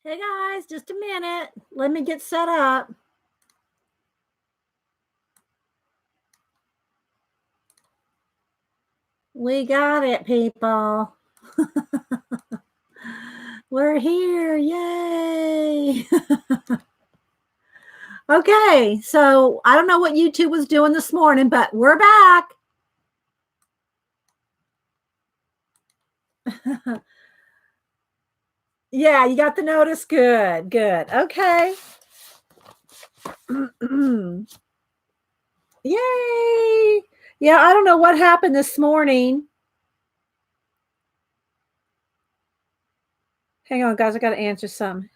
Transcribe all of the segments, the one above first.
Hey guys, just a minute. Let me get set up. We got it, people. We're here. Yay. Okay, so I don't know what YouTube was doing this morning, but we're back. Yeah, you got the notice. Good, good. Okay. Yay. Yeah, I don't know what happened this morning. Hang on, guys. I got to answer some.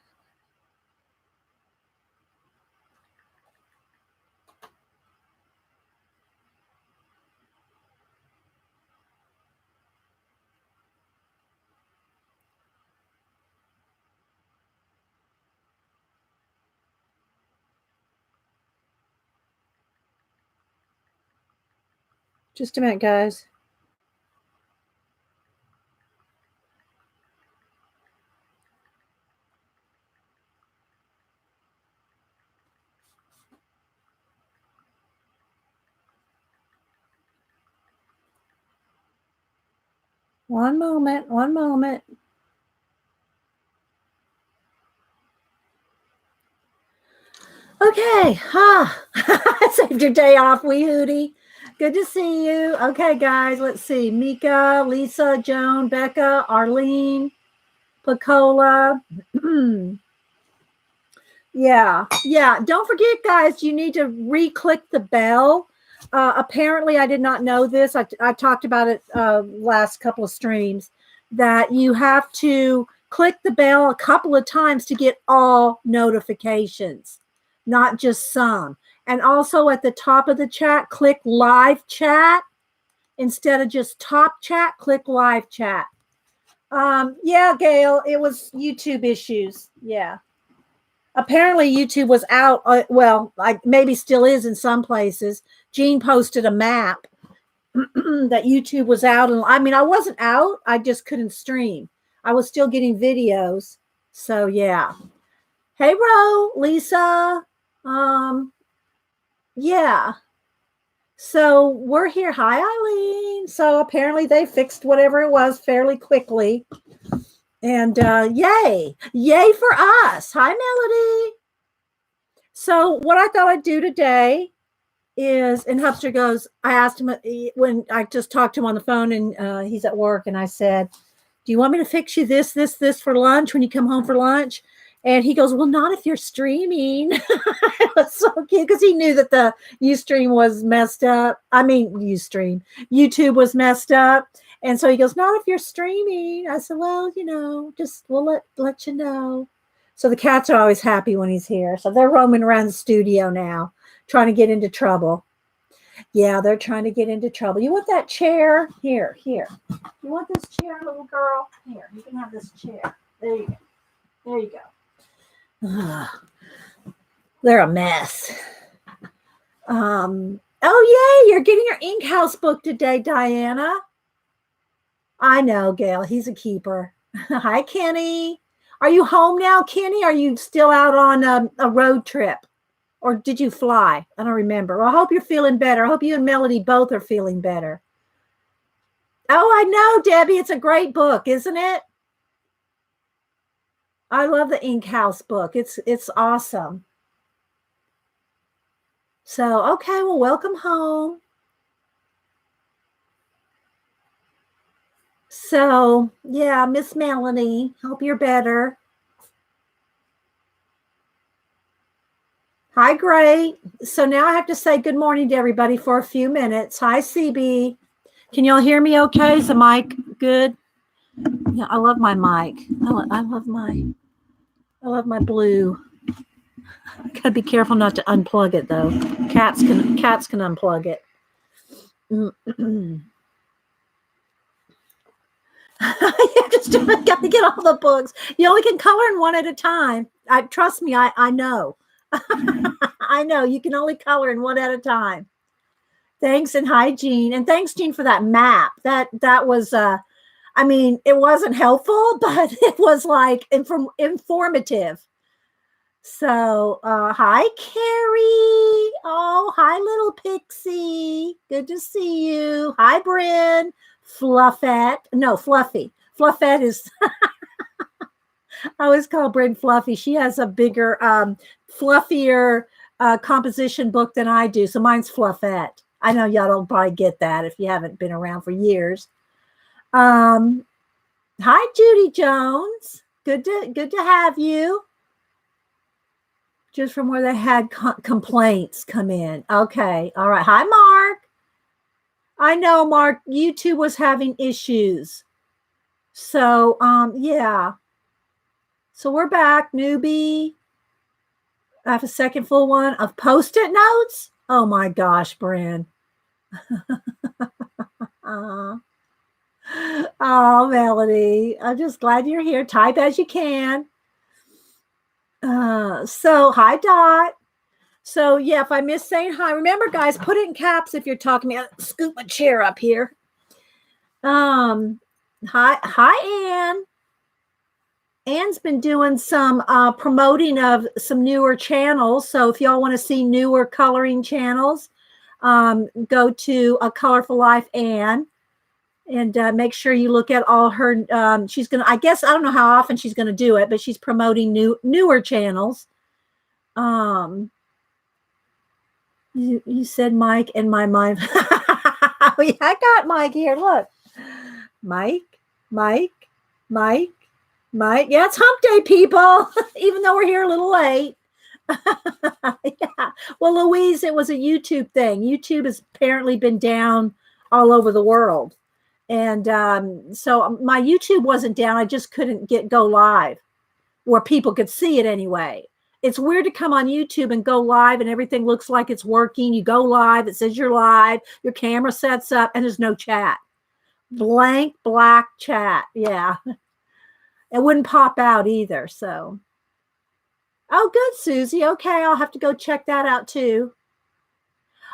Just a minute, guys. One moment, one moment. Okay. Saved your day off, wee hootie. Good to see you. Okay, guys, let's see. Mika, Lisa, Joan, Becca, Arlene, Pacola. Yeah. Don't forget, guys, you need to re-click the bell. Apparently, I did not know this. I talked about it last couple of streams, that you have to click the bell a couple of times to get all notifications, not just some. And also at the top of the chat, click live chat instead of just top chat. Click live chat. Yeah, Gail, it was YouTube issues. Yeah. Apparently YouTube was out. Well, like maybe still is in some places. Jean posted a map that YouTube was out. And I mean, I wasn't out. I just couldn't stream. I was still getting videos. So yeah. Hey, Ro, Lisa. Yeah. So we're here. Hi, Eileen. So apparently they fixed whatever it was fairly quickly. And yay for us. Hi, Melody. So what I thought I'd do today is, and Hubster goes, I asked him when I just talked to him on the phone, and he's at work, and I said, do you want me to fix you this for lunch when you come home for lunch? And he goes, well, not if you're streaming. It was so cute because he knew that the Ustream was messed up. I mean, YouTube was messed up. And so he goes, not if you're streaming. I said, well, just we'll let you know. So the cats are always happy when he's here. So they're roaming around the studio now, trying to get into trouble. Yeah, they're trying to get into trouble. You want that chair? Here. You want this chair, little girl? Here, you can have this chair. There you go. They're a mess. Oh, yay, you're getting your Ink House book today, Diana. I know, Gail. He's a keeper. Hi, Kenny. Are you home now, Kenny? Are you still out on a road trip? Or did you fly? I don't remember. Well, I hope you're feeling better. I hope you and Melody both are feeling better. Oh, I know, Debbie. It's a great book, isn't it? I love the Ink House book. It's awesome. So, okay, well, welcome home. So, yeah, Miss Melanie, hope you're better. Hi, great. So now I have to say good morning to everybody for a few minutes. Hi, CB. Can y'all hear me okay? Is the mic good? Yeah, I love my mic. I love my blue. Gotta be careful not to unplug it though. Cats can unplug it. You just got to get all the books. You only can color in one at a time. Trust me, I know. I know you can only color in one at a time. Thanks, and hi, Jean, and thanks, Jean, for that map. That was I mean, it wasn't helpful, but it was like informative. So, hi, Carrie. Oh, hi, little Pixie. Good to see you. Hi, Bryn. Fluffette. No, Fluffy. Fluffette is, I always call Bryn Fluffy. She has a bigger, fluffier composition book than I do. So mine's Fluffette. I know y'all don't probably get that if you haven't been around for years. Hi, Judy Jones. Good to have you. Just from where they had complaints come in. Okay. All right. Hi, Mark. I know, Mark, YouTube was having issues. So, yeah. So we're back, newbie. I have a second full one of Post-it notes. Oh my gosh, Bryn. Oh, Melody. I'm just glad you're here. Type as you can. So hi, Dot. So yeah, if I miss saying hi, remember, guys, put it in caps if you're talking to me. I'll scoot my chair up here. Hi, Ann. Ann's been doing some promoting of some newer channels. So if y'all want to see newer coloring channels, go to A Colorful Life Ann. And make sure you look at all her. She's gonna. I guess I don't know how often she's gonna do it, but she's promoting newer channels. You said Mike in my mind. I got Mike here. Look, Mike. Yeah, it's Hump Day, people. Even though we're here a little late. Yeah. Well, Louise, it was a YouTube thing. YouTube has apparently been down all over the world. And so my YouTube wasn't down. I just couldn't go live where people could see it anyway. It's weird to come on YouTube and go live and everything looks like it's working. You go live, it says you're live, your camera sets up, and there's no chat. Blank black chat. Yeah. It wouldn't pop out either. So, oh, good, Susie. Okay, I'll have to go check that out too.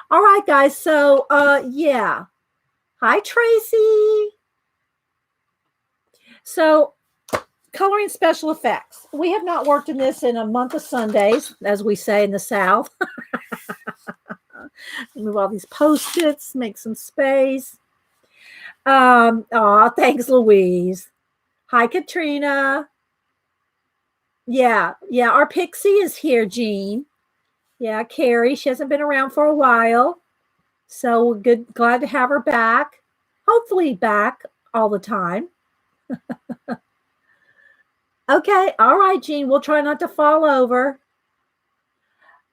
All right, guys. So, yeah. Hi, Tracy. So, coloring special effects. We have not worked in this in a month of Sundays, as we say in the South. Move all these Post-its, make some space. Oh, thanks, Louise. Hi, Katrina. Yeah, our Pixie is here, Jean. Yeah, Carrie. She hasn't been around for a while. So we're glad to have her back. Hopefully back all the time. Okay, all right, Jean. We'll try not to fall over.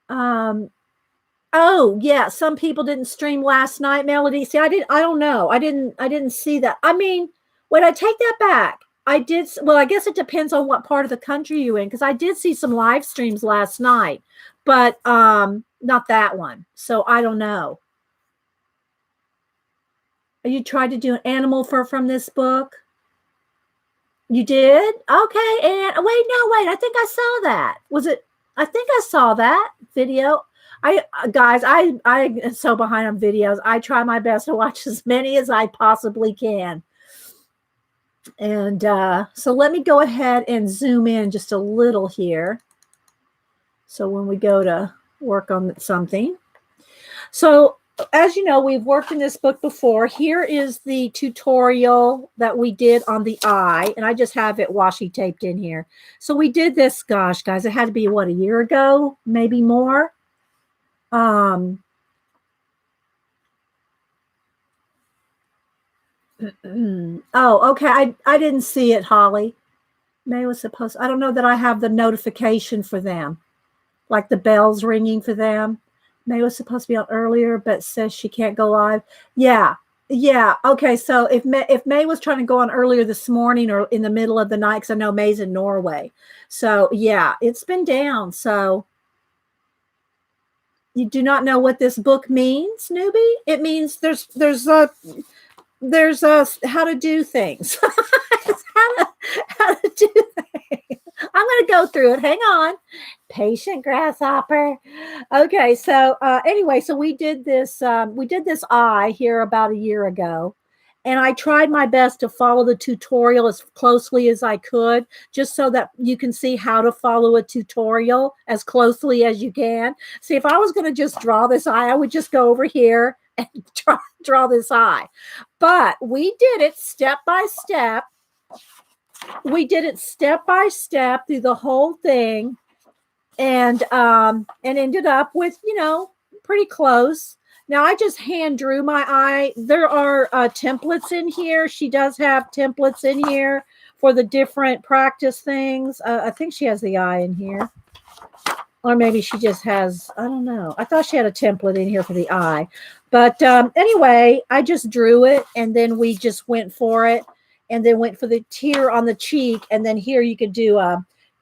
Oh yeah, some people didn't stream last night, Melody. See, I don't know. I didn't see that. I mean, wait, I take that back. I did. Well, I guess it depends on what part of the country you're in, because I did see some live streams last night, but not that one. So I don't know. You tried to do an animal from this book? You did? Okay. And wait, I think I saw that. Was it? I think I saw that video. Guys, I am so behind on videos. I try my best to watch as many as I possibly can. And so let me go ahead and zoom in just a little here. So when we go to work on something. So as you know, we've worked in this book before. Here is the tutorial that we did on the eye. And I just have it washi taped in here. So we did this, gosh, guys, it had to be, what, a year ago? Maybe more? Oh, okay. I didn't see it, Holly. May was supposed, I don't know that I have the notification for them. Like the bells ringing for them. May was supposed to be on earlier, but says she can't go live. Yeah. Okay. So if May was trying to go on earlier this morning or in the middle of the night, because I know May's in Norway. So yeah, it's been down. So you do not know what this book means, newbie? It means there's how to do things. how to do things. I'm going to go through it. Hang on. Patient grasshopper. Okay. So anyway, so we did this eye here about a year ago. And I tried my best to follow the tutorial as closely as I could, just so that you can see how to follow a tutorial as closely as you can. See, if I was going to just draw this eye, I would just go over here and draw this eye. But we did it step by step. We did it step by step through the whole thing, and ended up with, pretty close. Now I just hand drew my eye. There are templates in here. She does have templates in here for the different practice things. I think she has the eye in here. Or maybe she just has, I don't know. I thought she had a template in here for the eye. But anyway, I just drew it, and then we just went for it, and then went for the tear on the cheek. And then here you could do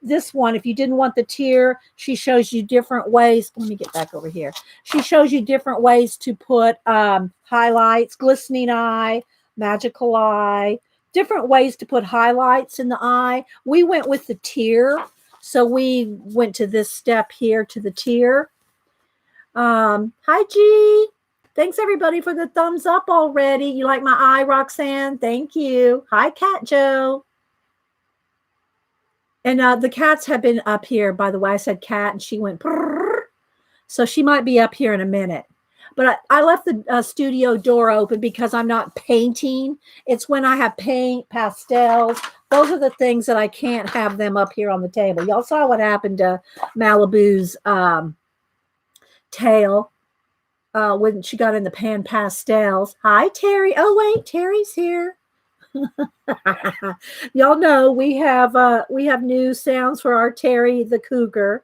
this one. If you didn't want the tear, she shows you different ways. Let me get back over here. She shows you different ways to put highlights, glistening eye, magical eye, different ways to put highlights in the eye. We went with the tear. So we went to this step here to the tear. Hi, G. Thanks, everybody, for the thumbs up already. You like my eye, Roxanne? Thank you. Hi, Cat Joe. And the cats have been up here, by the way. I said cat, and she went purr. So she might be up here in a minute. But I left the studio door open because I'm not painting. It's when I have paint, pastels. Those are the things that I can't have them up here on the table. Y'all saw what happened to Malibu's tail when she got in the pan pastels. Hi, Terry. Oh, wait, Terry's here. Y'all know we have new sounds for our Terry the cougar.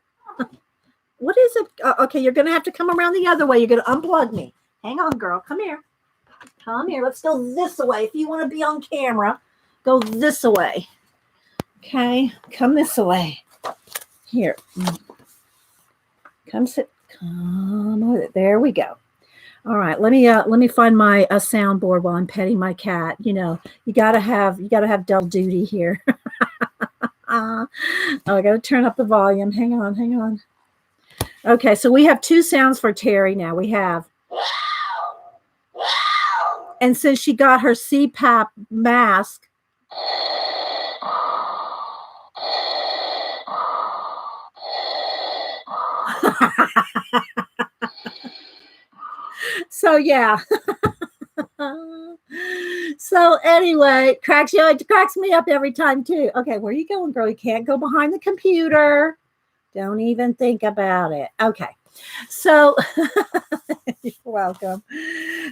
What is it? Okay, you're gonna have to come around the other way. You're gonna unplug me. Hang on, girl. Come here. Come here. Let's go this way. If you want to be on camera, go this way. Okay, come this way. Here. Come sit. Come with it. There we go. All right, let me find my soundboard while I'm petting my cat. You gotta have double duty here. I gotta turn up the volume. Hang on. Okay, so we have two sounds for Terry now. We have, and since she got her CPAP mask, so yeah. So anyway, cracks me up every time too. Okay, where are you going, girl? You can't go behind the computer. Don't even think about it. Okay. So you're welcome.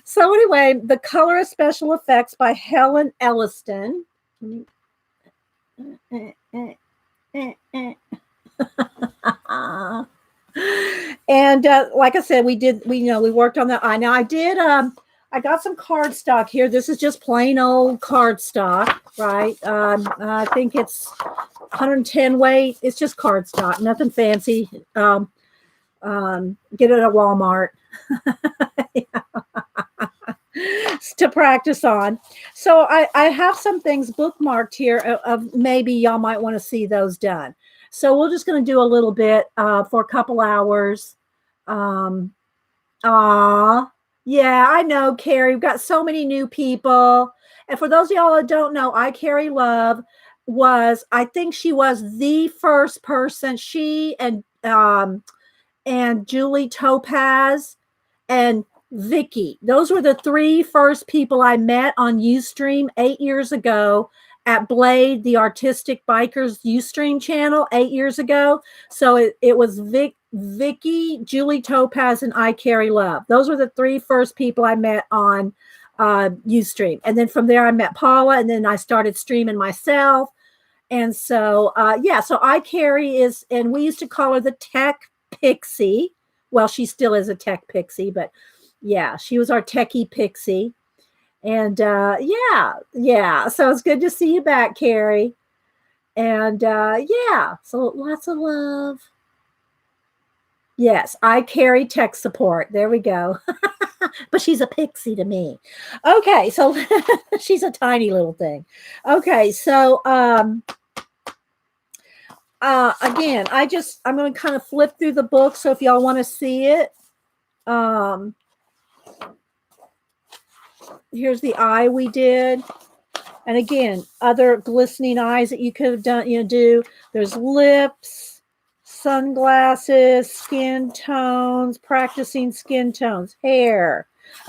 So anyway, the Colorist special effects by Helen Elliston. And like I said, we worked on the eye. Now I got some cardstock here. This is just plain old cardstock, right? I think it's 110 weight. It's just cardstock, nothing fancy. Get it at Walmart to practice on. So I have some things bookmarked here of maybe y'all might want to see those done. So we're just going to do a little bit for a couple hours. Yeah, I know, Carrie. We've got so many new people. And for those of y'all that don't know, Carrie Love I think she was the first person, she and Julie Topaz and Vicky. Those were the three first people I met on Ustream 8 years ago at Blade, the Artistic Bikers Ustream channel 8 years ago. So it was Vicky, Julie Topaz, and Carrie Love. Those were the three first people I met on Ustream. And then from there I met Paula, and then I started streaming myself. And so, so Carrie is, and we used to call her the Tech Pixie. Well, she still is a Tech Pixie, but yeah, she was our techie pixie. And so it's good to see you back, Carrie. And so lots of love. Yes, Carrie tech support. There we go. But she's a pixie to me. Okay, so she's a tiny little thing. Okay, so again, I'm going to kind of flip through the book. So if y'all want to see it, Here's the eye we did. And again, other glistening eyes that you could have done, do. There's lips, sunglasses, skin tones, practicing skin tones, hair.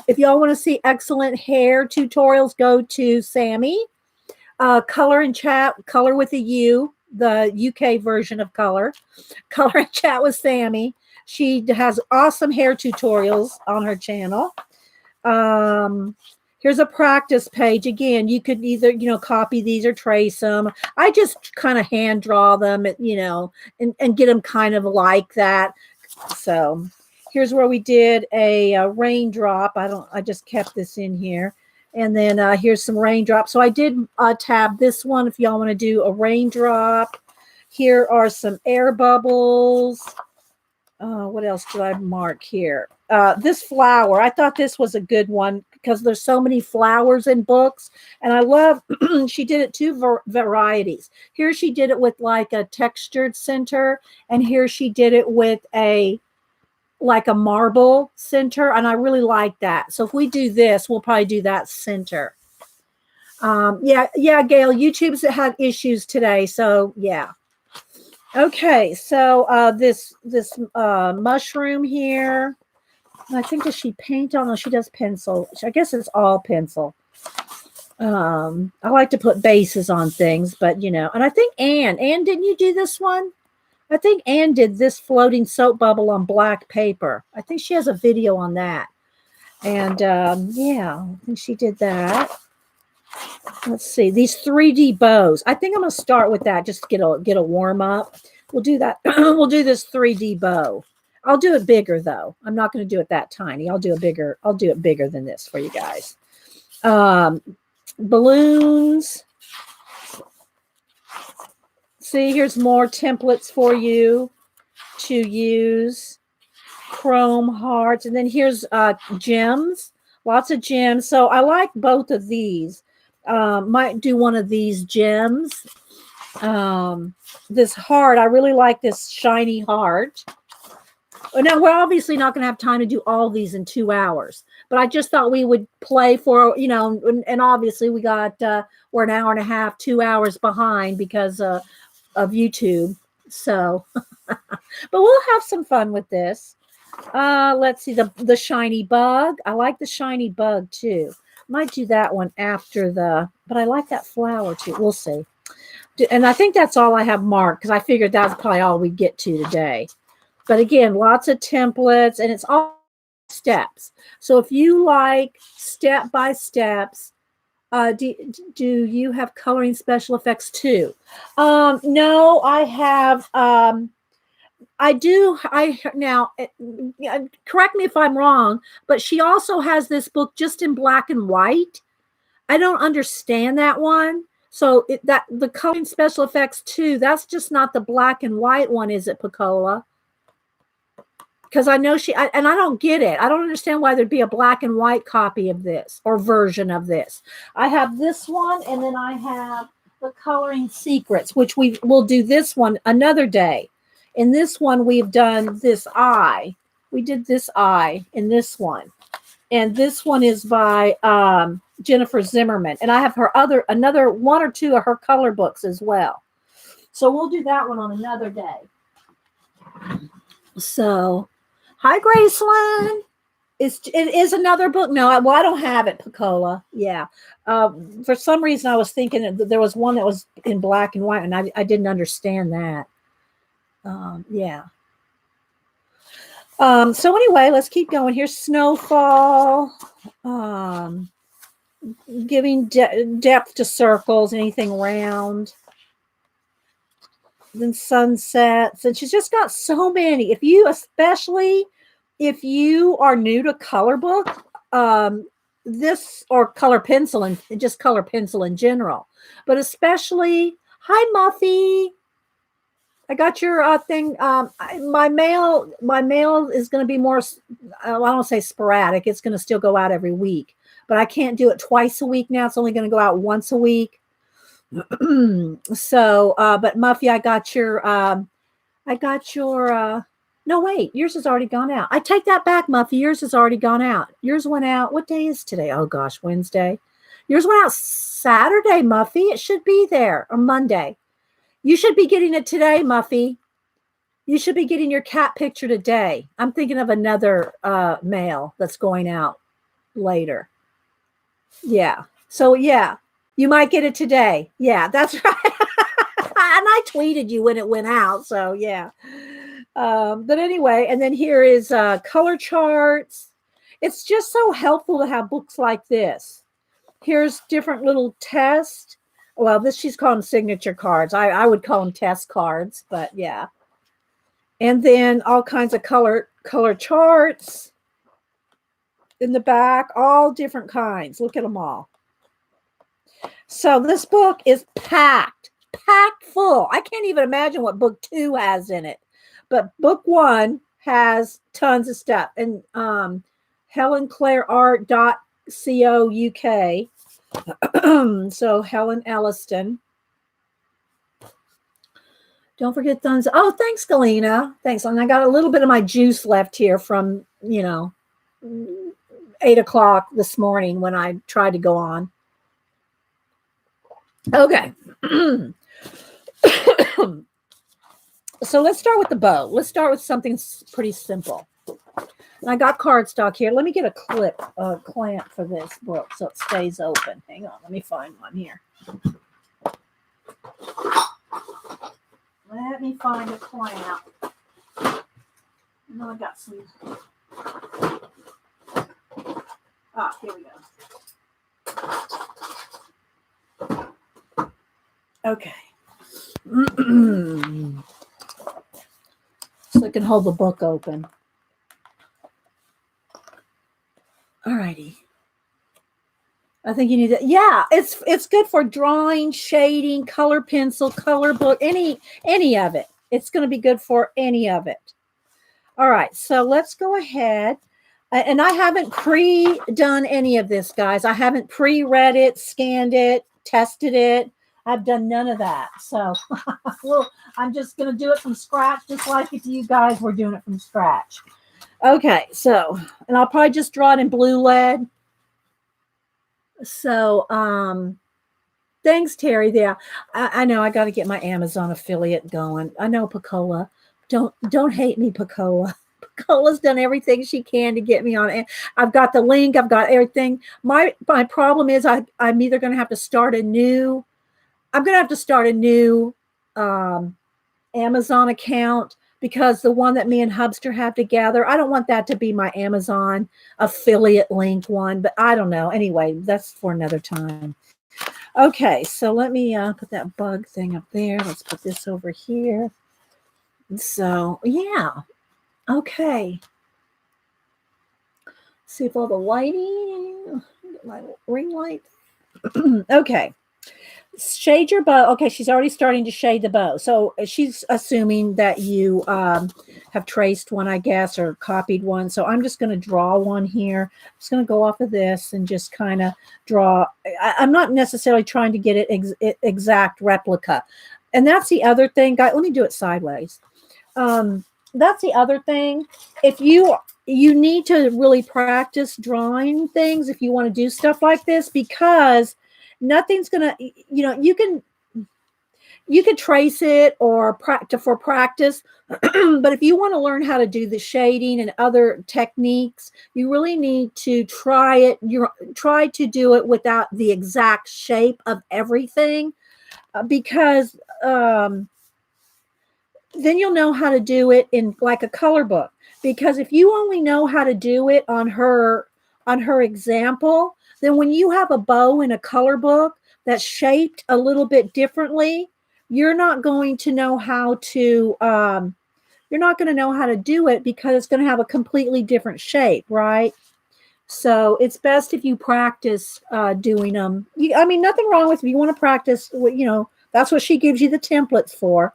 If y'all want to see excellent hair tutorials, go to Sammy. Color and Chat, Color with a U, the UK version of Color. Color and Chat with Sammy. She has awesome hair tutorials on her channel. Here's a practice page. Again, you could either, copy these or trace them. I just kind of hand draw them, and get them kind of like that. So here's where we did a raindrop. I just kept this in here. And then here's some raindrops. So I did tab this one if y'all want to do a raindrop. Here are some air bubbles. What else did I mark here? This flower. I thought this was a good one because there's so many flowers in books. And I love, she did it two varieties. Here she did it with like a textured center. And here she did it with like a marble center, and I really like that. So if we do this, we'll probably do that center. Yeah, Gail, YouTube's had issues today, so yeah. Okay, so this mushroom here. I think, does she paint on? No, she does pencil. I guess it's all pencil. I like to put bases on things, but and I think Anne, didn't you do this one? I think Anne did this floating soap bubble on black paper. I think she has a video on that. And yeah, I think she did that. Let's see, these 3D bows. I think I'm going to start with that just to get a warm up. We'll do that. We'll do this 3D bow. I'll do it bigger though. I'm not going to do it that tiny. I'll do it bigger than this for you guys. Balloons. See, here's more templates for you to use. Chrome hearts. And then here's gems. Lots of gems. So I like both of these. Might do one of these gems. This heart. I really like this shiny heart. Now, we're obviously not going to have time to do all these in 2 hours. But I just thought we would play for, and obviously we got, we're an hour and a half, 2 hours behind because of YouTube. So, but we'll have some fun with this. Let's see, the shiny bug. I like the shiny bug too. Might do that one after but I like that flower too. We'll see. And I think that's all I have marked because I figured that's probably all we get to today. But again, lots of templates, and it's all steps. So if you like step by steps, do you have coloring special effects too? No, I have. I do. Now, correct me if I'm wrong, but she also has this book just in black and white. I don't understand that one. So the coloring special effects too. That's just not the black and white one, is it, Picola? Because I know and I don't get it. I don't understand why there'd be a black and white copy of this or version of this. I have this one, and then I have the Coloring Secrets, which we'll do this one another day. In this one, we've done this eye. We did this eye in this one. And this one is by Jennifer Zimmerman. And I have another one or two of her color books as well. So we'll do that one on another day. So, hi, Graceland. It is another book. No, I don't have it, Picola. Yeah. For some reason, I was thinking that there was one that was in black and white, and I didn't understand that. Yeah. So anyway, let's keep going. Here's Snowfall. Giving depth to circles, anything round. Then sunsets, and she's just got so many. Especially if you are new to color book, this or color pencil and just color pencil in general, but especially, hi Muffy, I got your thing. My mail is going to be more, I don't say sporadic. It's going to still go out every week, but I can't do it twice a week now. It's only going to go out once a week. So, but Muffy, I got your No, wait, yours has already gone out. I take that back, Muffy. Yours has already gone out. Yours went out. What day is today? Oh gosh, Wednesday. Yours went out Saturday, Muffy. It should be there, or Monday. You should be getting it today, Muffy. You should be getting your cat picture today. I'm thinking of another mail that's going out later. Yeah. So yeah, you might get it today. Yeah, that's right. And I tweeted you when it went out. So yeah. But anyway, and then here is color charts. It's just so helpful to have books like this. Here's different little tests. Well, this she's calling signature cards. I would call them test cards, but yeah. And then all kinds of color charts in the back, all different kinds. Look at them all. So this book is packed full. I can't even imagine what book 2 has in it. But book 1 has tons of stuff. And HelenClaireArt.co.uk. So Helen Elliston. Don't forget tons. Oh, thanks, Galena. Thanks. And I got a little bit of my juice left here from, 8 o'clock this morning when I tried to go on. Okay. So let's start with the bow. Let's start with something pretty simple. And I got cardstock here. Let me get a clamp for this book so it stays open. Hang on. Let me find one here. Let me find a clamp. I know I got some. Here we go. Okay. So I can hold the book open. All righty. I think you need to. Yeah, it's good for drawing, shading, color pencil, color book, any of it. It's going to be good for any of it. All right, so let's go ahead. And I haven't pre-done any of this, guys. I haven't pre-read it, scanned it, tested it. I've done none of that. So well, I'm just going to do it from scratch, just like if you guys were doing it from scratch. Okay, so, and I'll probably just draw it in blue lead. So, thanks, Terry. Yeah, I know I got to get my Amazon affiliate going. I know Pacola. Don't hate me, Pacola. Pacola's done everything she can to get me on it. I've got the link. I've got everything. My problem is I'm either going to have to start a new. I'm going to have to start a new Amazon account because the one that me and Hubster have together, I don't want that to be my Amazon affiliate link one, but I don't know. Anyway, that's for another time. Okay, so let me put that bug thing up there. Let's put this over here. So, yeah. Okay. See if all the lighting, get my ring light. Okay. Shade your bow. Okay, she's already starting to shade the bow. So she's assuming that you have traced one, I guess, or copied one. So I'm just going to draw one here. I'm just going to go off of this and just kind of draw. I'm not necessarily trying to get it exact replica. And that's the other thing. Guys, let me do it sideways. That's the other thing. If you need to really practice drawing things if you want to do stuff like this, because nothing's gonna, you can trace it or practice, but if you want to learn how to do the shading and other techniques, you really need to try it. Try to do it without the exact shape of everything, because then you'll know how to do it in like a color book. Because if you only know how to do it on her example, then when you have a bow in a color book that's shaped a little bit differently, you're not going to know how to do it because it's going to have a completely different shape, right? So it's best if you practice doing them. Nothing wrong with if you want to practice. That's what she gives you the templates for.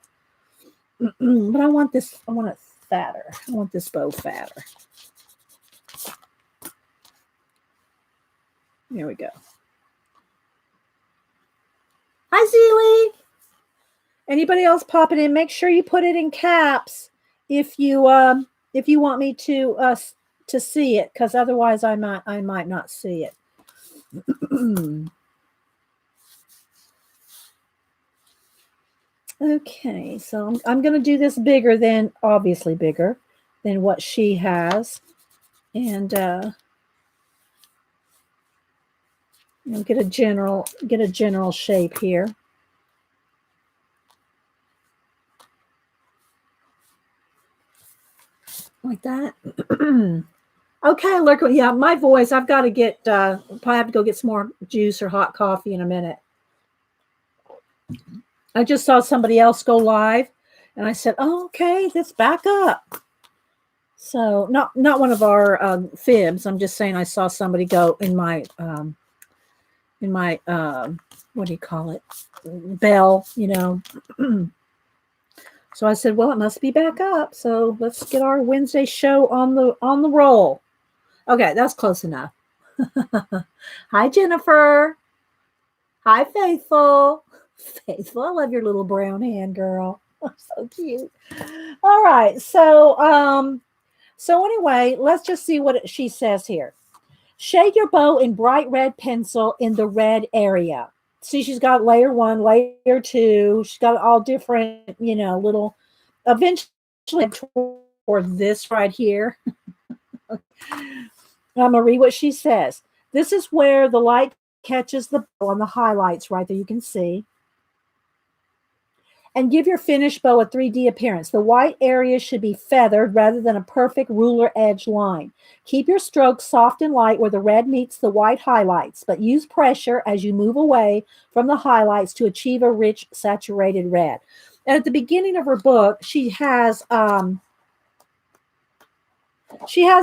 But I want it fatter. I want this bow fatter. There we go. Hi, Zeely. Anybody else popping in? Make sure you put it in caps if you want me to see it, because otherwise I might not see it. Okay, so I'm going to do this bigger than, obviously bigger than what she has, and get a general shape here. Like that. Okay, look, yeah, my voice, I've got to get, probably have to go get some more juice or hot coffee in a minute. I just saw somebody else go live, and I said, oh, okay, let's back up. So not one of our fibs. I'm just saying I saw somebody go in my what do you call it? Bell, So I said, well, it must be back up. So let's get our Wednesday show on the roll. Okay, that's close enough. Hi, Jennifer. Hi, Faithful. Faithful, I love your little brown hand, girl. So cute. All right, so anyway, let's just see what she says here. Shade your bow in bright red pencil in the red area. See, she's got layer 1, layer 2. She's got all different, little. Eventually, toward this right here. I'm gonna read what she says. This is where the light catches the bow on the highlights right there. You can see. And give your finished bow a 3D appearance. The white area should be feathered rather than a perfect ruler edge line. Keep your strokes soft and light where the red meets the white highlights, but use pressure as you move away from the highlights to achieve a rich, saturated red. And at the beginning of her book, she has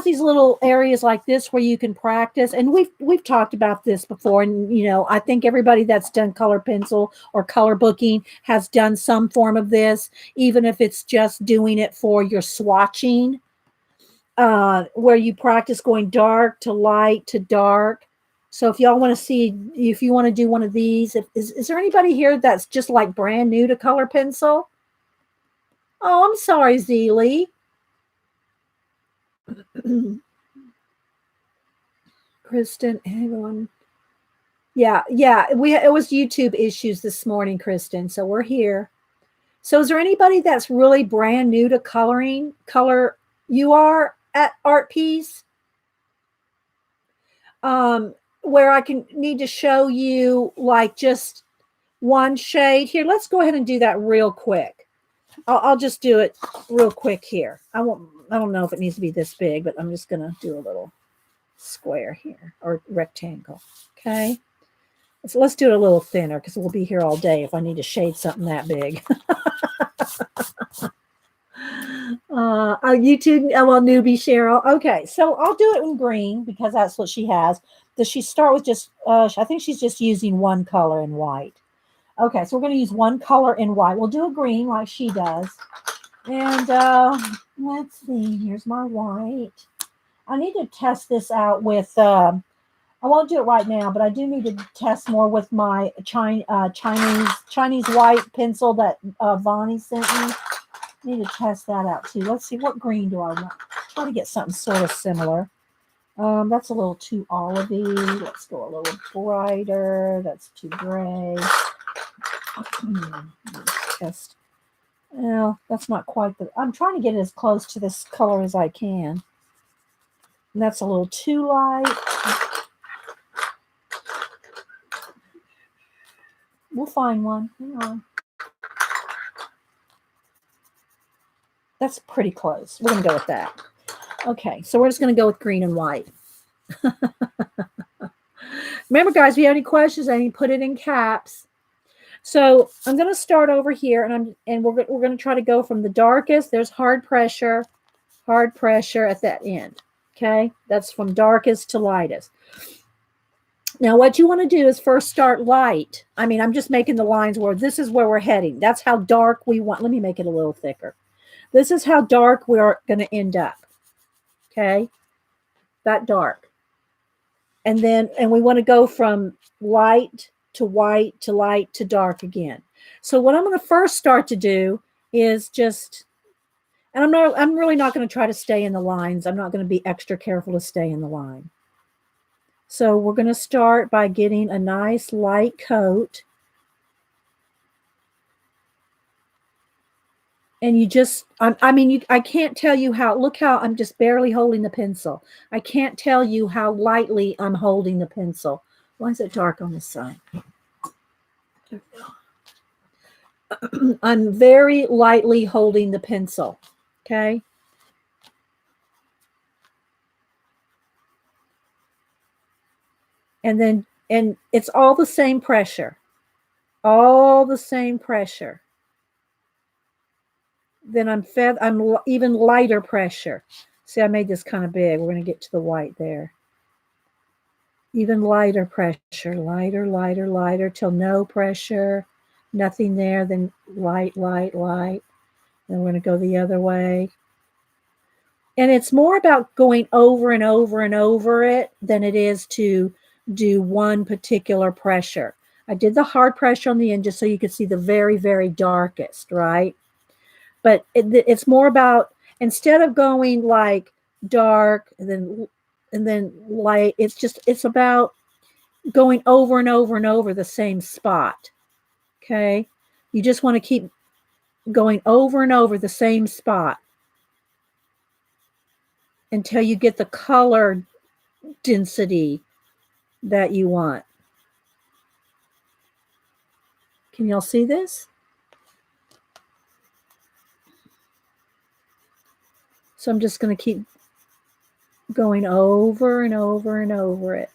these little areas like this where you can practice, and we've talked about this before, and I think everybody that's done color pencil or color booking has done some form of this, even if it's just doing it for your swatching, where you practice going dark to light to dark. So if y'all want to see, if you want to do one of these, is there anybody here that's just like brand new to color pencil? Oh, I'm sorry, Zeely. Kristen, everyone. Yeah. It was YouTube issues this morning, Kristen. So we're here. So is there anybody that's really brand new to coloring? You are at Art Piece? Where I need to show you like just one shade here. Let's go ahead and do that real quick. I'll just do it real quick here. I don't know if it needs to be this big, but I'm just going to do a little square here or rectangle. Okay. So let's do it a little thinner because we'll be here all day if I need to shade something that big. YouTube, newbie Cheryl. Okay, so I'll do it in green because that's what she has. Does she start with just, I think she's just using one color in white. Okay, so we're going to use one color in white. We'll do a green like she does. And let's see, here's my white. I need to test this out with, I won't do it right now, but I do need to test more with my Chinese white pencil that Vonnie sent me. I need to test that out too. Let's see, what green do I want? Try to get something sort of similar. That's a little too olivey. Let's go a little brighter. That's too gray. Just, well, that's not quite I'm trying to get it as close to this color as I can. And that's a little too light. We'll find one. Hang on. That's pretty close. We're going to go with that. Okay, so we're just going to go with green and white. Remember, guys, if you have any questions, I need to put it in caps. So I'm going to start over here, and we're going to try to go from the darkest. There's hard pressure at that end. Okay, that's from darkest to lightest. Now, what you want to do is first start light. I mean, I'm just making the lines where this is where we're heading. That's how dark we want. Let me make it a little thicker. This is how dark we're going to end up. Okay, that dark. And we want to go from light to white to light to dark again. So what I'm going to first start to do is just, And I'm really not going to try to stay in the lines. I'm not going to be extra careful to stay in the line. So we're going to start by getting a nice light coat. And you just, I mean, I can't tell you how, look how I'm just barely holding the pencil. I can't tell you how lightly I'm holding the pencil. Why is it dark on this side? I'm very lightly holding the pencil. Okay. And it's all the same pressure, all the same pressure. Then I'm even lighter pressure. See, I made this kind of big. We're going to get to the white there. Even lighter pressure, lighter, lighter, lighter, till no pressure, nothing there. Then light, light, light. Then we're going to go the other way. And it's more about going over and over and over it than it is to do one particular pressure. I did the hard pressure on the end just so you could see the very, very darkest, right? But it's more about, instead of going like dark and then light, it's about going over and over and over the same spot. Okay. You just want to keep going over and over the same spot until you get the color density that you want. Can y'all see this? So I'm just going to keep going over and over and over it.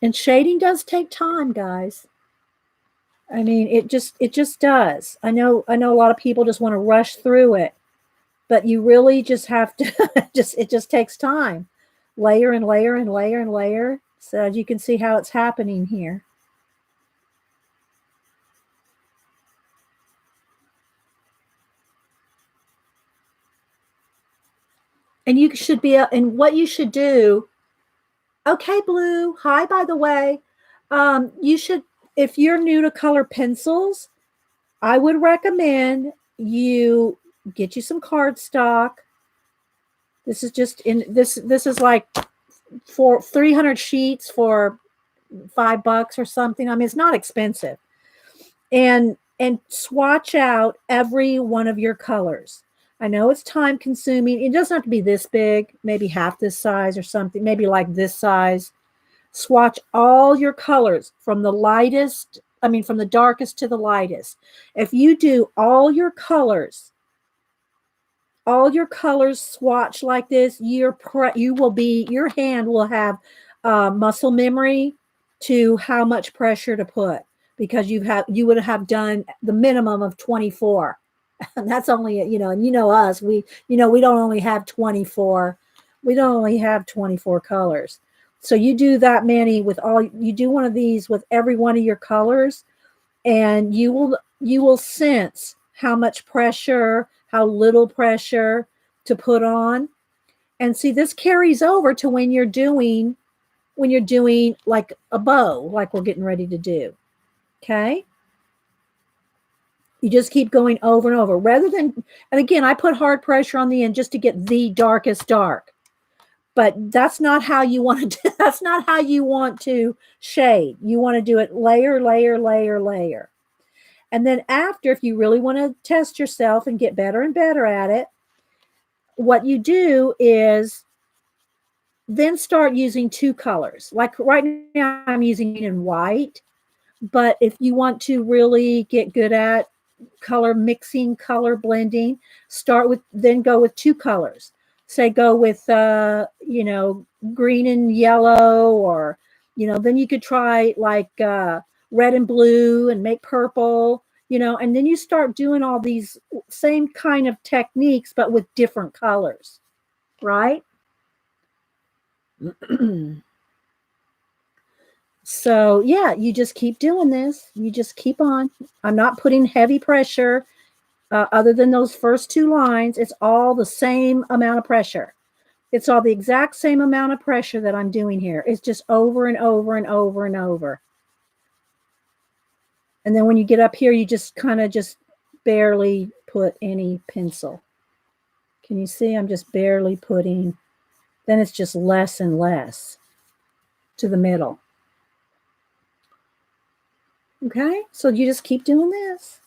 And shading does take time, guys. I mean, it just does. I know a lot of people just want to rush through it, but you really just have to it just takes time. Layer and layer and layer and layer. So as you can see how it's happening here. And you should be, and what you should do, okay, Blue, hi, by the way. You should, if you're new to color pencils, I would recommend you get you some cardstock. This is just this is like for 300 sheets for $5 or something. I mean, it's not expensive. And swatch out every one of your colors. I know it's time consuming. It doesn't have to be this big, maybe half this size or something, maybe like this size. Swatch all your colors from the lightest, from the darkest to the lightest. If you do all your colors swatch like this, your hand will have muscle memory to how much pressure to put, because you would have done the minimum of 24. And that's only, and us, we don't only have 24. We don't only have 24 colors. So you do that many you do one of these with every one of your colors, and you will sense how much pressure, how little pressure to put on. And see, this carries over to when you're doing like a bow, like we're getting ready to do. Okay. You just keep going over and over and again, I put hard pressure on the end just to get the darkest dark, but that's not how you want to that's not how you want to shade. You want to do it layer, layer, layer, layer. And then after, if you really want to test yourself and get better and better at it, what you do is then start using two colors. Like right now I'm using it in white, but if you want to really get good at color mixing, color blending, then go with two colors. Say go with green and yellow, or then you could try like red and blue and make purple, and then you start doing all these same kind of techniques but with different colors, right? So yeah, you just keep doing this. You just keep on. I'm not putting heavy pressure other than those first two lines. It's all the same amount of pressure. It's all the exact same amount of pressure that I'm doing here. It's just over and over and over and over. And then when you get up here, you just kind of just barely put any pencil. Can you see? I'm just barely putting, then it's just less and less to the middle. Okay, so you just keep doing this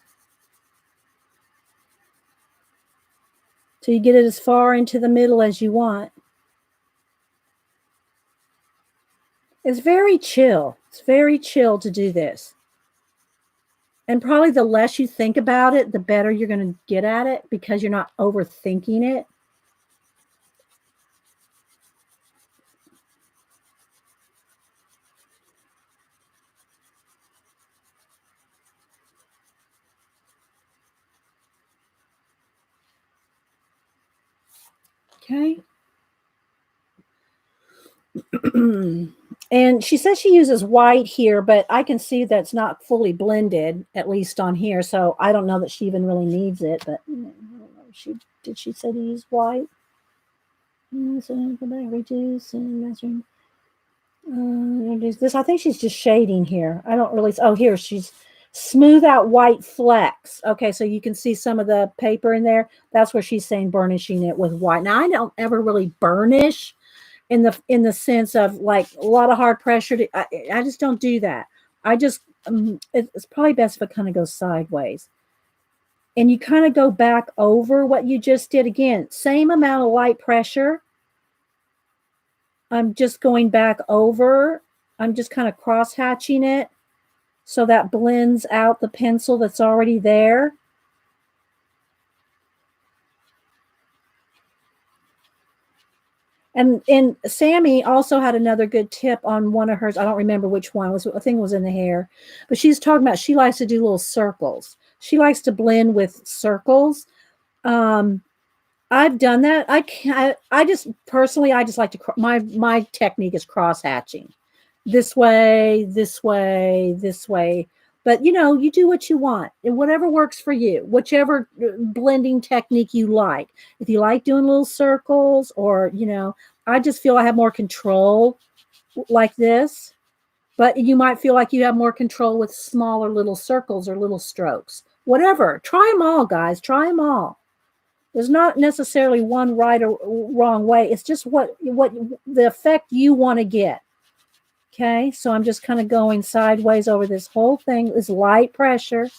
till you get it as far into the middle as you want. It's very chill. It's very chill to do this. And probably the less you think about it, the better you're going to get at it because you're not overthinking it. Okay. And she says she uses white here, but I can see that's not fully blended, at least on here. So I don't know that she even really needs it, but I don't know. Did she say to use white? Reduce and measuring. This. I think she's just shading here. I don't really. Oh, here she's smooth out white flecks. Okay, so you can see some of the paper in there. That's where she's saying burnishing it with white. Now I don't ever really burnish in the sense of like a lot of hard pressure. I just don't do that. I just it's probably best if it kind of goes sideways. And you kind of go back over what you just did. Again, same amount of light pressure. I'm just going back over. I'm just kind of cross hatching it so that blends out the pencil that's already there. And Sammy also had another good tip on one of hers. I don't remember which one. I think it was in the hair. But she's talking about she likes to do little circles. She likes to blend with circles. I've done that. I just personally, I just like to, my technique is cross hatching. This way, this way, this way. But, you know, you do what you want and whatever works for you, whichever blending technique you like. If you like doing little circles or, you know, I just feel I have more control like this. But you might feel like you have more control with smaller little circles or little strokes. Whatever. Try them all, guys. Try them all. There's not necessarily one right or wrong way. It's just what the effect you want to get. Okay, so I'm just kind of going sideways over this whole thing. This light pressure.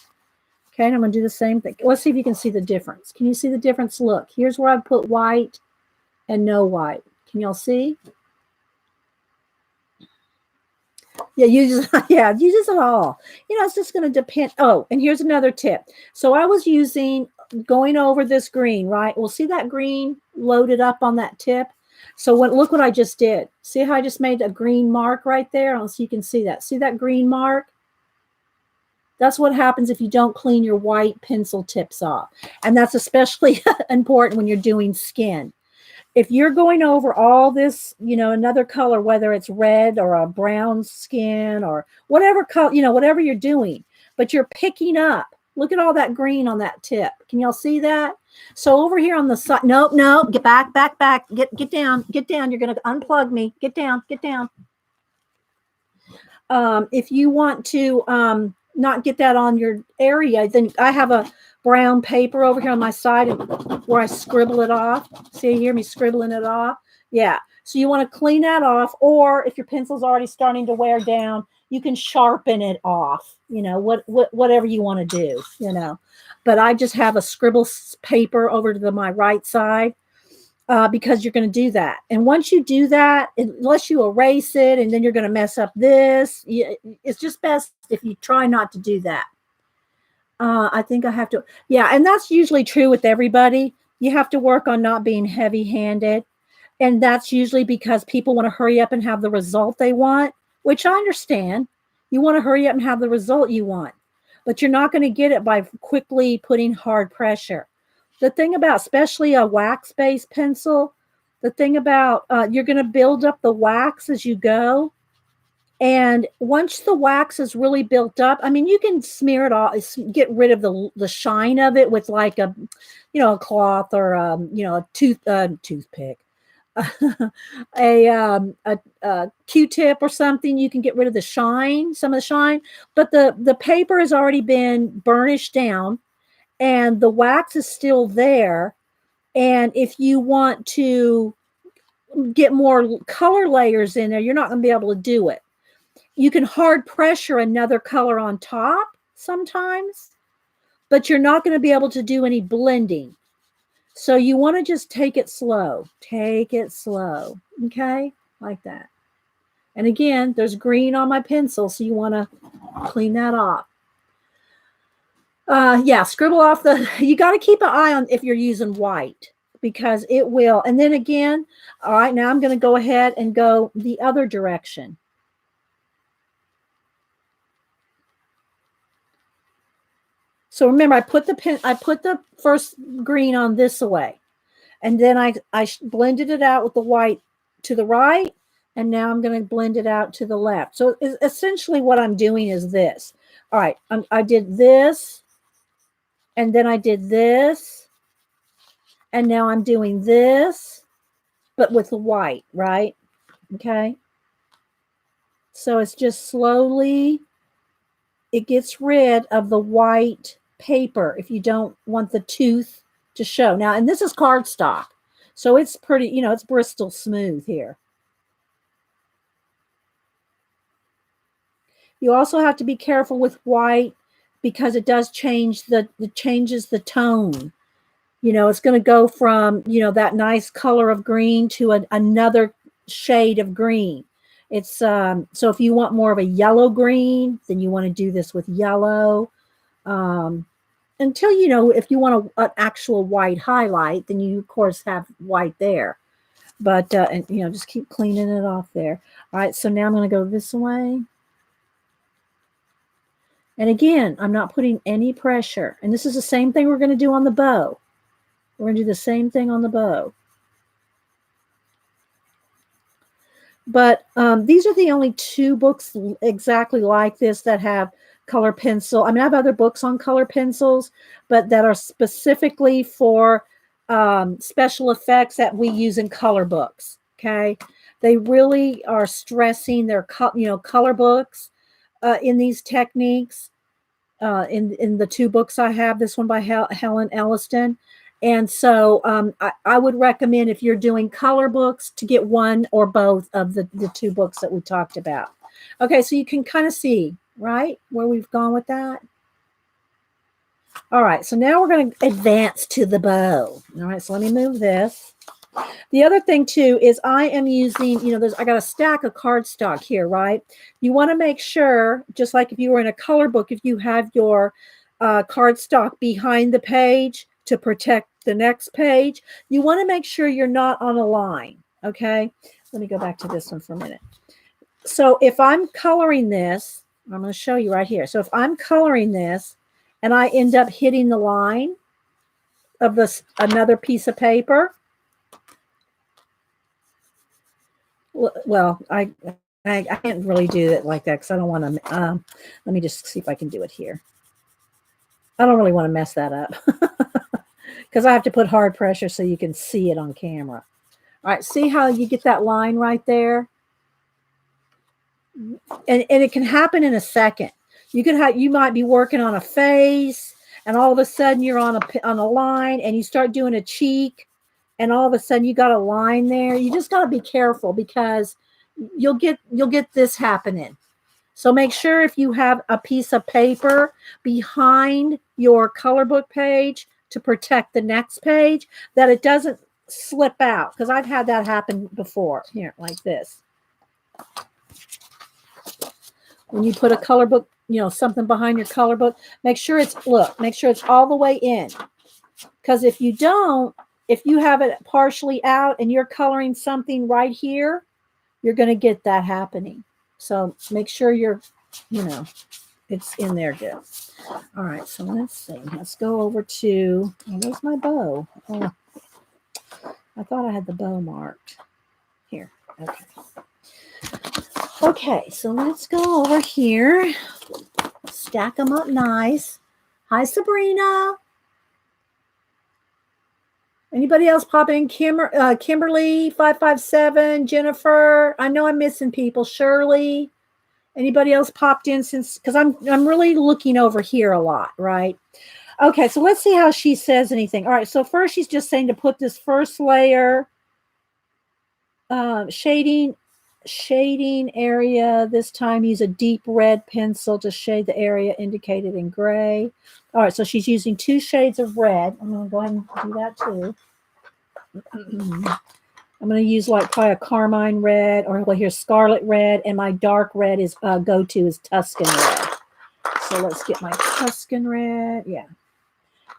Okay, and I'm going to do the same thing. Let's see if you can see the difference. Can you see the difference? Look, here's where I put white and no white. Can y'all see? Yeah, use it all. You know, it's just going to depend. Oh, and here's another tip. So I was going over this green, right? We'll see that green loaded up on that tip. So look what I just did. See how I just made a green mark right there? So you can see that. See that green mark? That's what happens if you don't clean your white pencil tips off. And that's especially important when you're doing skin. If you're going over all this, you know, another color, whether it's red or a brown skin or whatever color, you know, whatever you're doing, but you're picking up. Look at all that green on that tip. Can y'all see that? So over here on the side, nope, get back, get down. You're going to unplug me. Get down. If you want to not get that on your area, then I have a brown paper over here on my side where I scribble it off. See, you hear me scribbling it off? Yeah. So you want to clean that off, or if your pencil's already starting to wear down, you can sharpen it off, you know, whatever you want to do, you know. But I just have a scribble paper over to my right side because you're going to do that. And once you do that, unless you erase it and then you're going to mess up this, it's just best if you try not to do that. I think I have to. Yeah, and that's usually true with everybody. You have to work on not being heavy-handed. And that's usually because people want to hurry up and have the result they want, which I understand. You want to hurry up and have the result you want. But you're not going to get it by quickly putting hard pressure. The thing about, especially a wax-based pencil, the thing about you're going to build up the wax as you go. And once the wax is really built up, I mean, you can smear it off, get rid of the shine of it with like a, you know, a cloth or, you know, a toothpick. a Q-tip or something, you can get rid of the shine, some of the shine, but the paper has already been burnished down and the wax is still there. And if you want to get more color layers in there, you're not going to be able to do it. You can hard pressure another color on top sometimes, but you're not going to be able to do any blending. So you want to just take it slow. Take it slow. Okay? Like that. And again, there's green on my pencil, so you want to clean that off. Yeah, scribble off you got to keep an eye on if you're using white because it will. And then again, all right, now I'm going to go ahead and go the other direction. So remember, I put the first green on this way, and then I blended it out with the white to the right, and now I'm going to blend it out to the left. So essentially what I'm doing is this. All right, I did this, and then I did this, and now I'm doing this, but with the white, right? Okay. So it's just slowly, it gets rid of the white paper if you don't want the tooth to show. Now, and this is cardstock, so it's pretty, it's Bristol smooth here. You also have to be careful with white because it does change it changes the tone. It's going to go from, that nice color of green to another shade of green. It's so if you want more of a yellow green, then you want to do this with yellow. Until, if you want an actual white highlight, then you, of course, have white there. But, and, just keep cleaning it off there. All right, so now I'm going to go this way. And again, I'm not putting any pressure. And this is the same thing we're going to do on the bow. We're going to do the same thing on the bow. But these are the only two books exactly like this that have color pencil. I mean, I have other books on color pencils, but that are specifically for special effects that we use in color books. Okay, they really are stressing their color books in these techniques. In the two books I have, this one by Helen Elliston. And so I would recommend if you're doing color books to get one or both of the two books that we talked about. Okay, so you can kind of see, right, where we've gone with that. All right, so now we're going to advance to the bow. All right, so let me move this. The other thing, too, is I am using, I got a stack of cardstock here, right? You want to make sure, just like if you were in a color book, if you have your cardstock behind the page to protect the next page, you want to make sure you're not on a line, okay? Let me go back to this one for a minute. So if I'm coloring this, I'm going to show you right here. So if I'm coloring this and I end up hitting the line of another piece of paper, well, I can't really do it like that because I don't want to. Let me just see if I can do it here. I don't really want to mess that up because I have to put hard pressure so you can see it on camera. All right, see how you get that line right there? And it can happen in a second. You might be working on a face, and all of a sudden you're on a line, and you start doing a cheek. And all of a sudden you got a line there. You just got to be careful because you'll get this happening. So make sure if you have a piece of paper behind your color book page to protect the next page, that it doesn't slip out, because I've had that happen before. Here, like this. When you put a color book, something behind your color book, make sure it's all the way in. Because if you don't, if you have it partially out and you're coloring something right here, you're going to get that happening. So make sure it's in there good. All right, so let's see. Let's go over to, where's my bow? Oh, I thought I had the bow marked. Here, okay. Okay, so let's go over here. Stack them up nice. Hi, Sabrina. Anybody else pop in? Kimberly 557, Jennifer. I know I'm missing people. Shirley. Anybody else popped in since? Because I'm really looking over here a lot, right? Okay, so let's see how she says anything. All right, so first she's just saying to put this first layer, shading area. This time use a deep red pencil to shade the area indicated in gray. All right, so she's using 2 shades of red. I'm going to go ahead and do that too. I'm going to use like probably a carmine red, or well, here's scarlet red, and my dark red is go-to is Tuscan red. So let's get my Tuscan red. Yeah,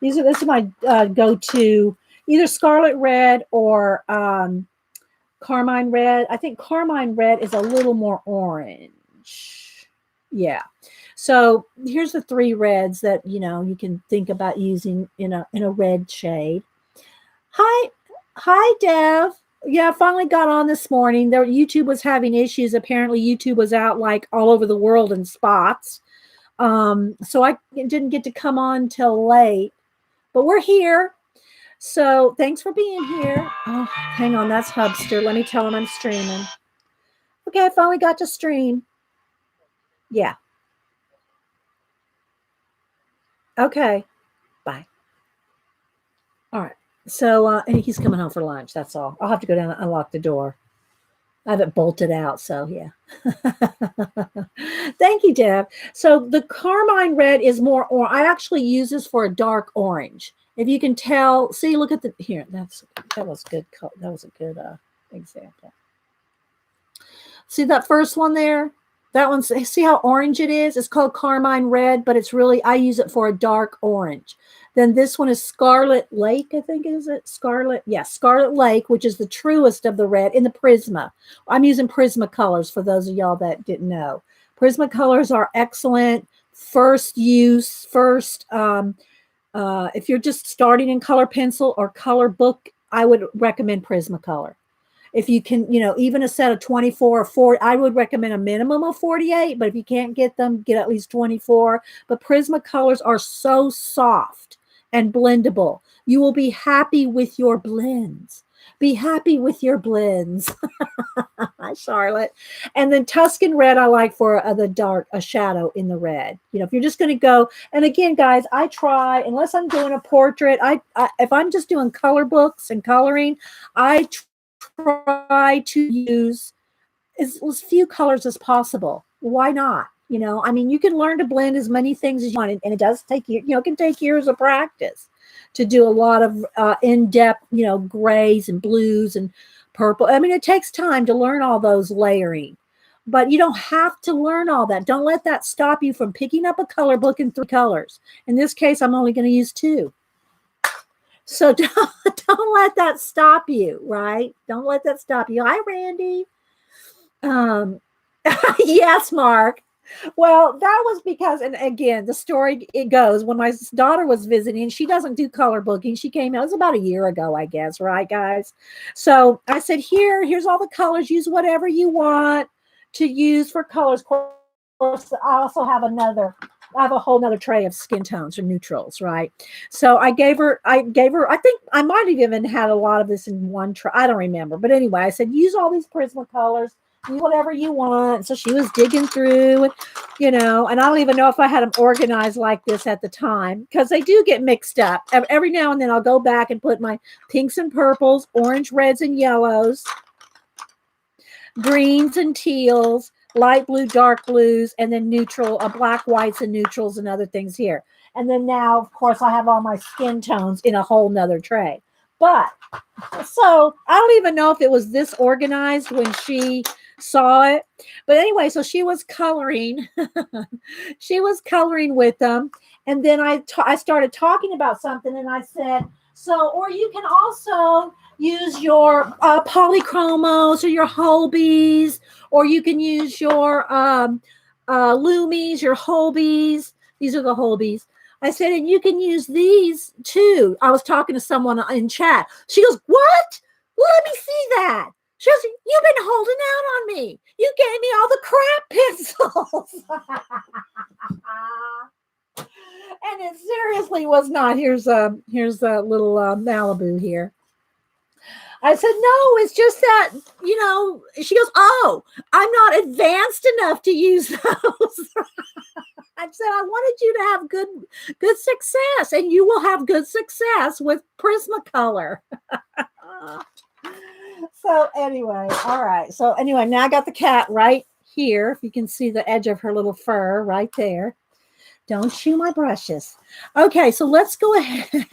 this is my go-to, either scarlet red or carmine red. I think carmine red is a little more orange. Yeah. So here's the 3 reds that you can think about using in a red shade. Hi, Dev. Yeah, I finally got on this morning. YouTube was having issues. Apparently, YouTube was out like all over the world in spots. So I didn't get to come on till late, but we're here. So thanks for being here. Oh, hang on, that's Hubster. Let me tell him I'm streaming. Okay, I finally got to stream. Yeah. Okay. Bye. All right. So and he's coming home for lunch. That's all. I'll have to go down and unlock the door. I have it bolted out, so yeah. Thank you, Deb. So the carmine red is more orange. I actually use this for a dark orange. If you can tell, see, look at the here. That was good. That was a good example. See that first one there? That one. See how orange it is? It's called carmine red, but it's really, I use it for a dark orange. Then this one is Scarlet Lake, I think, is it? Scarlet, yes, Scarlet Lake, which is the truest of the red in the Prisma. I'm using Prisma colors for those of y'all that didn't know. Prisma colors are excellent. First use, if you're just starting in color pencil or color book, I would recommend Prisma color. If you can, even a set of 24 or 40, I would recommend a minimum of 48, but if you can't get them, get at least 24. But Prisma colors are so soft and blendable. You will be happy with your blends. Be happy with your blends. Hi, Charlotte. And then Tuscan red, I like for a shadow in the red. If you're just going to go, and again, guys, I try, unless I'm doing a portrait, if I'm just doing color books and coloring, I try to use as few colors as possible. Why not? You can learn to blend as many things as you want, and it does take it can take years of practice to do a lot of in-depth, grays and blues and purple. It takes time to learn all those layering, but you don't have to learn all that. Don't let that stop you from picking up a color book in 3 colors. In this case, I'm only going to use 2. So don't let that stop you, right? Don't let that stop you. Hi, Randy. Yes, Mark. Well, that was because, and again, the story, it goes, when my daughter was visiting, she doesn't do color booking. She came, it was about a year ago, I guess, right, guys? So I said, here's all the colors. Use whatever you want to use for colors. Of course, I also have a whole nother tray of skin tones or neutrals, right? So I gave her, I think I might have even had a lot of this in one tray. I don't remember. But anyway, I said, use all these Prisma colors. Use whatever you want. So she was digging through, and I don't even know if I had them organized like this at the time, because they do get mixed up. Every now and then I'll go back and put my pinks and purples, orange, reds, and yellows, greens and teals, light blue, dark blues, and then neutral, black, whites, and neutrals and other things here. And then now, of course, I have all my skin tones in a whole nother tray. But so I don't even know if it was this organized when she saw it. But anyway, so she was coloring. She was coloring with them. And then I started talking about something, and I said, or you can also use your polychromos or your Holbees, or you can use your Loomies, your Holbees. These are the Holbees. I said, and you can use these too. I was talking to someone in chat. She goes, what? Let me see that. She goes, you've been holding out on me. You gave me all the crap pencils. And it seriously was not. Here's a little Malibu here. I said, no, it's just that, she goes, oh, I'm not advanced enough to use those. I said, I wanted you to have good success, and you will have good success with Prismacolor. So anyway, all right. So anyway, now I got the cat right here. If you can see the edge of her little fur right there. Don't chew my brushes. Okay, so let's go ahead.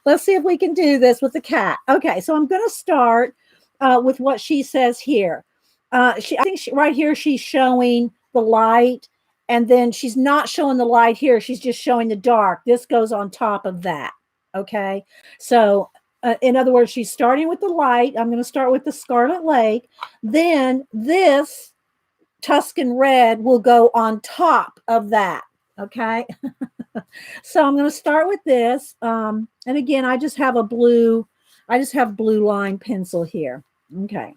Let's see if we can do this with the cat. Okay, so I'm going to start with what she says here. I think right here she's showing the light, and then she's not showing the light here. She's just showing the dark. This goes on top of that. Okay, so in other words, she's starting with the light. I'm going to start with the Scarlet Lake. Then this Tuscan Red will go on top of that. Okay. So I'm going to start with this. And again, I just have blue line pencil here. Okay.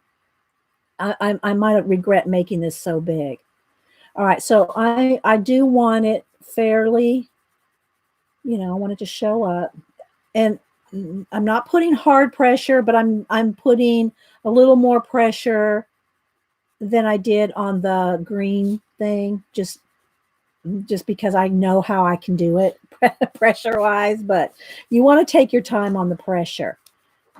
I might regret making this so big. All right. So I do want it fairly, I want it to show up, and I'm not putting hard pressure, but I'm putting a little more pressure than I did on the green thing, just because I know how I can do it pressure wise, but you want to take your time on the pressure.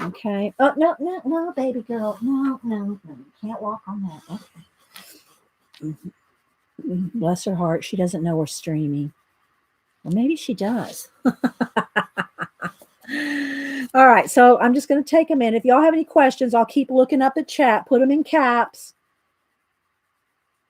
Okay. Oh, no, baby girl. No. You can't walk on that. Okay. Bless her heart. She doesn't know we're streaming. Well, maybe she does. All right. So I'm just going to take a minute. If y'all have any questions, I'll keep looking up the chat, put them in caps.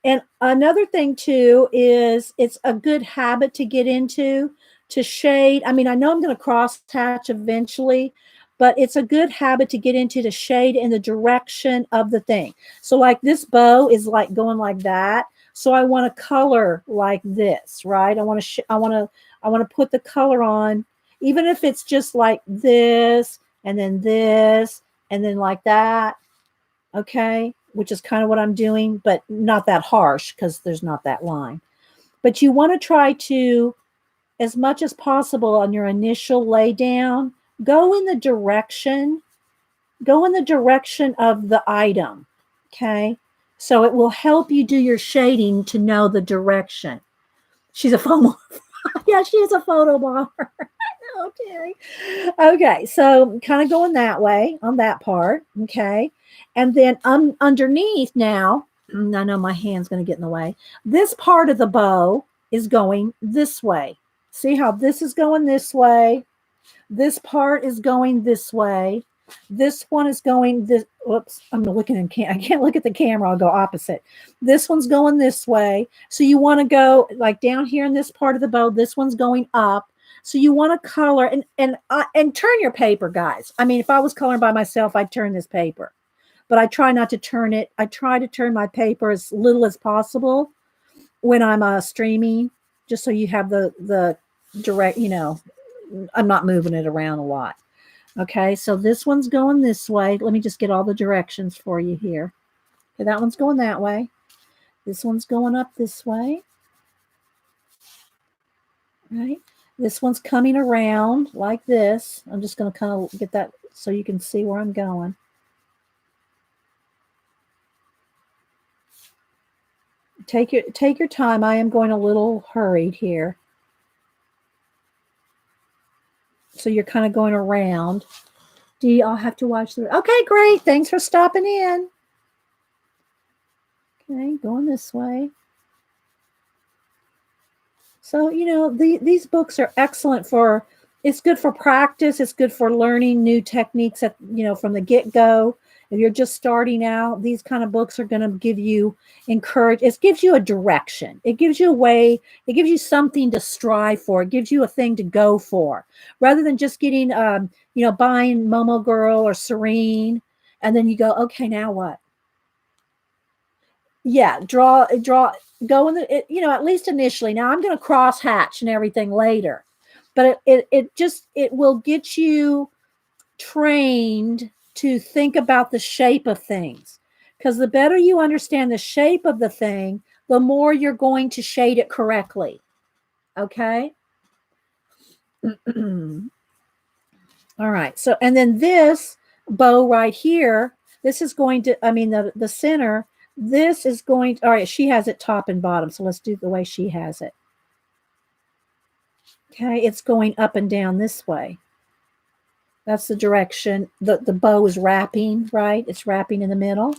And another thing too is it's a good habit to get into to shade. I mean, I know I'm going to cross hatch eventually, but it's a good habit to get into to shade in the direction of the thing. So like this bow is like going like that. So I want to color like this, right? I want to put the color on, even if it's just like this and then like that. Okay. Which is kind of what I'm doing, but not that harsh because there's not that line. But you want to try to, as much as possible on your initial lay down, go in the direction of the item. Okay. So it will help you do your shading to know the direction. She's a photo. Yeah, she is a photo bomber. Okay. Okay. So kind of going that way on that part. Okay. And then underneath now, I know my hand's going to get in the way. This part of the bow is going this way. See how this is going this way? This part is going this way. This one is going this. Whoops, I'm looking in I can't look at the camera. I'll go opposite. This one's going this way. So you want to go like down here in this part of the bow. This one's going up. So you want to color and turn your paper, guys. I mean, if I was coloring by myself, I'd turn this paper. But I try not to turn it. I try to turn my paper as little as possible when I'm streaming, just so you have the direct, I'm not moving it around a lot. Okay, so this one's going this way. Let me just get all the directions for you here. Okay, that one's going that way. This one's going up this way. Right. This one's coming around like this. I'm just going to kind of get that so you can see where I'm going. Take your time. I am going a little hurried here. So you're kind of going around. I'll have to watch the. Okay, great. Thanks for stopping in. Okay, going this way. So, these books are excellent it's good for practice. It's good for learning new techniques from the get-go. If you're just starting out, these kind of books are going to give you it gives you a direction. It gives you a way. It gives you something to strive for. It gives you a thing to go for, rather than just getting, buying Momo Girl or Serene, and then you go, okay, now what? Yeah, go in the, at least initially. Now I'm going to cross hatch and everything later, but it will get you trained to think about the shape of things, because the better you understand the shape of the thing, the more you're going to shade it correctly. Okay. All right. So, and then this bow right here, this is going to, I mean, the center, this is going to, all right, she has it top and bottom. So let's do the way she has it. Okay, it's going up and down this way. That's the direction. The bow is wrapping, right? It's wrapping in the middle.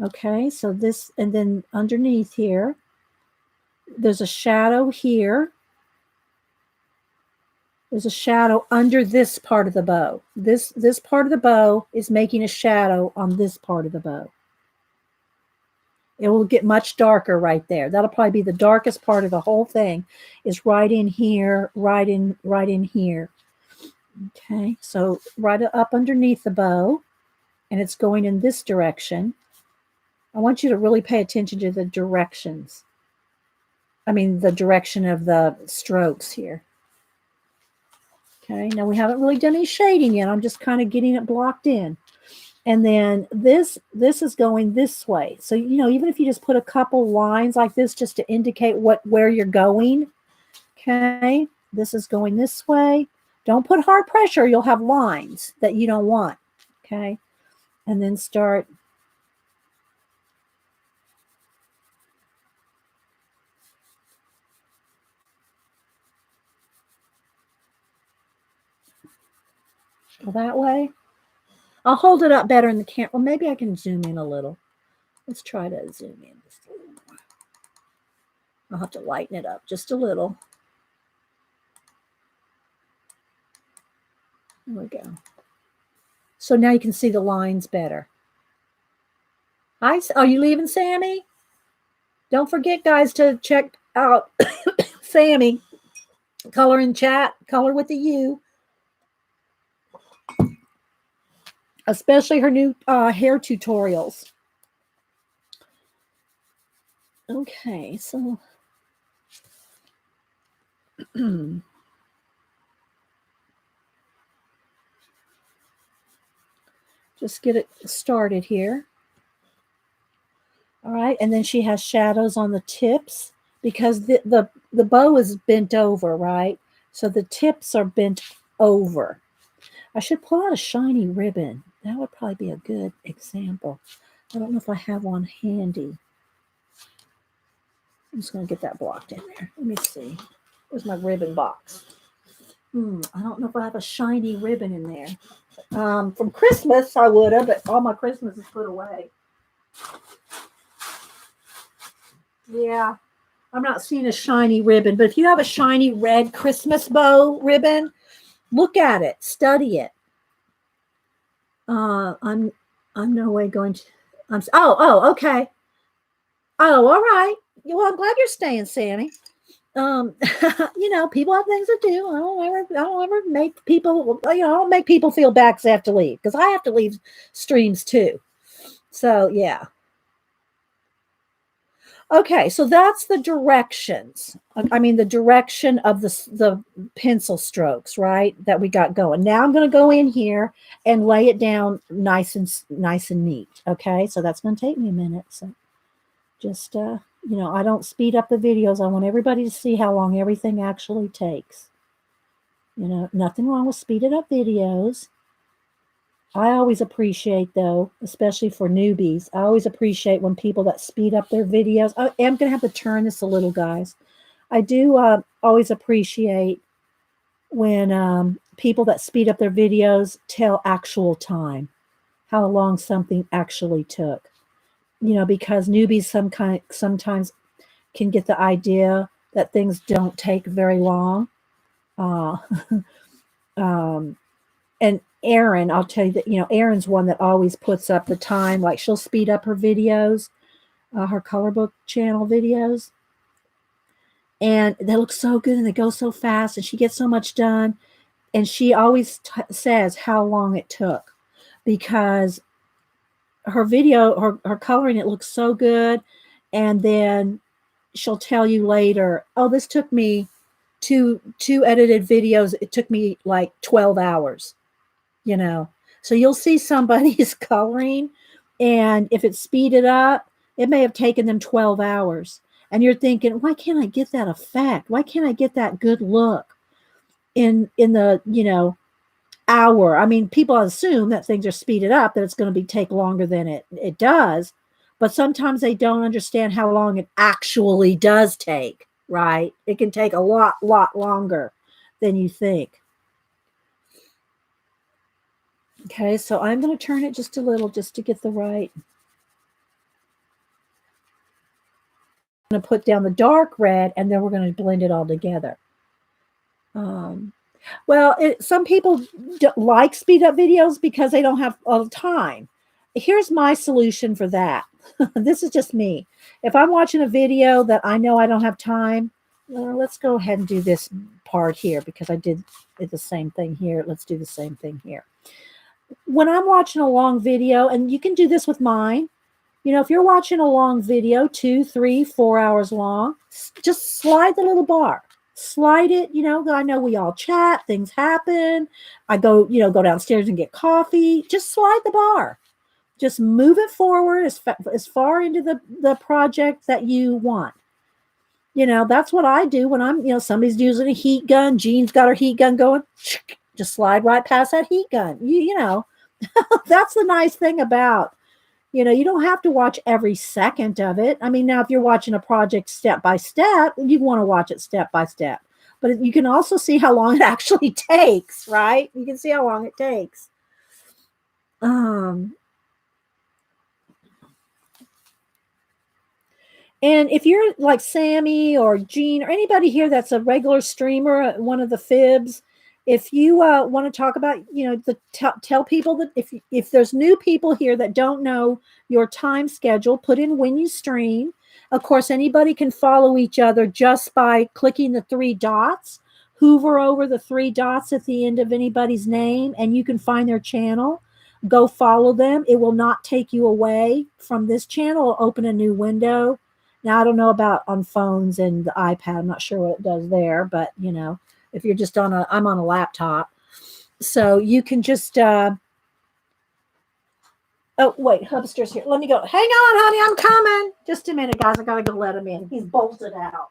Okay, so this, and then underneath here, there's a shadow here. There's a shadow under this part of the bow. This part of the bow is making a shadow on this part of the bow. It will get much darker right there. That'll probably be the darkest part of the whole thing, is right in here, right in here. Okay, so right up underneath the bow, and it's going in this direction. I want you to really pay attention to the directions. I mean, the direction of the strokes here. Okay, now we haven't really done any shading yet. I'm just kind of getting it blocked in. And then this is going this way. So, you know, even if you just put a couple lines like this just to indicate where you're going, okay, this is going this way. Don't put hard pressure. You'll have lines that you don't want, okay? And then start. Go that way. I'll hold it up better in the camera. Well, maybe I can zoom in a little. Let's try to zoom in just a little more. I'll have to lighten it up just a little. There we go. So now you can see the lines better. Hi, are you leaving, Sammy? Don't forget, guys, to check out Sammy. Color in chat. Color with the U. Especially her new hair tutorials. Okay, so just get it started here. All right, and then she has shadows on the tips because the bow is bent over, right? So the tips are bent over. I should pull out a shiny ribbon. That would probably be a good example. I don't know if I have one handy. I'm just going to get that blocked in there. Let me see. Where's my ribbon box? I don't know if I have a shiny ribbon in there. From Christmas, I would have, but all my Christmas is put away. Yeah, I'm not seeing a shiny ribbon. But if you have a shiny red Christmas bow ribbon, look at it. Study it. I'm no way going to. Okay. Oh, all right. Well, I'm glad you're staying, Sammy. You know, people have things to do. I don't ever make people. You know, I don't make people feel bad because they have to leave, because I have to leave streams too. So yeah. Okay, so that's the directions. I mean, the direction of the pencil strokes, right? That we got going. Now I'm going to go in here and lay it down nice and neat. Okay, so that's going to take me a minute. So just you know, I don't speed up the videos. I want everybody to see how long everything actually takes. You know, nothing wrong with speeded up videos. I always appreciate, though, especially for newbies, I always appreciate when people that speed up their videos. I am going to have to turn this a little, guys. I do always appreciate when people that speed up their videos tell actual time, how long something actually took. You know, because newbies sometimes can get the idea that things don't take very long. And Erin, I'll tell you that, you know, Erin's one that always puts up the time. Like, she'll speed up her videos, her color book channel videos. And they look so good and they go so fast and she gets so much done. And she always says how long it took, because her video, her coloring, it looks so good. And then she'll tell you later, oh, this took me two edited videos. It took me like 12 hours. You know, so you'll see somebody's coloring, and if it's speeded up, it may have taken them 12 hours. And you're thinking, why can't I get that effect? Why can't I get that good look in the, you know, hour. I mean, people assume that things are speeded up, that it's going to take longer than it does. But sometimes they don't understand how long it actually does take, right? It can take a lot longer than you think. Okay, so I'm going to turn it just a little just to get the right. I'm going to put down the dark red, and then we're going to blend it all together. Well, some people like speed up videos because they don't have all the time. Here's my solution for that. This is just me. If I'm watching a video that I know I don't have time, let's go ahead and do this part here because I did the same thing here. Let's do the same thing here. When I'm watching a long video, and you can do this with mine, you know, if you're watching a long video, 2, 3, 4 hours long, just slide the little bar. Slide it, you know, I know we all chat, things happen. I go downstairs and get coffee. Just slide the bar. Just move it forward as far into the project that you want. You know, that's what I do when I'm, you know, somebody's using a heat gun. Jean's got her heat gun going. Just slide right past that heat gun. You know, that's the nice thing about, you know, you don't have to watch every second of it. I mean, now if you're watching a project step by step, you want to watch it step by step. But you can also see how long it actually takes, right? You can see how long it takes. And if you're like Sammy or Jean or anybody here that's a regular streamer, one of the fibs, if you want to talk about, you know, tell people that if there's new people here that don't know your time schedule, put in when you stream. Of course, anybody can follow each other just by clicking the 3 dots. Hover over the 3 dots at the end of anybody's name, and you can find their channel. Go follow them. It will not take you away from this channel. It'll open a new window. Now, I don't know about on phones and the iPad. I'm not sure what it does there, but, you know, if you're just I'm on a laptop. So you can just, oh, wait, Hubster's here. Let me go. Hang on, honey, I'm coming. Just a minute, guys. I got to go let him in. He's bolted out.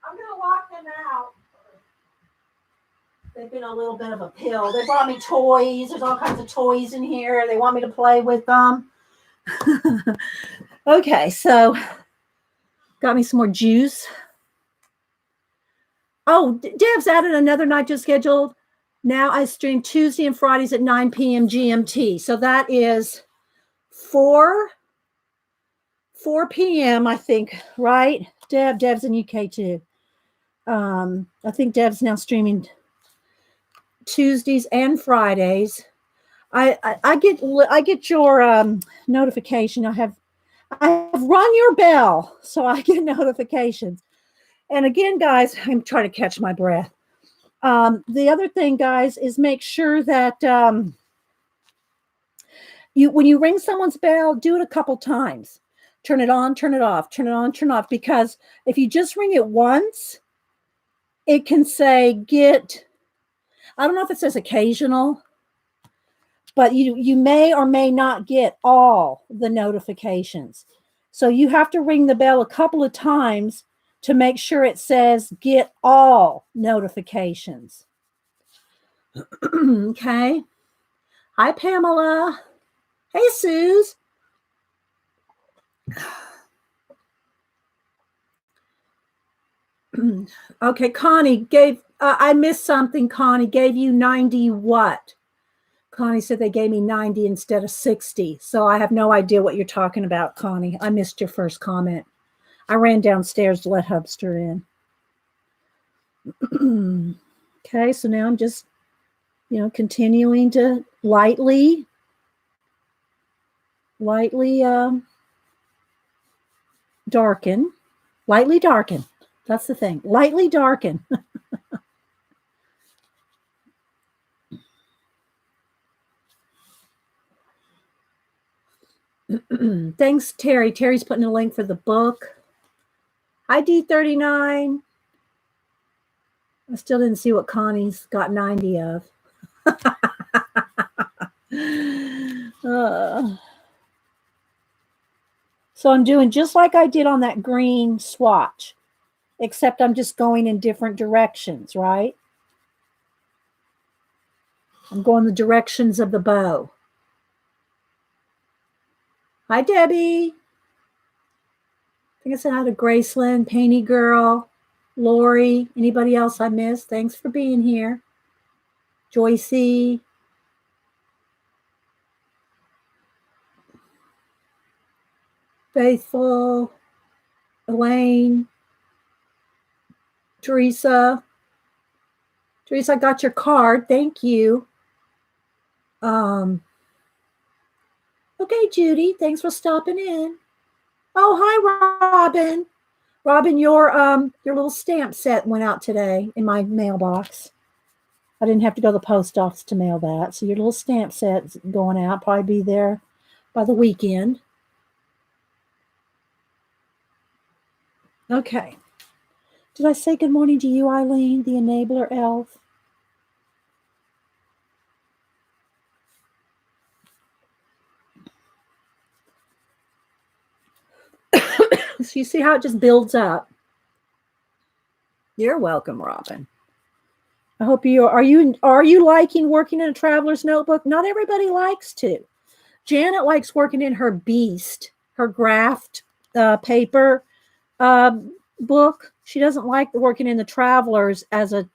I'm going to lock them out. They've been a little bit of a pill. They brought me toys. There's all kinds of toys in here. They want me to play with them. Okay, so got me some more juice. Oh, Deb's added another night just scheduled. Now I stream Tuesday and Fridays at 9 p.m. GMT. So that is 4 p.m., I think, right? Deb's in UK too. I think Deb's now streaming Tuesdays and Fridays. I get your notification. I have rung your bell, so I get notifications. And again, guys, I'm trying to catch my breath. The other thing, guys, is make sure that when you ring someone's bell, do it a couple times. Turn it on, turn it off, turn it on, turn it off. Because if you just ring it once, it can say I don't know if it says occasional, but you may or may not get all the notifications. So you have to ring the bell a couple of times to make sure it says get all notifications. Okay. Hi, Pamela. Hey, Suze. Okay, Connie I missed something. Connie gave you 90 what? Connie said they gave me 90 instead of 60. So I have no idea what you're talking about, Connie. I missed your first comment. I ran downstairs to let Hubster in. Okay, so now I'm just, continuing to lightly darken. Lightly darken. That's the thing. Lightly darken. Thanks, Terry. Terry's putting a link for the book. Hi, D39. I still didn't see what Connie's got 90 of. So I'm doing just like I did on that green swatch, except I'm just going in different directions, right? I'm going the directions of the bow. Hi, Debbie. I think I said hi to Graceland, Painty Girl, Lori. Anybody else I missed? Thanks for being here. Joycey. Faithful. Elaine. Teresa. Teresa, I got your card. Thank you. Okay, Judy. Thanks for stopping in. Oh, hi, Robin. Robin, your little stamp set went out today in my mailbox. I didn't have to go to the post office to mail that. So your little stamp set's going out. Probably be there by the weekend. Okay. Did I say good morning to you, Eileen, the enabler elf? So you see how it just builds up. You're welcome, Robin. I hope you are you liking working in a traveler's notebook? Not everybody likes to. Janet likes working in her Beast, her graphed paper book. She doesn't like working in the travelers as a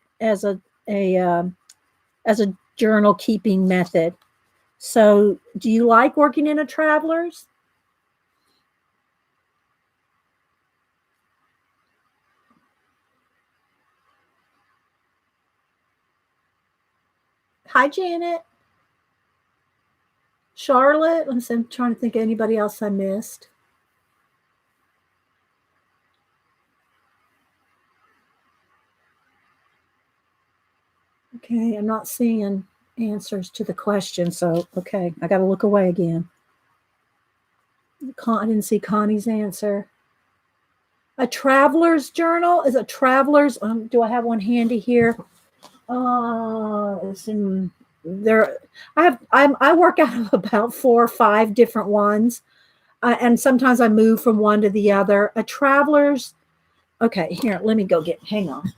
journal keeping method. So, do you like working in a traveler's? Hi, Janet. Charlotte. I'm trying to think of anybody else I missed. Okay, I'm not seeing answers to the question, so okay, I got to look away again. I didn't see Connie's answer. A traveler's journal is a traveler's. Do I have one handy here? It's in there. I work out of about 4 or 5 different ones, and sometimes I move from one to the other. A traveler's. Okay, here. Let me go get. Hang on.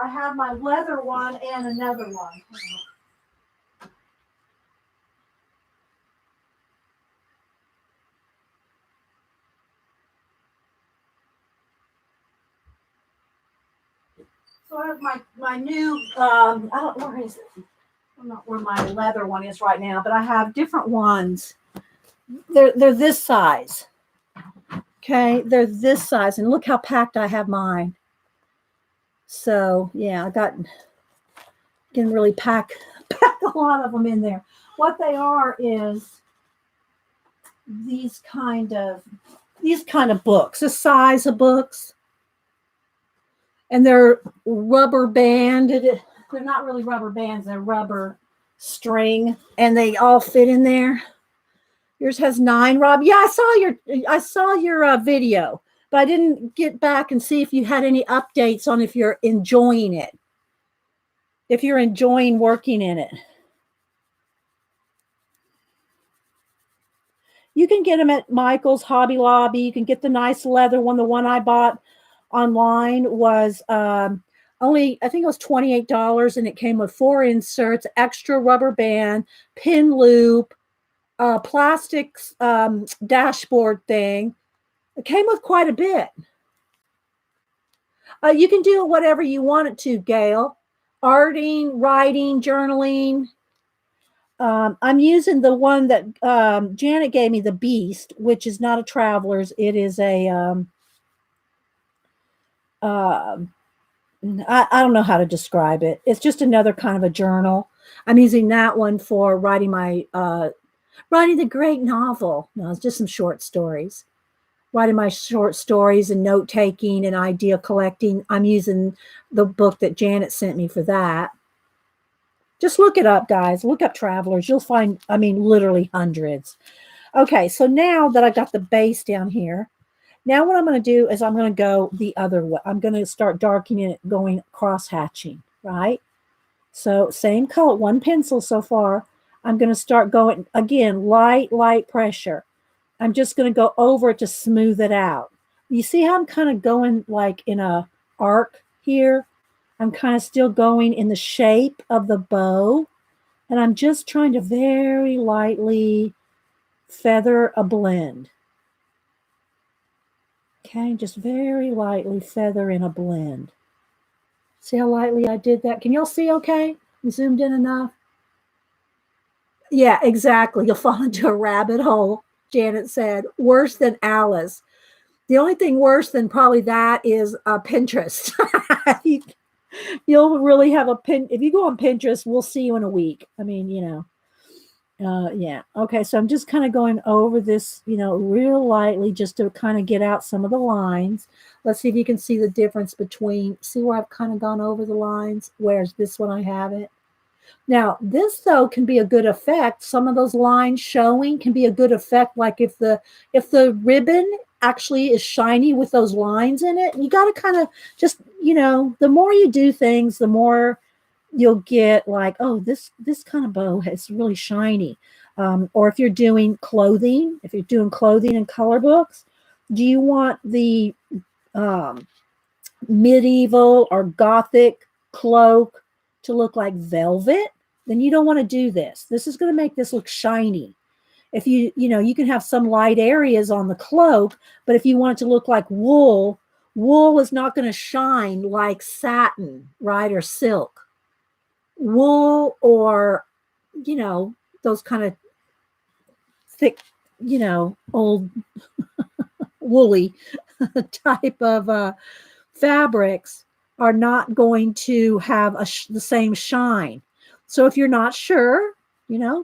I have my leather one and another one. So I have my new, where is it? I'm not where my leather one is right now, but I have different ones. They're this size. Okay, they're this size, and look how packed I have mine. So yeah, can really pack a lot of them in there. What they are is these kind of books, the size of books. And they're rubber banded. They're not really rubber bands, they're rubber string, and they all fit in there. Yours has 9, Rob. Yeah, I saw your video, but I didn't get back and see if you had any updates on if you're enjoying it. If you're enjoying working in it. You can get them at Michael's, Hobby Lobby. You can get the nice leather one. The one I bought online was only, I think it was $28, and it came with 4 inserts, extra rubber band, pin loop, plastics dashboard thing. It came with quite a bit. You can do whatever you want it to, Gail. Arting, writing, journaling. I'm using the one that Janet gave me, the Beast, which is not a traveler's. It is a I don't know how to describe it. It's just another kind of a journal. I'm using that one for writing my writing the great novel. No, it's just some short stories. Writing my short stories and note taking and idea collecting. I'm using the book that Janet sent me for that. Just look it up, guys. Look up Travelers. You'll find, I mean, literally hundreds. Okay, so now that I got the base down here, now what I'm going to do is I'm going to go the other way. I'm going to start darkening it, going cross hatching, right? So same color, one pencil so far. I'm going to start going, again, light pressure. I'm just going to go over it to smooth it out. You see how I'm kind of going like in a arc here? I'm kind of still going in the shape of the bow. And I'm just trying to very lightly feather a blend. Okay, just very lightly feather in a blend. See how lightly I did that? Can y'all see okay? You zoomed in enough? Yeah, exactly. You'll fall into a rabbit hole, Janet said. Worse than Alice. The only thing worse than probably that is Pinterest. You'll really have a pin. If you go on Pinterest, we'll see you in a week. I mean, yeah. Okay, so I'm just kind of going over this, real lightly just to kind of get out some of the lines. Let's see if you can see the difference between, see where I've kind of gone over the lines, whereas this one I haven't. Now, this, though, can be a good effect. Some of those lines showing can be a good effect, like if the ribbon actually is shiny with those lines in it. You got to kind of just, the more you do things, the more you'll get like, oh, this kind of bow is really shiny. Or if you're doing clothing, and color books, do you want the medieval or Gothic cloak to look like velvet? Then you don't want to do this. This is going to make this look shiny. If you can have some light areas on the cloak, but if you want it to look like wool is not going to shine like satin, right? Or silk. Wool or, those kind of thick, old woolly type of fabrics are not going to have the same shine. So if you're not sure,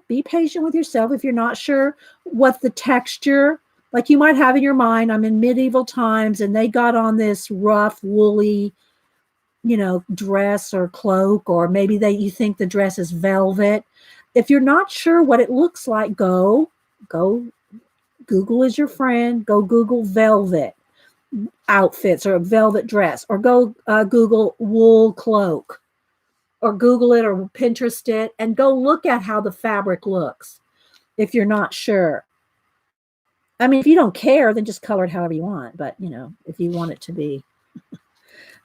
be patient with yourself. If you're not sure what the texture, like you might have in your mind, I'm in medieval times and they got on this rough, woolly, dress or cloak, or maybe you think the dress is velvet. If you're not sure what it looks like, go Google is your friend. Go Google velvet outfits or a velvet dress, or go Google wool cloak, or Google it or Pinterest it, and go look at how the fabric looks if you're not sure. I mean, if you don't care, then just color it however you want. But, if you want it to be.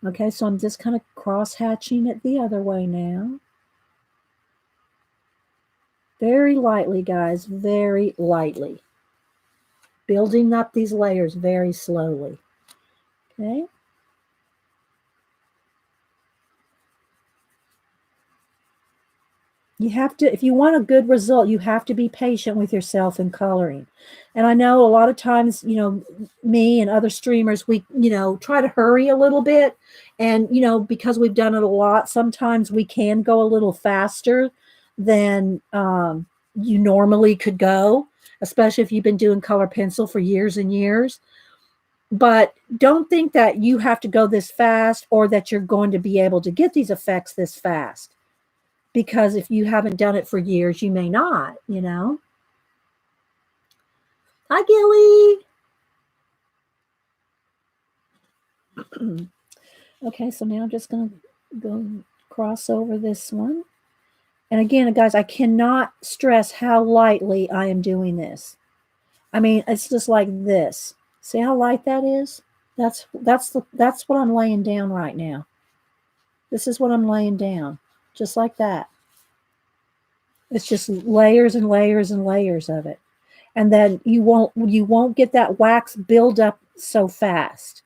Okay, so I'm just kind of cross-hatching it the other way now. Very lightly, guys, very lightly. Building up these layers very slowly. Okay. You have to, if you want a good result, you have to be patient with yourself in coloring. And I know a lot of times, me and other streamers, we, try to hurry a little bit. And, because we've done it a lot, sometimes we can go a little faster than you normally could go, especially if you've been doing color pencil for years and years. But don't think that you have to go this fast or that you're going to be able to get these effects this fast. Because if you haven't done it for years, you may not, Hi, Gilly. Okay, so now I'm just going to go cross over this one. And again, guys, I cannot stress how lightly I am doing this. I mean, it's just like this. See how light that is? That's what I'm laying down right now. This is what I'm laying down, just like that. It's just layers and layers and layers of it. And then you won't get that wax build up so fast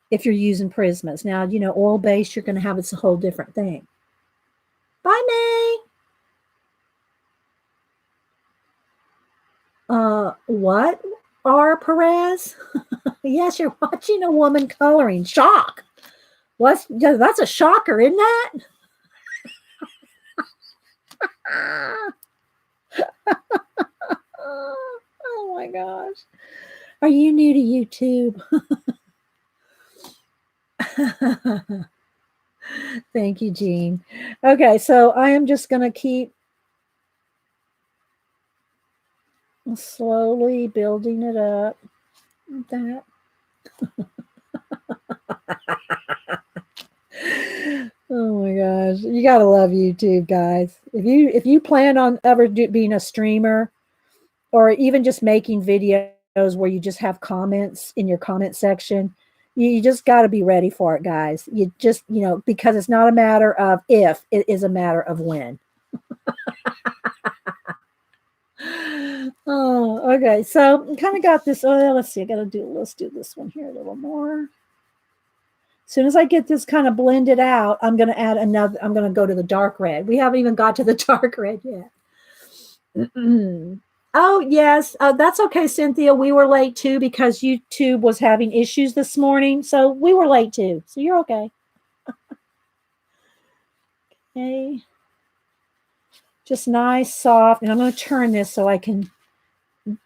if you're using Prismas. Now, oil based, you're going to have it's a whole different thing. Bye, May. What? R. Perez? Yes, you're watching a woman coloring. Shock. That's a shocker, isn't that? Oh my gosh. Are you new to YouTube? Thank you, Jean. Okay, so I am just going to keep slowly building it up. That. Oh my gosh, you gotta love YouTube, guys. If you plan on ever being a streamer, or even just making videos where you just have comments in your comment section, you just got to be ready for it, guys. You just, because it's not a matter of if, it is a matter of when. Oh, okay. So kind of got this. Oh, let's see. Let's do this one here a little more. As soon as I get this kind of blended out, I'm going to add another. I'm going to go to the dark red. We haven't even got to the dark red yet. Oh, yes. That's okay, Cynthia. We were late too because YouTube was having issues this morning. So we were late too. So you're okay. Okay. Just nice, soft. And I'm going to turn this so I can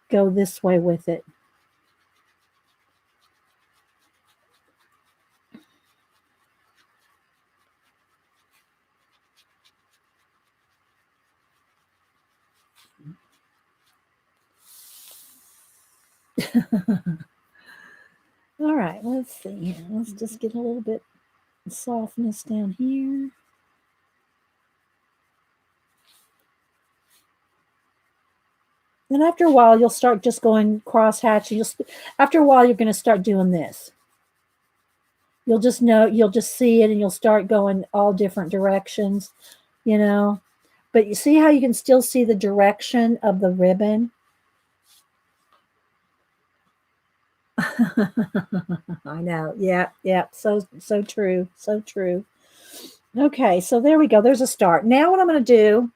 go this way with it. All right, let's see. Let's just get a little bit of softness down here. And after a while, you'll start just going cross-hatching. After a while, you're going to start doing this. You'll just know, you'll just see it, and you'll start going all different directions, But you see how you can still see the direction of the ribbon? I know. Yeah. So true. So true. Okay, so there we go. There's a start. Now what I'm going to do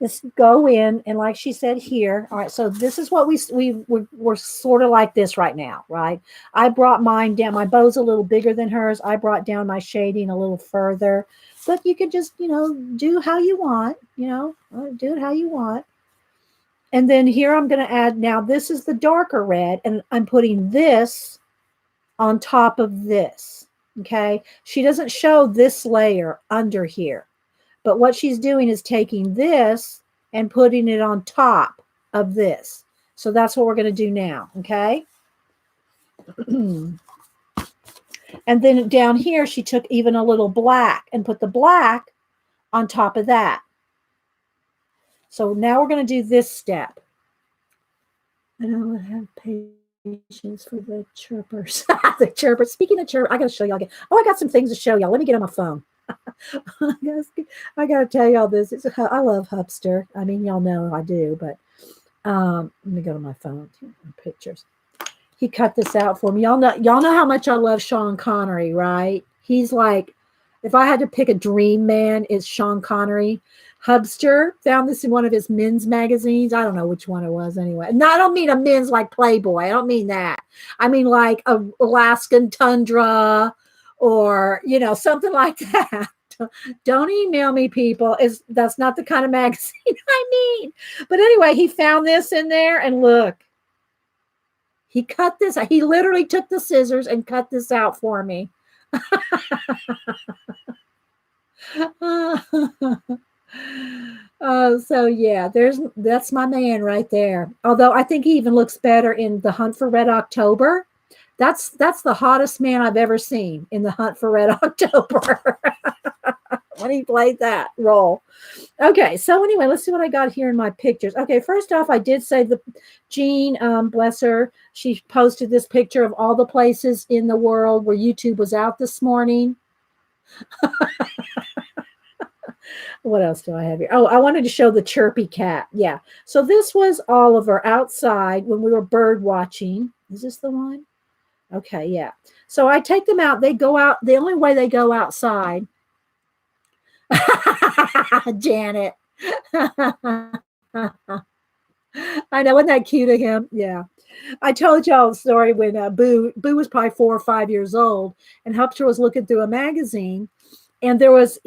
is go in, and like she said here. All right, so this is what we're sort of like this right now, right? I brought mine down. My bow's a little bigger than hers. I brought down my shading a little further, but you could just, do how you want, do it how you want. And then here I'm going to add, now this is the darker red, and I'm putting this on top of this. Okay. She doesn't show this layer under here, but what she's doing is taking this and putting it on top of this. So that's what we're going to do now. Okay. And then down here, she took even a little black and put the black on top of that. So now we're going to do this step. I don't have patience for the chirpers. The chirpers. Speaking of chirpers, I got to show y'all again. Oh, I got some things to show y'all. Let me get on my phone. I got to tell y'all this. I love Hupster. I mean, y'all know I do, but let me go to my phone. Pictures. He cut this out for me. Y'all know how much I love Sean Connery, right? He's like, if I had to pick a dream man, it's Sean Connery. Hubster found this in one of his men's magazines. I don't know which one it was anyway. No, I don't mean a men's like Playboy. I don't mean that. I mean like a Alaskan Tundra or, something like that. Don't email me, people. That's not the kind of magazine I mean. But anyway, he found this in there, and look. He cut this. He literally took the scissors and cut this out for me. So yeah, that's my man right there. Although I think he even looks better in The Hunt for Red October. That's the hottest man I've ever seen in The Hunt for Red October. When he played that role. Okay, so anyway, let's see what I got here in my pictures. Okay, first off, I did say Jean, bless her, she posted this picture of all the places in the world where YouTube was out this morning. What else do I have here? Oh, I wanted to show the chirpy cat. Yeah. So this was Oliver outside when we were bird watching. Is this the one? Okay, yeah. So I take them out. They go out. The only way they go outside. Janet. I know, wasn't that cute of him? Yeah. I told y'all the story when Boo was probably 4 or 5 years old, and Hupster was looking through a magazine, and there was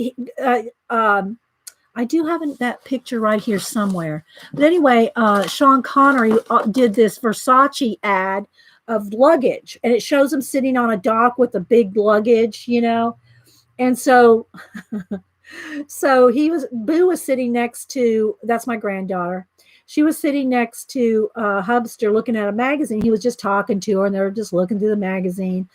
I do have that picture right here somewhere. But anyway, Sean Connery did this Versace ad of luggage, and it shows him sitting on a dock with a big luggage, And so so Boo was sitting next to, that's my granddaughter. She was sitting next to Hubster looking at a magazine. He was just talking to her and they were just looking through the magazine.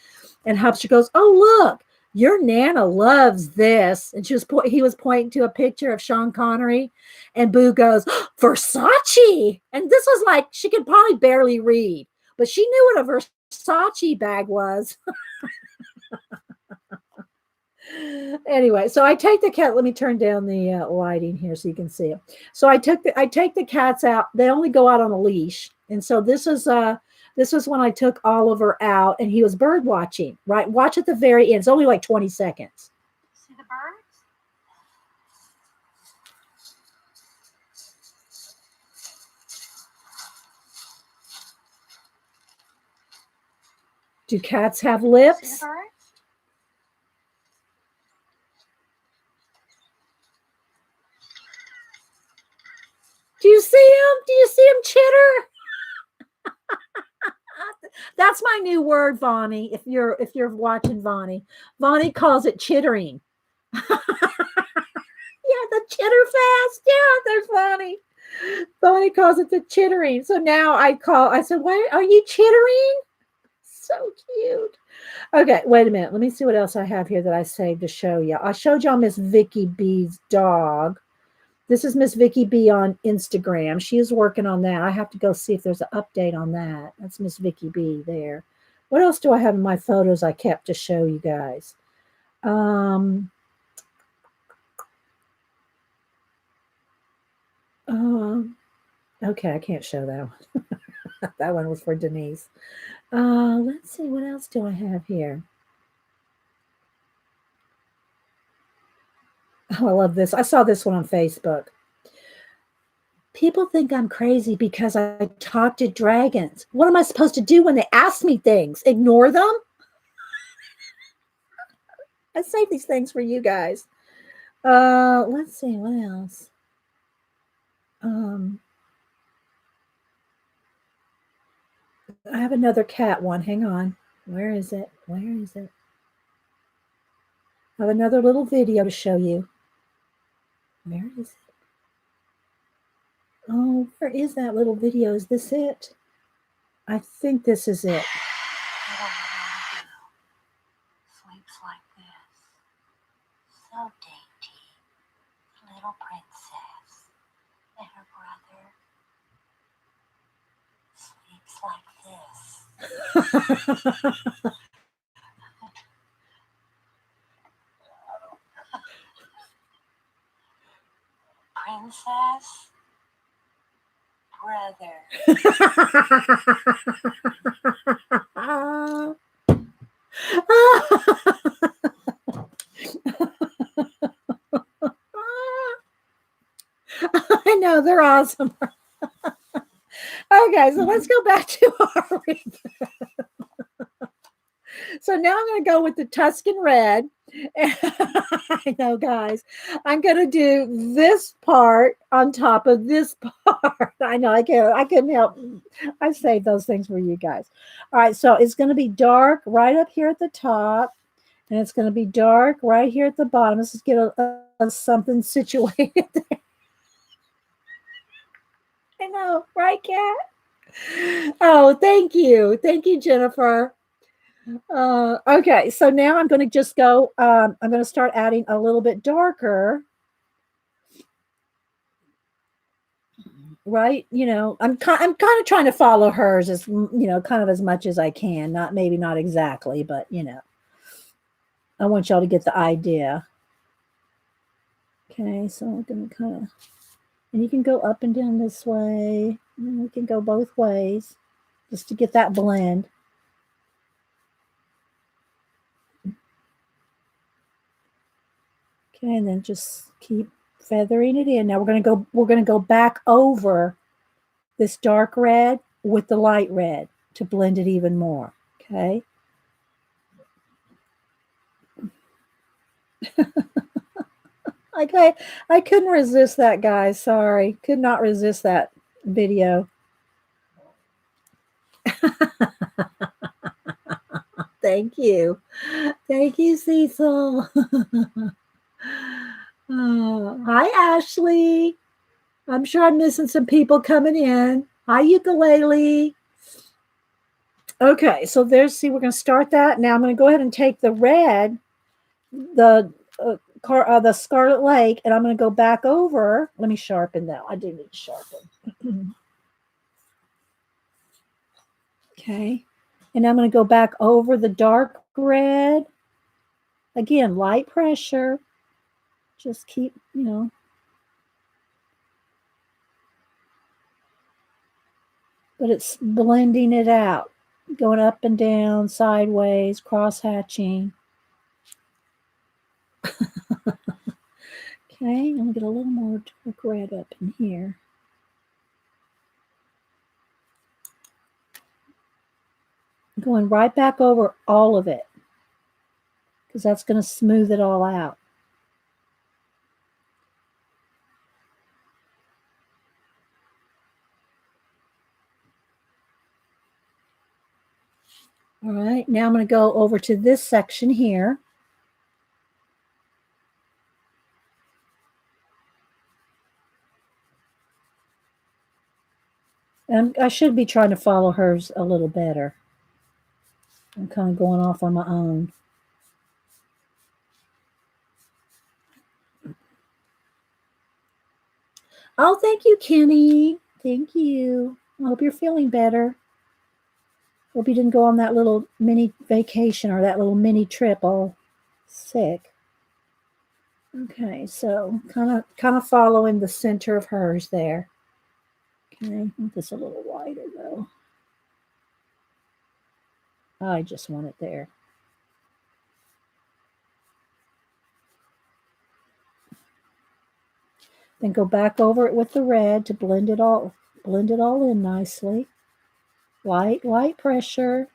And Hubster goes, "Oh, look, your Nana loves this." And he was pointing to a picture of Sean Connery. And Boo goes, "Versace." And this was like, she could probably barely read, but she knew what a Versace bag was. Anyway, so I take the cat. Let me turn down the lighting here so you can see it. So I take the cats out. They only go out on a leash, and so this was when I took Oliver out, and he was bird watching. Right, watch at the very end. It's only like 20 seconds. See the birds? Do cats have lips? See the birds? Do you see him? Do you see him chitter? That's my new word, Vonnie. If you're watching Vonnie, Vonnie calls it chittering. Yeah, the chitter fast. Yeah, there's Vonnie. Vonnie calls it the chittering. So now I said, "Why are you chittering?" So cute. Okay, wait a minute. Let me see what else I have here that I saved to show you. I showed y'all Miss Vicky B's dog. This is Miss Vicky B on Instagram. She is working on that. I have to go see if there's an update on that. That's Miss Vicky B there. What else do I have in my photos I kept to show you guys? Okay, I can't show that one. That one was for Denise. Let's see, what else do I have here? Oh, I love this. I saw this one on Facebook. People think I'm crazy because I talk to dragons. What am I supposed to do when they ask me things? Ignore them? I save these things for you guys. Let's see, what else? I have another cat one. Hang on. Where is it? Where is it? I have another little video to show you. Where is it? Oh, where is that little video? Is this it? I think this is it. Sleeps like this. So dainty. Little princess. And her brother sleeps like this. Princess, brother. I know, they're awesome. Okay, so let's go back to our read. So now I'm going to go with the Tuscan Red. I know, guys. I'm going to do this part on top of this part. I know, I couldn't help. I saved those things for you guys. All right, so it's going to be dark right up here at the top. And it's going to be dark right here at the bottom. Let's just get a something situated there. I know, right, Kat? Oh, thank you. Thank you, Jennifer. Okay, so now I'm going to just go, I'm going to start adding a little bit darker. Right? You know, I'm kind of trying to follow hers as, you know, kind of as much as I can. Maybe not exactly, but, you know, I want y'all to get the idea. Okay, so I'm going to kind of, and you can go up and down this way. And we can go both ways just to get that blend. Okay, and then just keep feathering it in. Now we're going to go back over this dark red with the light red to blend it even more. Okay. Okay, I couldn't resist that, guys. Sorry, could not resist that video. Thank you. Thank you, Cecil. Hi, Ashley. I'm sure I'm missing some people coming in. Hi, Ukulele. Okay, so see, we're going to start that. Now I'm going to go ahead and take the red, the Scarlet Lake, and I'm going to go back over. Let me sharpen that. I do need to sharpen. Okay, and I'm going to go back over the dark red. Again, light pressure. Just keep, but it's blending it out, going up and down, sideways, cross hatching. Okay, I'm going to get a little more dark red up in here. Going right back over all of it because that's going to smooth it all out. All right, now I'm going to go over to this section here. And I should be trying to follow hers a little better. I'm kind of going off on my own. Oh, thank you, Kenny. Thank you. I hope you're feeling better. Hope you didn't go on that little mini vacation or that little mini trip all sick. Okay, so kind of following the center of hers there. Okay, make this a little wider though. I just want it there. Then go back over it with the red to blend it all in nicely. Light pressure.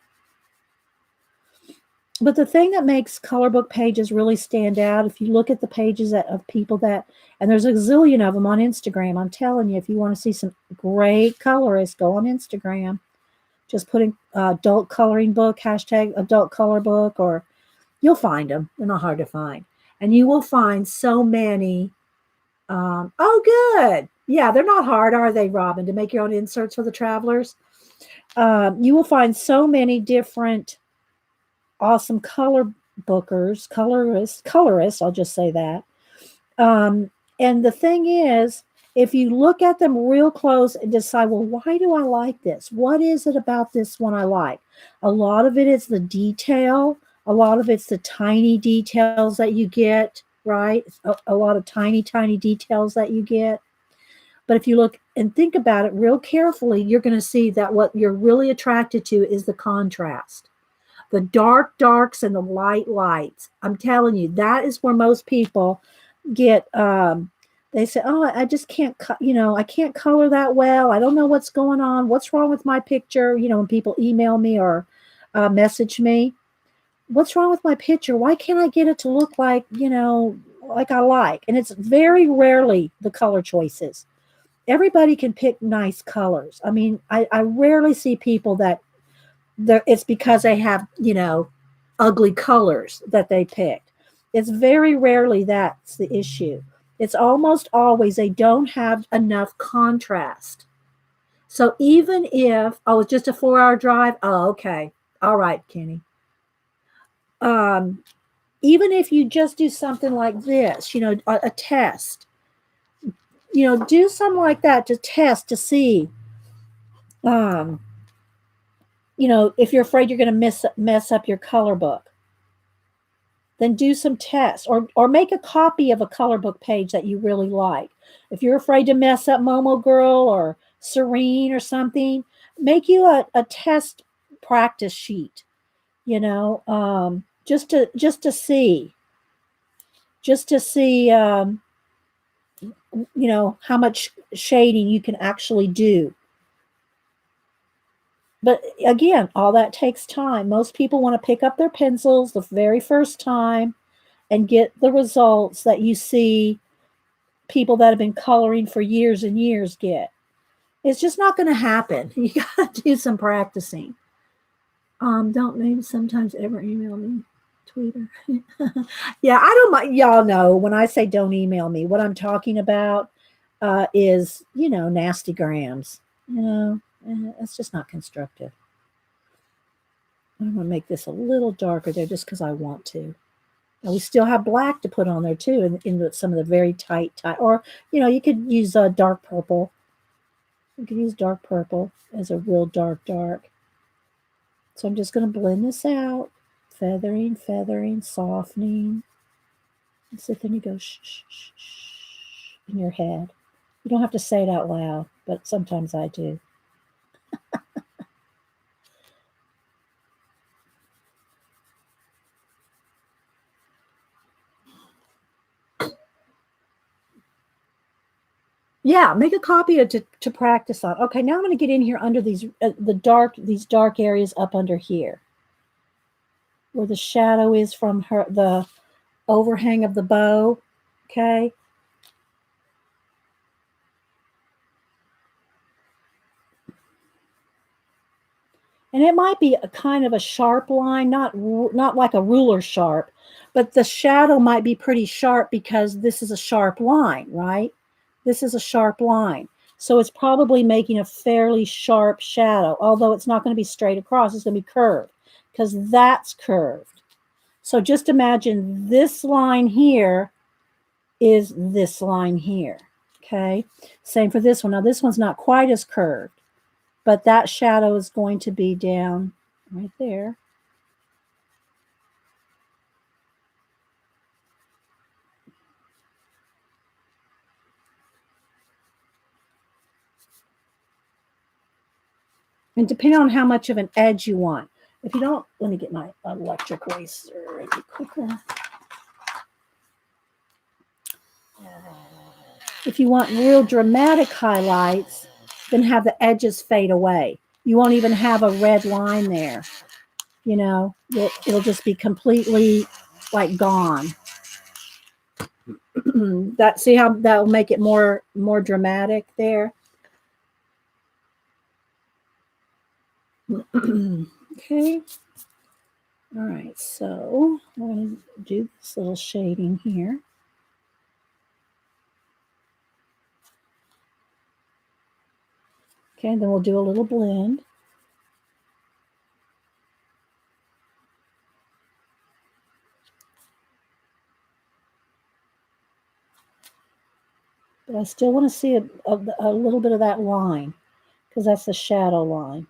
But the thing that makes color book pages really stand out, if you look at the pages of people and there's a zillion of them on Instagram, I'm telling you, if you want to see some great colorists, go on Instagram. Just put in adult coloring book, hashtag adult color book, or you'll find them. They're not hard to find. And you will find so many. Oh, good. Yeah, they're not hard, are they, Robin, to make your own inserts for the travelers? You will find so many different awesome color bookers, colorists, I'll just say that. And the thing is, if you look at them real close and decide, well, why do I like this? What is it about this one I like? A lot of it is the detail. A lot of it's the tiny details that you get, right? A lot of tiny details that you get. But if you look and think about it real carefully, you're going to see that what you're really attracted to is the contrast. The darks and the lights. I'm telling you, that is where most people get, they say, oh, I just can't, I can't color that well. I don't know what's going on. What's wrong with my picture? When people email me or message me, what's wrong with my picture? Why can't I get it to look like, like I like? And it's very rarely the color choices. Everybody can pick nice colors. I mean, I rarely see people that it's because they have, ugly colors that they picked. It's very rarely that's the issue. It's almost always they don't have enough contrast. So even if, it's just a 4-hour drive, okay. All right, Kenny. Even if you just do something like this, a test, do something like that to test to see, if you're afraid you're going to mess up your color book, then do some tests or make a copy of a color book page that you really like. If you're afraid to mess up Momo Girl or Serene or something, make you a test practice sheet, just to see, how much shading you can actually do. But again, all that takes time. Most people want to pick up their pencils the very first time and get the results that you see people that have been coloring for years and years get. It's just not going to happen. You got to do some practicing. Don't maybe sometimes ever email me, Twitter. Yeah, I don't mind. Y'all know when I say don't email me, what I'm talking about is, nasty grams. It's just not constructive. I'm going to make this a little darker there just because I want to. And we still have black to put on there too, in some of the very tight, or you could use dark purple. You could use dark purple as a real dark. So I'm just going to blend this out, feathering, softening. And sit there and you go shh, shh, shh, shh in your head. You don't have to say it out loud, but sometimes I do. Yeah, make a copy to practice on. Okay, now I'm going to get in here under these these dark areas up under here, where the shadow is from the overhang of the bow. Okay. And it might be a kind of a sharp line, not like a ruler sharp, but the shadow might be pretty sharp because this is a sharp line, right? This is a sharp line. So it's probably making a fairly sharp shadow, although it's not going to be straight across, it's going to be curved because that's curved. So just imagine this line here is this line here, okay? Same for this one. Now this one's not quite as curved, but that shadow is going to be down right there. And depending on how much of an edge you want. If you don't, let me get my electric eraser quicker. If you want real dramatic highlights, then have the edges fade away. You won't even have a red line there. It'll just be completely like gone. See how that will make it more dramatic there. Okay. All right, so I'm going to do this little shading here. Okay, then we'll do a little blend. But I still want to see a little bit of that line because that's the shadow line.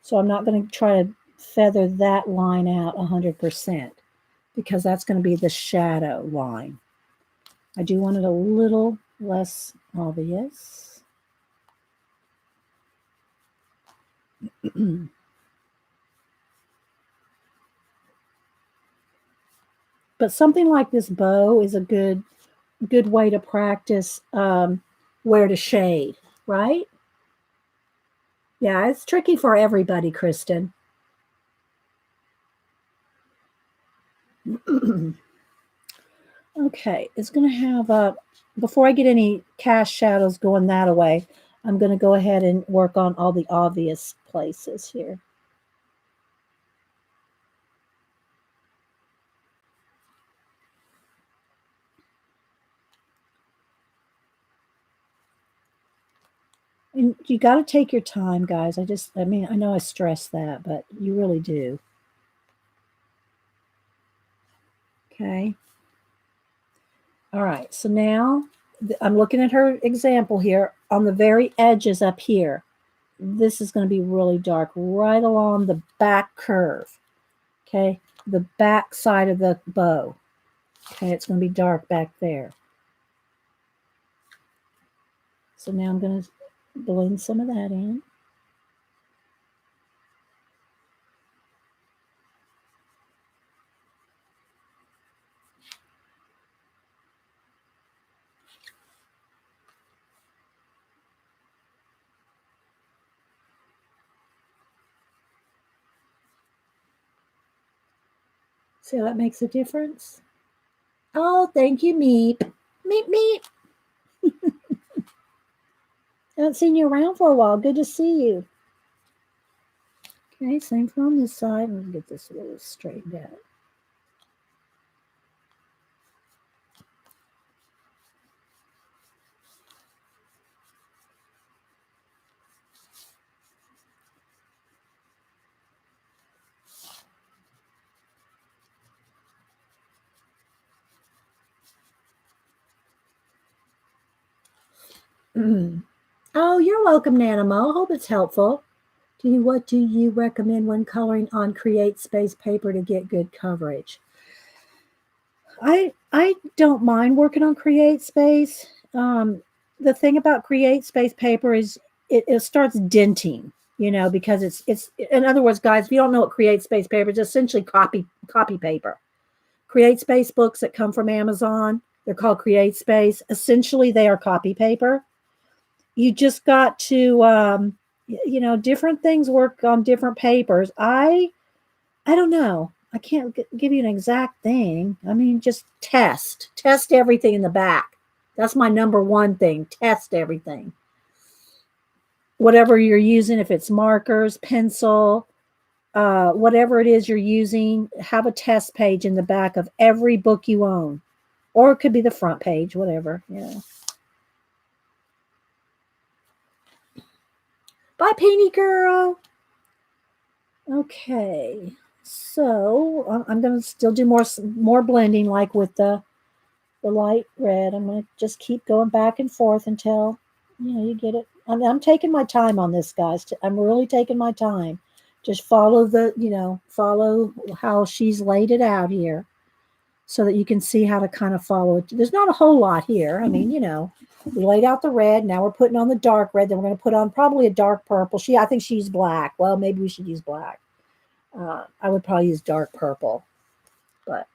So I'm not going to try to feather that line out 100% because that's going to be the shadow line. I do want it a little less obvious. But something like this bow is a good way to practice where to shade, right? Yeah, it's tricky for everybody, Kristen. Okay, it's going to have before I get any cast shadows going that away, I'm going to go ahead and work on all the obvious places here. And you got to take your time, guys. I know I stress that, but you really do. Okay. All right, so now I'm looking at her example here on the very edges up here. This is going to be really dark right along the back curve. Okay, the back side of the bow. Okay, it's going to be dark back there. So now I'm going to blend some of that in. See how that makes a difference? Oh, thank you, Meep. Meep, Meep. I haven't seen you around for a while. Good to see you. Okay, same from this side. Let me get this a little straightened out. Oh, you're welcome, Nanamo. Hope it's helpful. What do you recommend when coloring on Create Space paper to get good coverage? I don't mind working on Create Space. The thing about Create Space paper is it starts denting, because it's in other words, guys, if you don't know what Create Space paper is, essentially copy paper. Create Space books that come from Amazon, they're called Create Space. Essentially, they are copy paper. You just got to different things work on different papers. I don't know. I can't give you an exact thing. I mean, just test everything in the back. That's my number one thing. Test everything. Whatever you're using, if it's markers, pencil, whatever it is you're using, have a test page in the back of every book you own. Or it could be the front page, whatever. Bye, Painty Girl. Okay. So I'm going to still do more blending, like with the light red. I'm going to just keep going back and forth until, you get it. I'm taking my time on this, guys. I'm really taking my time. Just follow follow how she's laid it out here so that you can see how to kind of follow it. There's not a whole lot here. I mean, we laid out the red. Now we're putting on the dark red. Then we're going to put on probably a dark purple. I think she's black. Well, maybe we should use black. I would probably use dark purple, but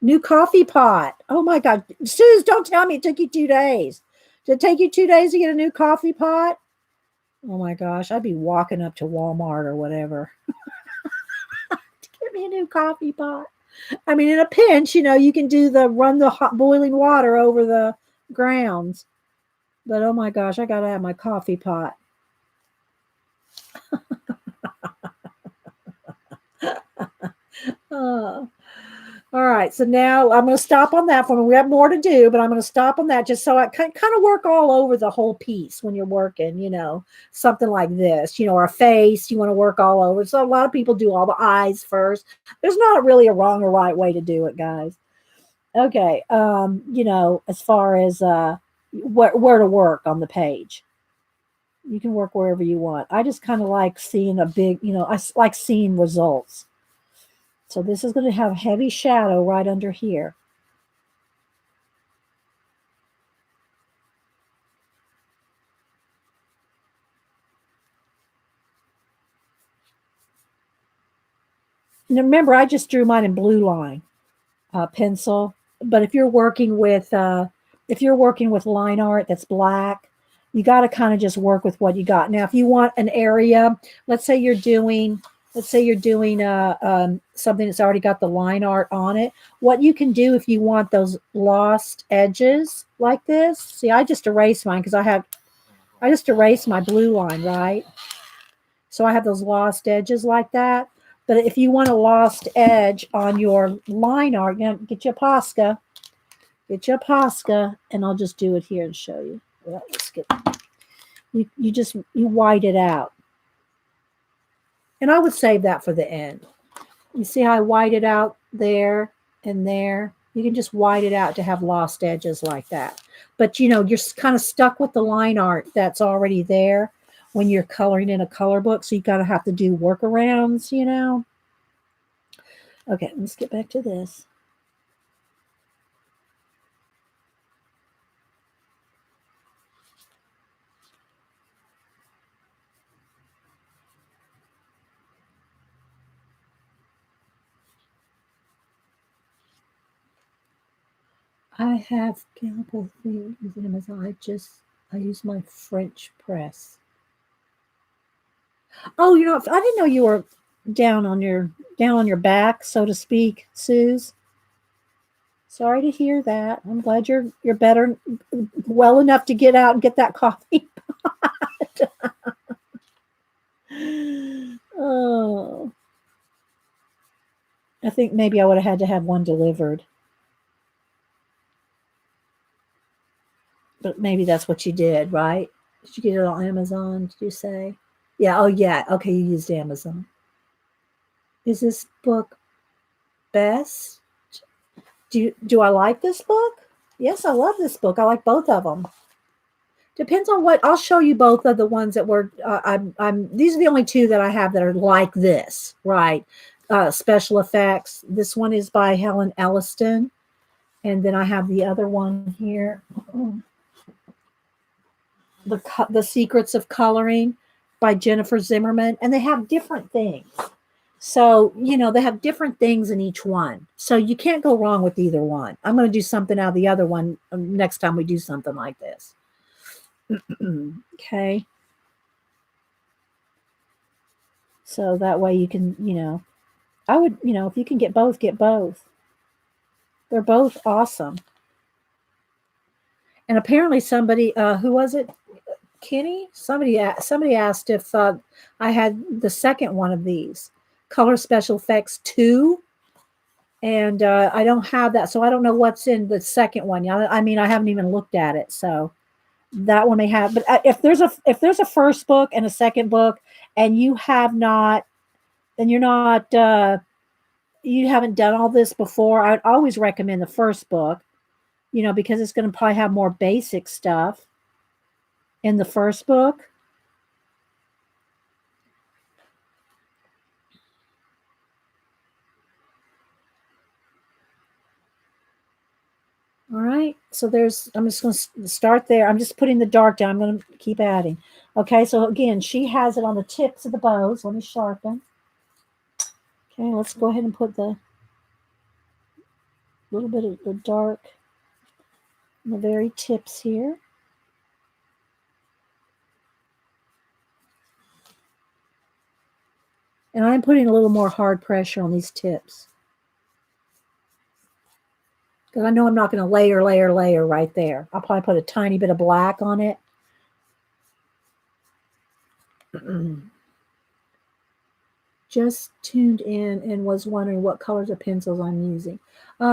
new coffee pot. Oh my God. Suze, don't tell me it took you 2 days. Did it take you 2 days to get a new coffee pot? Oh my gosh. I'd be walking up to Walmart or whatever to get me a new coffee pot. I mean, in a pinch, you can run the hot boiling water over the grounds. But oh my gosh, I got to have my coffee pot. All right, so now I'm going to stop on that one. We have more to do, but I'm going to stop on that just so I kind of work all over the whole piece when you're working, something like this, or a face, you want to work all over. So a lot of people do all the eyes first. There's not really a wrong or right way to do it, guys. Okay, as far as where to work on the page. You can work wherever you want. I just kind of like seeing I like seeing results. So this is going to have heavy shadow right under here. Now remember, I just drew mine in blue line pencil. But if you're working with line art that's black, you got to kind of just work with what you got. Now, if you want an area, let's say you're doing something that's already got the line art on it. What you can do if you want those lost edges like this, see, I just erased mine because I just erased my blue line, right? So I have those lost edges like that. But if you want a lost edge on your line art, get your Posca, and I'll just do it here and show you. Well, let's get you white it out. And I would save that for the end. You see how I white it out there and there? You can just white it out to have lost edges like that. But, you're kind of stuck with the line art that's already there when you're coloring in a color book. So you got to have to do workarounds, Okay, let's get back to this. I have chemical things in them as I use my French press. Oh, I didn't know you were down on your back, so to speak, Suze. Sorry to hear that. I'm glad you're better, well enough to get out and get that coffee pot. Oh, I think maybe I would have had to have one delivered, but maybe that's what you did, right? Did you get it on Amazon? Did you say? Yeah. Oh, yeah. Okay, you used Amazon. Is this book best? Do I like this book? Yes, I love this book. I like both of them. Depends on what. I'll show you both of the ones that were. I'm. These are the only two that I have that are like this, right? Special effects. This one is by Helen Elliston, and then I have the other one here, the Secrets of Coloring by Jennifer Zimmerman, and they have different things. So, they have different things in each one. So you can't go wrong with either one. I'm going to do something out of the other one next time we do something like this. Okay. So that way you can, I would, if you can get both, get both. They're both awesome. And apparently somebody, who was it? Kenny? Somebody asked if I had the second one of these, Color Special Effects 2. And I don't have that, so I don't know what's in the second one. I mean, I haven't even looked at it, so that one may have. But if there's a first book and a second book, and you have not, then you're not you haven't done all this before. I'd always recommend the first book, because it's going to probably have more basic stuff in the first book. All right. So I'm just going to start there. I'm just putting the dark down. I'm going to keep adding. Okay. So again, she has it on the tips of the bows. Let me sharpen. Okay. Let's go ahead and put the little bit of the dark on the very tips here. And I'm putting a little more hard pressure on these tips, because I know I'm not going to layer right there. I'll probably put a tiny bit of black on it. Just tuned in and was wondering what colors of pencils I'm using.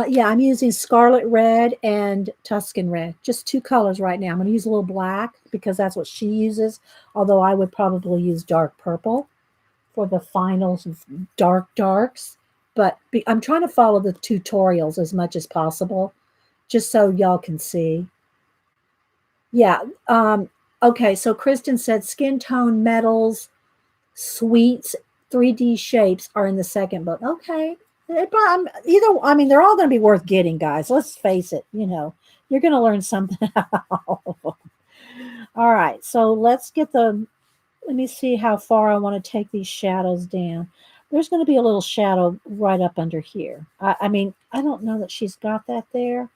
Yeah, I'm using Scarlet Red and Tuscan Red. Just two colors right now. I'm going to use a little black because that's what she uses, although I would probably use dark purple for the finals of darks. But I'm trying to follow the tutorials as much as possible, just so y'all can see. Yeah. Okay, so Kristen said skin tone metals, sweets, 3D shapes are in the second book. Okay. I mean, they're all going to be worth getting, guys. Let's face it. You're going to learn something out. All right. So let me see how far I want to take these shadows down. There's going to be a little shadow right up under here. I mean, I don't know that she's got that there.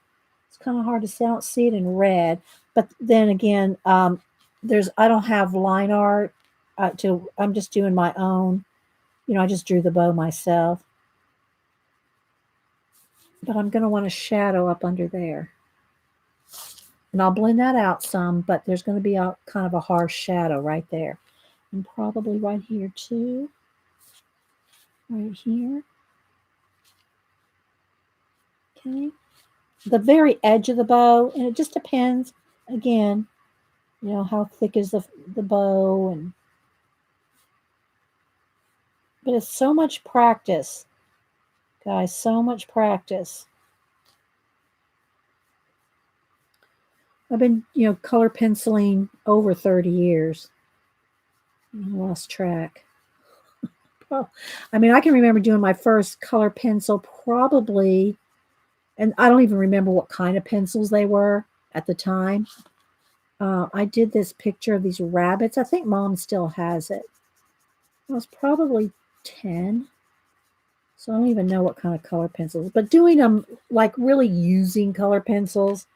It's kind of hard to see. I don't see it in red. But then again, I don't have line art. I'm just doing my own. I just drew the bow myself. But I'm going to want a shadow up under there. And I'll blend that out some, but there's going to be a kind of a harsh shadow right there. And probably right here too. Right here. Okay. The very edge of the bow, and it just depends, again, how thick is the bow, but it's so much practice, guys, so much practice. I've been, color penciling over 30 years. I lost track. Well, I mean, I can remember doing my first color pencil probably, and I don't even remember what kind of pencils they were at the time. I did this picture of these rabbits. I think Mom still has it. I was probably 10. So I don't even know what kind of color pencils, but doing them, like really using color pencils,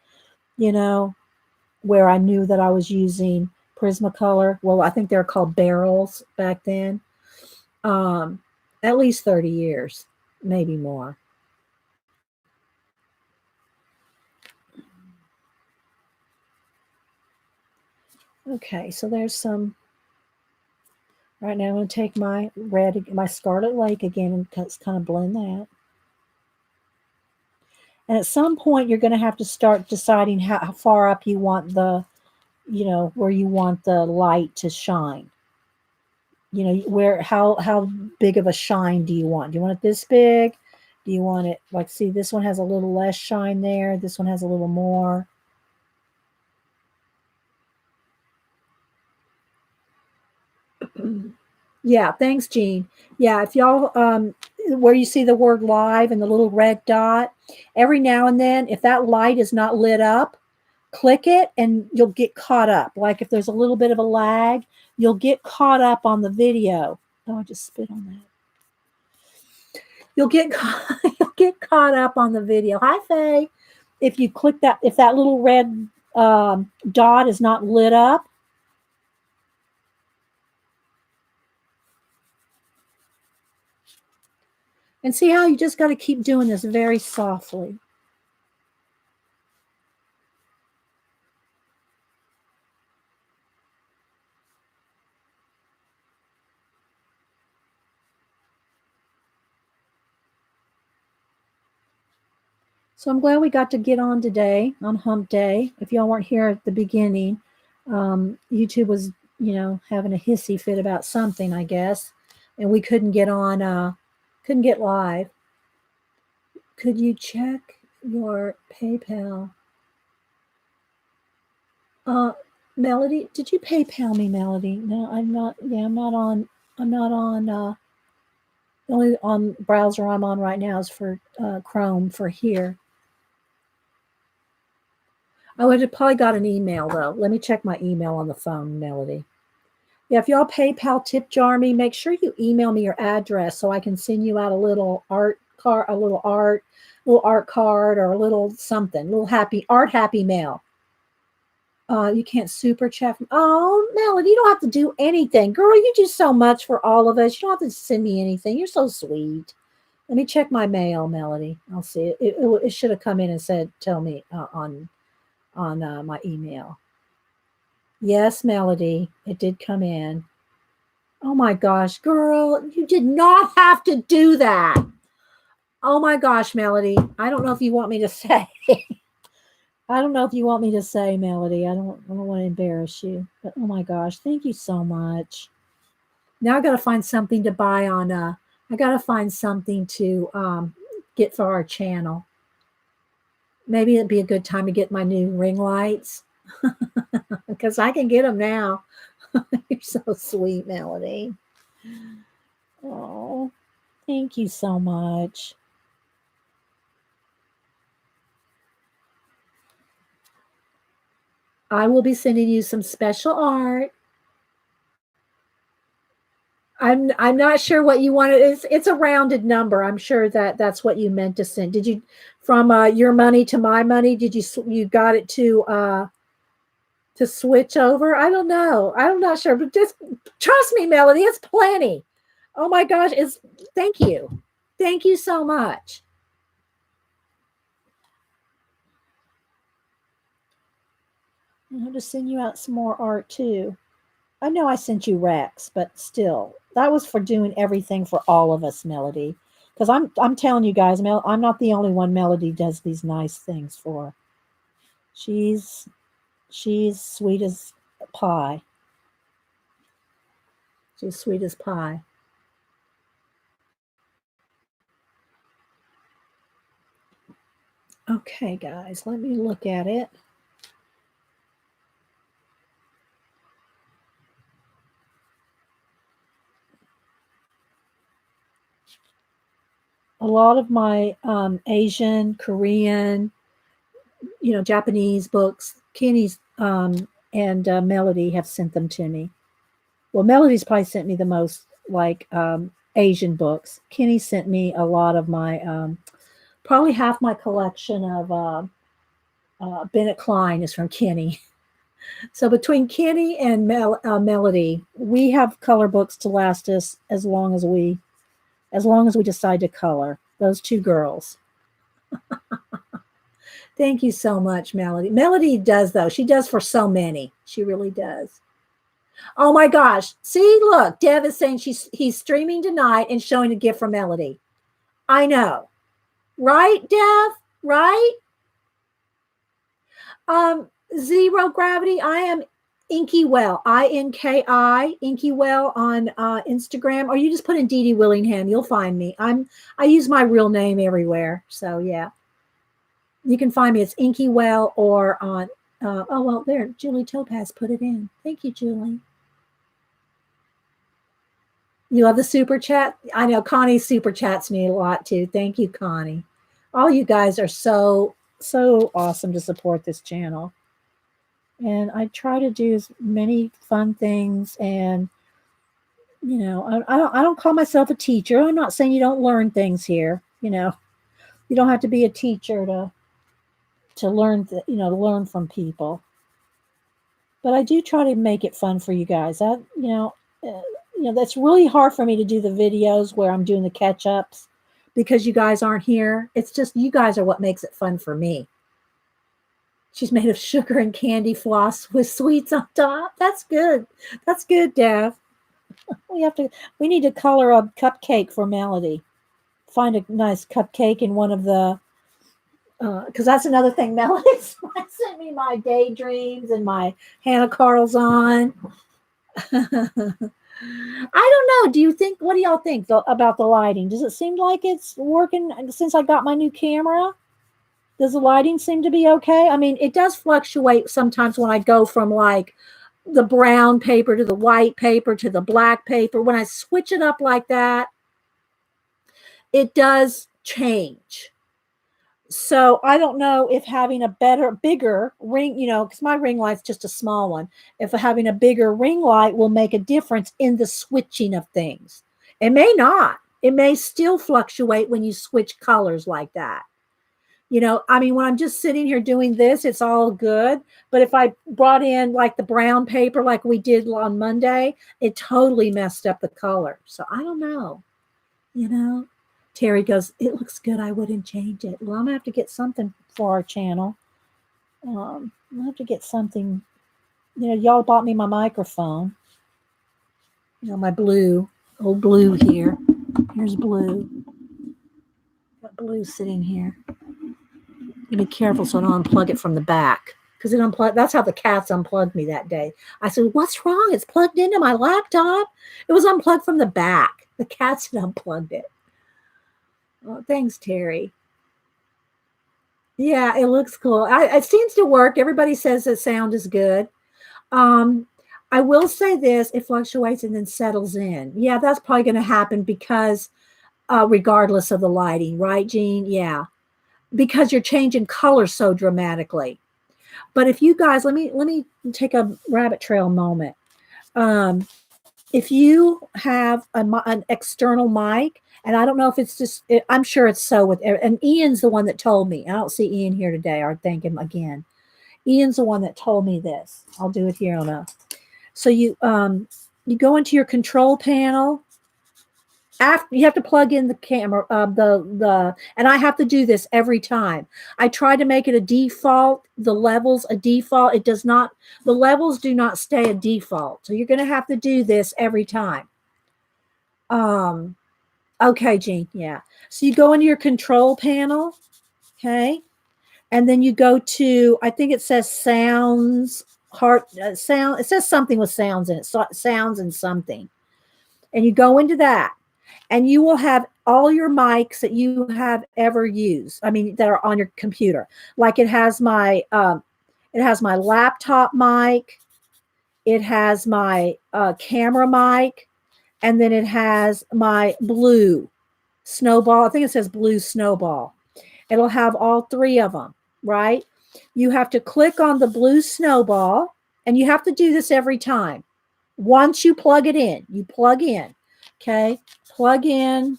where I knew that I was using Prismacolor. Well, I think they're called barrels back then. At least 30 years, maybe more. Okay, so there's some. Right now, I'm going to take my my Scarlet Lake again and kind of blend that. And at some point, you're going to have to start deciding how far up you want where you want the light to shine. How big of a shine do you want? Do you want it this big? Do you want it like, see, this one has a little less shine there. This one has a little more. Yeah, thanks, Jean. Yeah, if y'all where you see the word live and the little red dot, every now and then, if that light is not lit up, click it and you'll get caught up. Like if there's a little bit of a lag, you'll get caught up on the video. Oh, I just spit on that. You'll get you'll get caught up on the video. Hi, Faye. If you click that, if that little red dot is not lit up, and see how you just got to keep doing this very softly. So I'm glad we got to get on today on Hump Day. If y'all weren't here at the beginning, YouTube was, having a hissy fit about something, I guess, and we couldn't get on, couldn't get live. Could you check your PayPal? Melody, did you PayPal me, Melody? No, I'm not. Yeah, I'm not on. The only on browser I'm on right now is for Chrome for here. I would have probably got an email though. Let me check my email on the phone, Melody. Yeah, if y'all PayPal tip jar me, make sure you email me your address so I can send you out a little art card, a little art card, or a little something, little happy mail. You can't super chat. Oh, Melody, you don't have to do anything, girl. You do so much for all of us. You don't have to send me anything. You're so sweet. Let me check my mail, Melody. I'll see it. It should have come in and said, "Tell me on my email." Yes, Melody, it did come in. Oh my gosh, girl, you did not have to do that. Oh my gosh, Melody. I don't know if you want me to say. I don't know if you want me to say, Melody. I don't want to embarrass you. But oh my gosh, thank you so much. Now I got to find something to buy on. I got to find something to get for our channel. Maybe it'd be a good time to get my new ring lights because I can get them now. You're so sweet, Melody. Oh, thank you so much. I will be sending you some special art. I'm not sure what you wanted. It's a rounded number. I'm sure that's what you meant to send. Did you from your money to my money? Did you got it to switch over? I don't know. I'm not sure, but just trust me, Melody. It's plenty. Oh my gosh! Thank you. Thank you so much. I have to send you out some more art too. I know I sent you Rex, but still, that was for doing everything for all of us, Melody. Because I'm telling you guys, I'm not the only one Melody does these nice things for. She's sweet as pie. She's sweet as pie. Okay, guys, let me look at it. A lot of my Asian, Korean, Japanese books, Kenny's and Melody have sent them to me. Well, Melody's probably sent me the most like Asian books. Kenny sent me a lot of my, probably half my collection of Bennett Klein is from Kenny. So between Kenny and Melody, we have color books to last us as long as we decide to color. Those two girls. Thank you so much, Melody. Melody does though. She does for so many. She really does. Oh my gosh. See, look, Dev is saying he's streaming tonight and showing a gift from Melody. I know. Right, Dev? Right? Zero Gravity. I am Inky Well, INKI, Inky Well on Instagram, or you just put in Dee Dee Willingham. You'll find me. I use my real name everywhere. So yeah, you can find me. It's Inky Well or on. Oh well, there. Julie Topaz put it in. Thank you, Julie. You love the super chat. I know Connie super chats me a lot too. Thank you, Connie. All you guys are so awesome to support this channel. And I try to do as many fun things. And you know, I don't call myself a teacher. I'm not saying you don't learn things here. You know, you don't have to be a teacher to learn. You know, to learn from people. But I do try to make it fun for you guys. You know, that's really hard for me to do the videos where I'm doing the catch ups because you guys aren't here. It's just you guys are what makes it fun for me. She's made of sugar and candy floss with sweets on top. That's good. That's good, Dev. We need to color a cupcake for Melody. Find a nice cupcake in one of the because that's another thing. Melody sent me my daydreams and my Hannah Carl's on. I don't know. Do you think? What do y'all think about the lighting? Does it seem like it's working since I got my new camera? Does the lighting seem to be okay? I mean, it does fluctuate sometimes when I go from like the brown paper to the white paper to the black paper. When I switch it up like that, it does change. So I don't know if having a bigger ring, you know, because my ring light's just a small one, if having a bigger ring light will make a difference in the switching of things. It may not. It may still fluctuate when you switch colors like that. You know, I mean, when I'm just sitting here doing this, it's all good. But if I brought in like the brown paper like we did on Monday, it totally messed up the color. So I don't know, you know. Terry goes, it looks good. I wouldn't change it. Well, I'm going to have to get something for our channel. I'll have to get something. You know, y'all bought me my microphone. You know, my blue, old blue here. Here's blue. Got blue sitting here. You be careful so I don't unplug it from the back. Because it unplugged. That's how the cats unplugged me that day. I said, what's wrong? It's plugged into my laptop. It was unplugged from the back. The cats had unplugged it. Oh, thanks, Terry. Yeah, it looks cool. It seems to work. Everybody says the sound is good. I will say this, it fluctuates and then settles in. Yeah, that's probably going to happen because regardless of the lighting, right, Jean? Yeah, because you're changing color so dramatically. But if you guys, let me take a rabbit trail moment. If you have an external mic, and I don't know if it's just, I'm sure it's so with, and Ian's the one that told me. I don't see Ian here today. I'll thank him again. Ian's the one that told me this. I'll do it here on a. So you go into your control panel. After you have to plug in the camera, and I have to do this every time. I try to make it a default. The levels a default. It does not. The levels do not stay a default. So you're going to have to do this every time. Okay, Jean. Yeah. So you go into your control panel. Okay. And then you go to, I think it says sounds, sound. It says something with sounds in it. So sounds and something. And you go into that. And you will have all your mics that you have ever used. I mean, that are on your computer. Like it has my laptop mic. It has my camera mic. And then it has my blue snowball. I think it says blue snowball. It'll have all three of them, right? You have to click on the blue snowball, and you have to do this every time. Once you plug it in, you plug in, okay? Plug in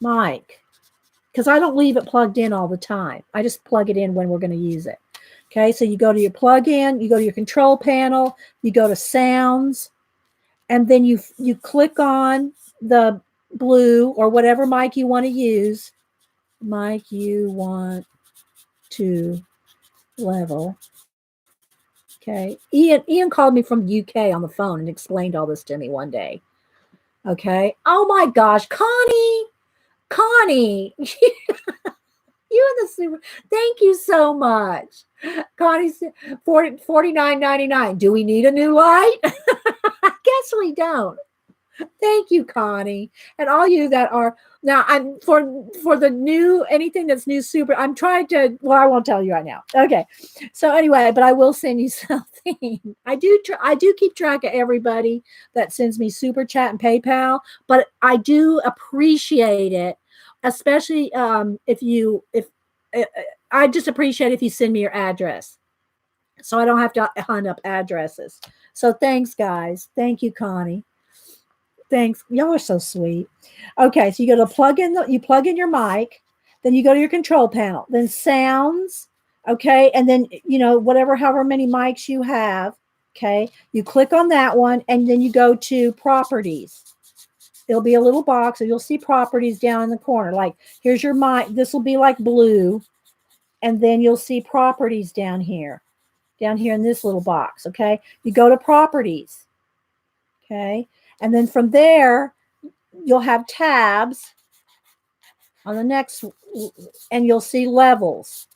mic, because I don't leave it plugged in all the time. I just plug it in when we're going to use it. Okay, so you go to your plug-in, you go to your control panel, you go to sounds, and then you click on the blue or whatever mic you want to use. Mic you want to level. Okay. Ian called me from the UK on the phone and explained all this to me one day. Okay. Oh my gosh, Connie, you and the super. Thank you so much. Connie said 49.99. Do we need a new light? I guess we don't. Thank you, Connie, and all you that are now. I'm for the new anything that's new super. I'm trying to. Well, I won't tell you right now. Okay. So anyway, but I will send you something. I do keep track of everybody that sends me super chat and PayPal, but I do appreciate it, especially if I just appreciate if you send me your address, so I don't have to hunt up addresses. So thanks, guys. Thank you, Connie. Thanks. Y'all are so sweet. Okay, so you go to you plug in your mic, then you go to your control panel, then sounds, okay, and then however many mics you have, okay, you click on that one, and then you go to properties. There'll be a little box, and you'll see properties down in the corner. Like here's your mic. This will be like blue, and then you'll see properties down here in this little box. Okay, you go to properties. Okay, and then from there, you'll have tabs on the next, and you'll see levels.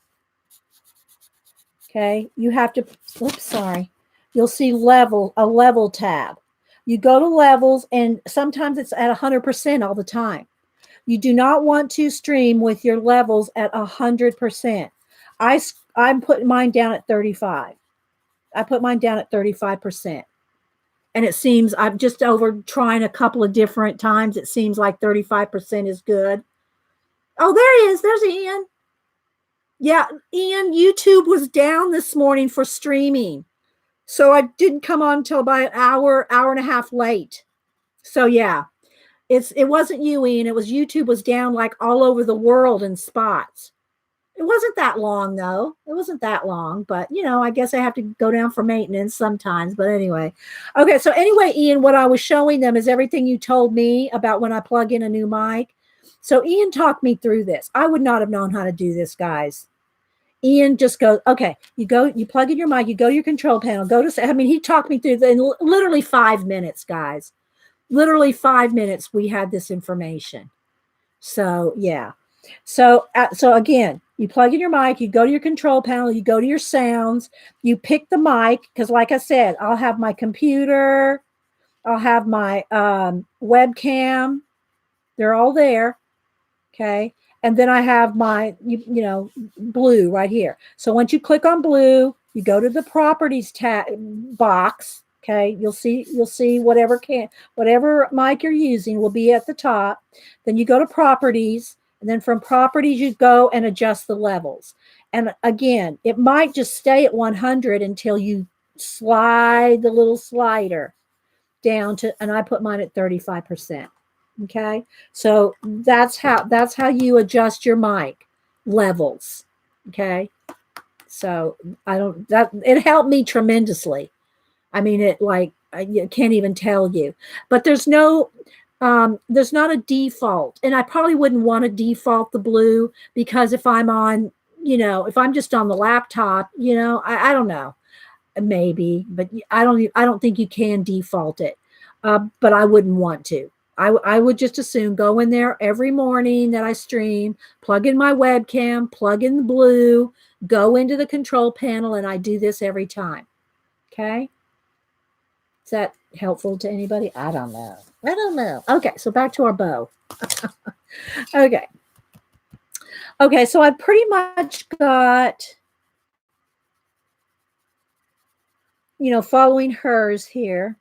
Okay, you have to, oops, sorry. You'll see a level tab. You go to levels, and sometimes it's at 100% all the time. You do not want to stream with your levels at 100%. I'm putting mine down at 35. I put mine down at 35%. And it seems I'm just over trying a couple of different times. It seems like 35% is good. Oh, there he is. There's Ian. Yeah, Ian, YouTube was down this morning for streaming. So I didn't come on until about an hour and a half late. So yeah, it wasn't you, Ian. It was YouTube was down like all over the world in spots. It wasn't that long though. It wasn't that long, but I guess I have to go down for maintenance sometimes. But anyway. Okay, so anyway, Ian, what I was showing them is everything you told me about when I plug in a new mic. So Ian talked me through this. I would not have known how to do this, guys. Ian just goes, okay, you plug in your mic, you go to your control panel, he talked me through in literally 5 minutes, guys. Literally 5 minutes we had this information. So yeah. So again, you plug in your mic, you go to your control panel, you go to your sounds, you pick the mic, because like I said, I'll have my computer, I'll have my webcam, they're all there. Okay. And then I have my, blue right here. So once you click on blue, you go to the properties box. Okay. You'll see whatever mic you're using will be at the top. Then you go to properties, and then from properties, you go and adjust the levels. And again, it might just stay at 100 until you slide the little slider down to, and I put mine at 35%. Okay, so that's how you adjust your mic levels. Okay, so it helped me tremendously. I mean, I can't even tell you, but there's not a default, and I probably wouldn't want to default the blue, because if I'm on, if I'm just on the laptop, I don't know, maybe, but I don't think you can default it, but I wouldn't want to. I would just assume go in there every morning that I stream, plug in my webcam, plug in the blue, go into the control panel, and I do this every time. Okay. Is that helpful to anybody? I don't know. Okay. So back to our bow. Okay. Okay. So I pretty much got, following hers here.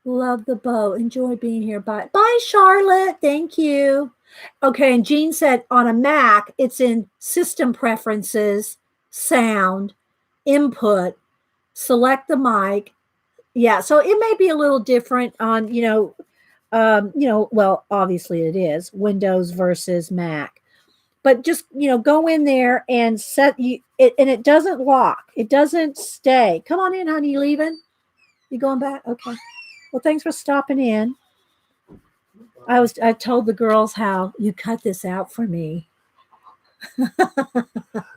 Love the bow. Enjoy being here. Bye, Charlotte. Thank you. Okay, and Jean said on a Mac, it's in System Preferences, Sound, Input, select the mic. Yeah, so it may be a little different on, well, obviously it is Windows versus Mac. But just, go in there and set it, and it doesn't lock. It doesn't stay. Come on in, honey. You leaving? You going back? Okay. Well, thanks for stopping in. I told the girls how you cut this out for me.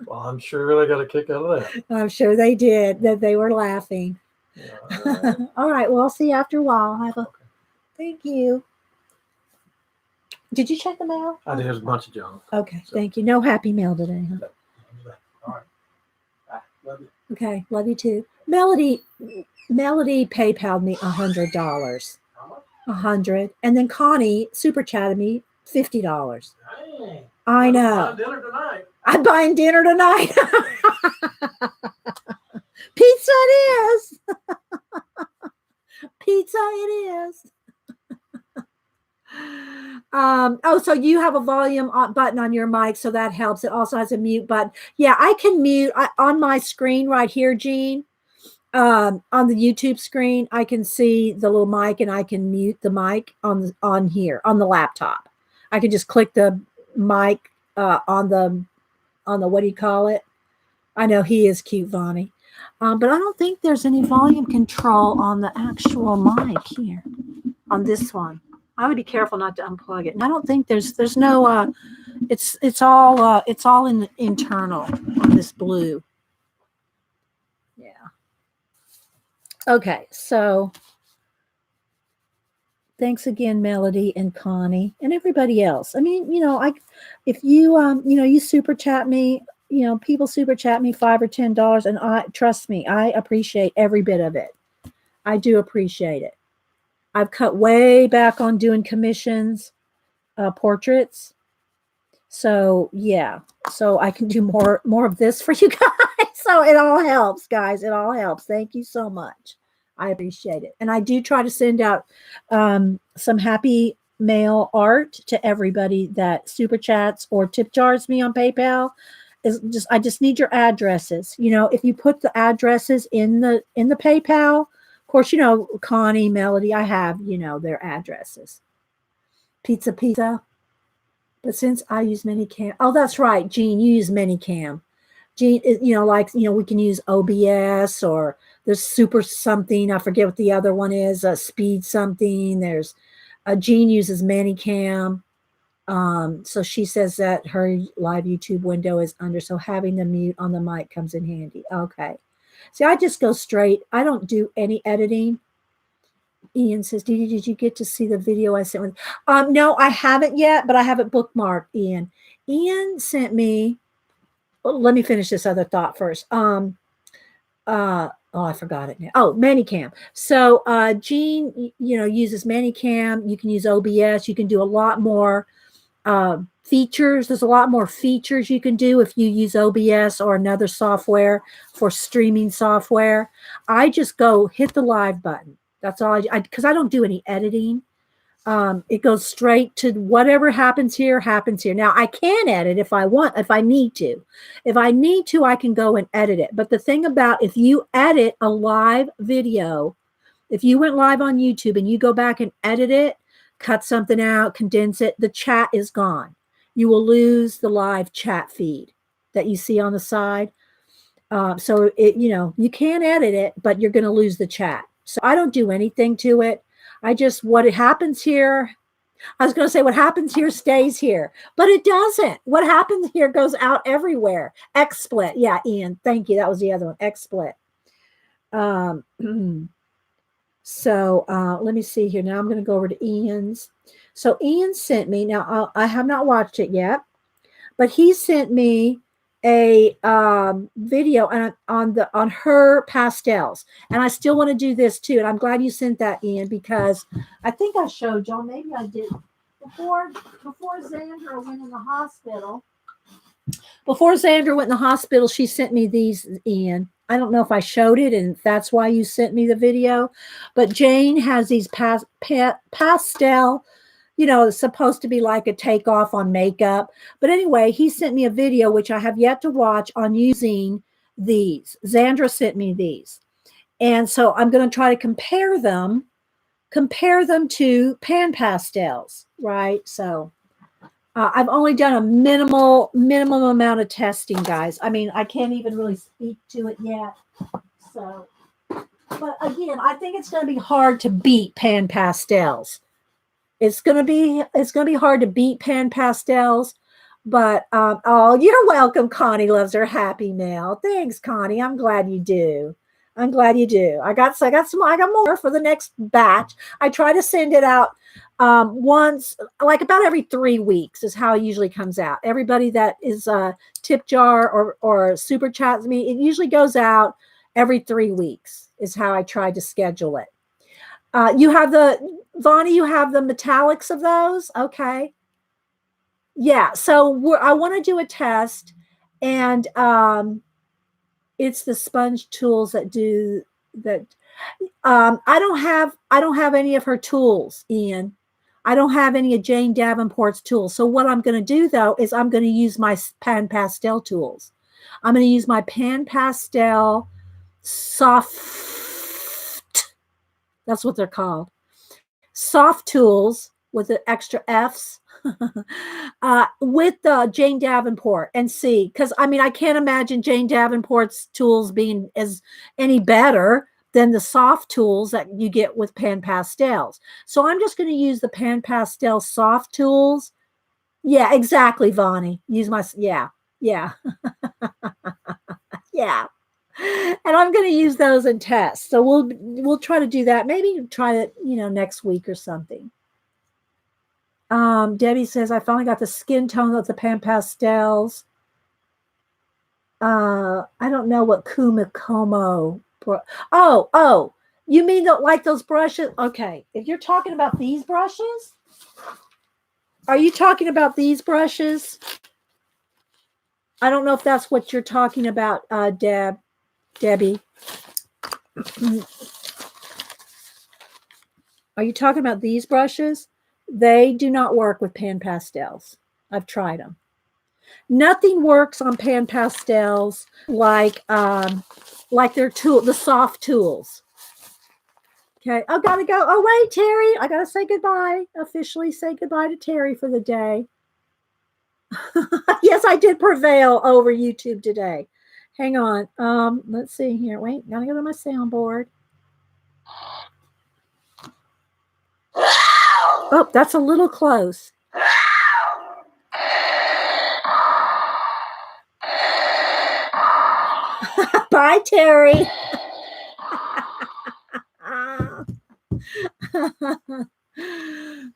Well, I'm sure they got a kick out of that. I'm sure they did, that they were laughing. Yeah, all right. All right. Well, I'll see you after a while. Have a Okay. thank you. Did you check the mail? I did a bunch of junk. Okay. So- Thank you. No happy mail today, huh? All right. Bye. Love you. Okay. Love you too. Melody PayPal'd me $100. How much? 100. And then Connie super chatted me $50. Dang. I Buying know. dinner tonight. I'm buying dinner tonight. Pizza it is. Pizza it is. Oh, so you have a volume button on your mic, so that helps. It also has a mute button. Yeah, I can mute on my screen right here, Jean. On the YouTube screen, I can see the little mic, and I can mute the mic on here on the laptop. I can just click the mic on the what do you call it? I know he is cute, Vonnie. But I don't think there's any volume control on the actual mic here on this one. I would be careful not to unplug it. And I don't think there's no it's all in the internal on this blue. Yeah. Okay, so thanks again, Melody and Connie and everybody else. I mean, if you you super chat me, people super chat me $5 or $10, and trust me, I appreciate every bit of it. I do appreciate it. I've cut way back on doing commissions, portraits. So yeah, so I can do more of this for you guys. So it all helps, guys. It all helps. Thank you so much. I appreciate it. And I do try to send out some happy mail art to everybody that super chats or tip jars me on PayPal. I just need your addresses. If you put the addresses in the PayPal, of course, Connie, Melody, I have, their addresses. Pizza. But since I use Minicam, oh, that's right, Jean, you use Minicam. Jean, we can use OBS, or there's super something. I forget what the other one is. Speed something. There's Jean uses Minicam. So she says that her live YouTube window is under. So having the mute on the mic comes in handy. Okay. See, I just go straight. I don't do any editing. Ian says, did you get to see the video I sent with? No, I haven't yet, but I have it bookmarked, Ian. Ian sent me, let me finish this other thought first. I forgot it now. Oh, Manicam. So Jean, uses Manicam. You can use OBS. You can do a lot more features. There's a lot more features you can do if you use OBS or another software for streaming software. I just go hit the live button. That's all because I don't do any editing. It goes straight to whatever happens here. Now I can edit if I want, if I need to. If I need to, I can go and edit it. But the thing about if you edit a live video, if you went live on YouTube and you go back and edit it, cut something out, condense it, the chat is gone. You will lose the live chat feed that you see on the side. So you can edit it, but you're going to lose the chat. So I don't do anything to it. What happens here, I was going to say what happens here stays here, but it doesn't. What happens here goes out everywhere. XSplit. Yeah, Ian, thank you. That was the other one, XSplit. So let me see here. Now I'm going to go over to Ian's. So Ian sent me, now I have not watched it yet, but he sent me a video on her pastels, and I still want to do this too. And I'm glad you sent that, Ian, because I think I showed y'all. Maybe I did before Xandra went in the hospital. Before Xandra went in the hospital, she sent me these, Ian. I don't know if I showed it, and that's why you sent me the video. But Jane has these pastel. It's supposed to be like a takeoff on makeup. But anyway, he sent me a video, which I have yet to watch, on using these. Xandra sent me these. And so I'm going to try to compare them to pan pastels, right? So I've only done a minimum amount of testing, guys. I mean, I can't even really speak to it yet. So, but again, I think it's going to be hard to beat pan pastels. It's going to be hard to beat pan pastels. But oh, you're welcome. Connie loves her happy mail. Thanks, Connie. I'm glad you do. I'm glad you do. I got more for the next batch. I try to send it out once, like about every 3 weeks is how it usually comes out. Everybody that is tip jar or super chats me, it usually goes out every 3 weeks is how I try to schedule it. You have Vonnie, you have the metallics of those? Okay. Yeah, so I want to do a test, and it's the sponge tools that do that. I don't have any of her tools, Ian. I don't have any of Jane Davenport's tools. So what I'm going to do though is I'm going to use my Pan Pastel tools. I'm going to use my Pan Pastel soft. That's what they're called. Soft tools with the extra F's. With Jane Davenport and see, because I mean, I can't imagine Jane Davenport's tools being as any better than the soft tools that you get with Pan Pastels. So I'm just going to use the Pan Pastel soft tools. Yeah, exactly, Vonnie. Use my, yeah. Yeah. And I'm going to use those in tests. So we'll try to do that. Maybe try it, next week or something. Debbie says, I finally got the skin tone of the Pan Pastels. I don't know what Kumikomo. Oh, you mean like those brushes? Okay. If you're talking about these brushes, are you talking about these brushes? I don't know if that's what you're talking about, Debbie. Are you talking about these brushes? They do not work with Pan Pastels. I've tried them. Nothing works on Pan Pastels like their the soft tools. Okay, I gotta go. Oh wait, Terry, I gotta say goodbye. Officially say goodbye to Terry for the day. Yes, I did prevail over YouTube today. Hang on. Let's see here. Wait, gotta go to my soundboard. Oh, that's a little close. Bye, Terry.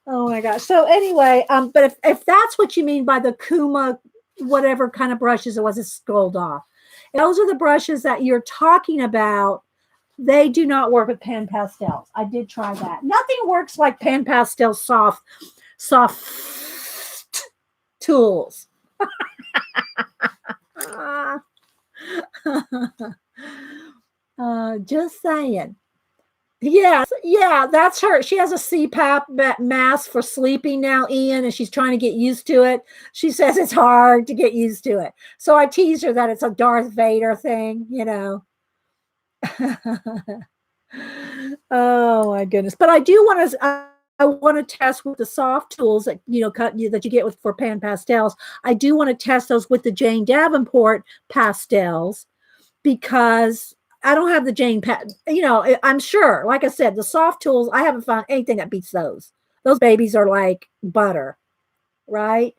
Oh my gosh. So anyway, but if that's what you mean by the Kuma, whatever kind of brushes it was, it's sculled off. Those are the brushes that you're talking about. They do not work with Pan Pastels. I did try that. Nothing works like Pan Pastel soft tools. Just saying. Yeah, that's her. She has a CPAP mask for sleeping now, Ian, and she's trying to get used to it. She says it's hard to get used to it. So I tease her that it's a Darth Vader thing, Oh my goodness. But I do want to I want to test with the soft tools that that you get for Pan Pastels. I do want to test those with the Jane Davenport pastels because I don't have the Jane, I'm sure, like I said, the soft tools, I haven't found anything that beats those. Those babies are like butter, right?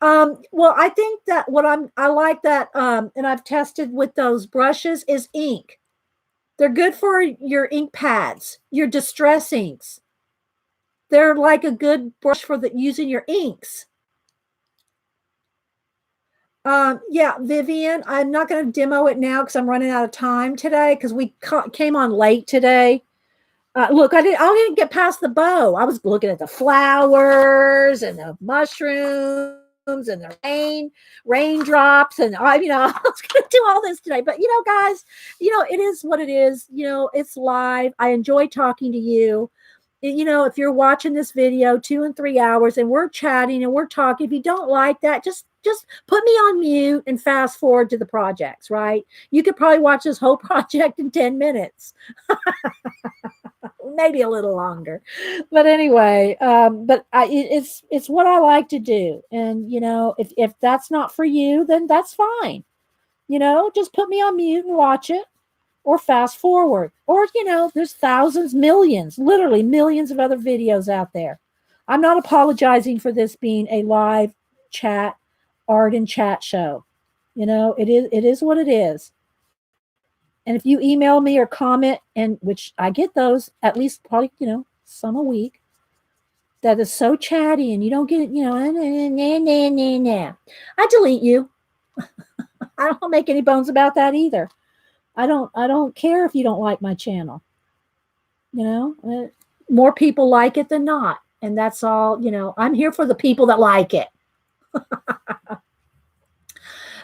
Well, I think that I like that, and I've tested with those brushes is ink. They're good for your ink pads, your distress inks. They're like a good brush for using your inks. Yeah, Vivian, I'm not going to demo it now because I'm running out of time today because we came on late today. Look, I didn't get past the bow. I was looking at the flowers and the mushrooms and the raindrops, and I was going to do all this today. But guys, it is what it is. It's live. I enjoy talking to you. If you're watching this video 2 and 3 hours and we're chatting and we're talking, if you don't like that, just put me on mute and fast forward to the projects, right? You could probably watch this whole project in 10 minutes. Maybe a little longer. But anyway, it's what I like to do. And, if that's not for you, then that's fine. Just put me on mute and watch it. Or fast forward, or there's thousands, millions, literally millions of other videos out there. I'm not apologizing for this being a live chat, art and chat show. It is what it is. And if you email me or comment, and which I get those at least probably, some a week, that is so chatty and you don't get it, I delete you. I don't make any bones about that either. I don't care if you don't like my channel. More people like it than not. And that's all, I'm here for the people that like it.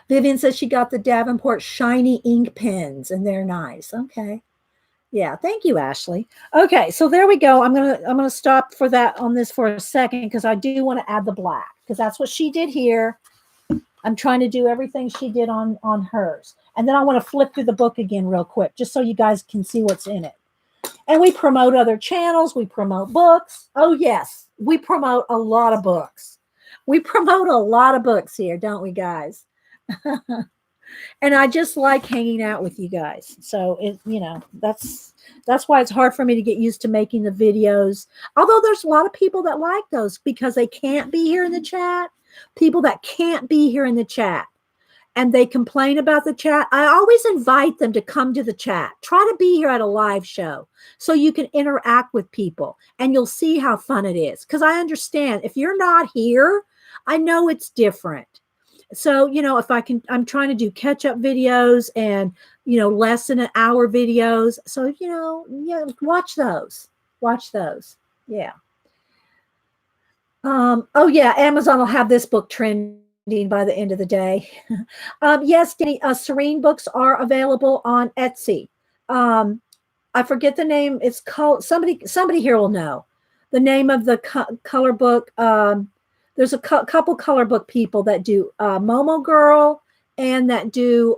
Vivian says she got the Davenport shiny ink pens and they're nice. Okay. Yeah, thank you, Ashley. Okay, so there we go. I'm gonna stop for that on this for a second because I do want to add the black because that's what she did here. I'm trying to do everything she did on hers. And then I want to flip through the book again real quick just so you guys can see what's in it. And we promote other channels, we promote books. Oh yes, we promote a lot of books. We promote a lot of books here, don't we, guys? And I just like hanging out with you guys. So that's why it's hard for me to get used to making the videos. Although there's a lot of people that like those because they can't be here in the chat. People that can't be here in the chat and they complain about the chat. I always invite them to come to the chat. Try to be here at a live show so you can interact with people and you'll see how fun it is. Because I understand if you're not here, I know it's different. So, if I'm trying to do catch-up videos and, less than an hour videos. So, watch those. Watch those. Yeah. Oh, yeah, Amazon will have this book trending by the end of the day. Yes, Danny, Serene books are available on Etsy. I forget the name. It's called, somebody here will know the name of the color book. There's a couple color book people that do Momo Girl and that do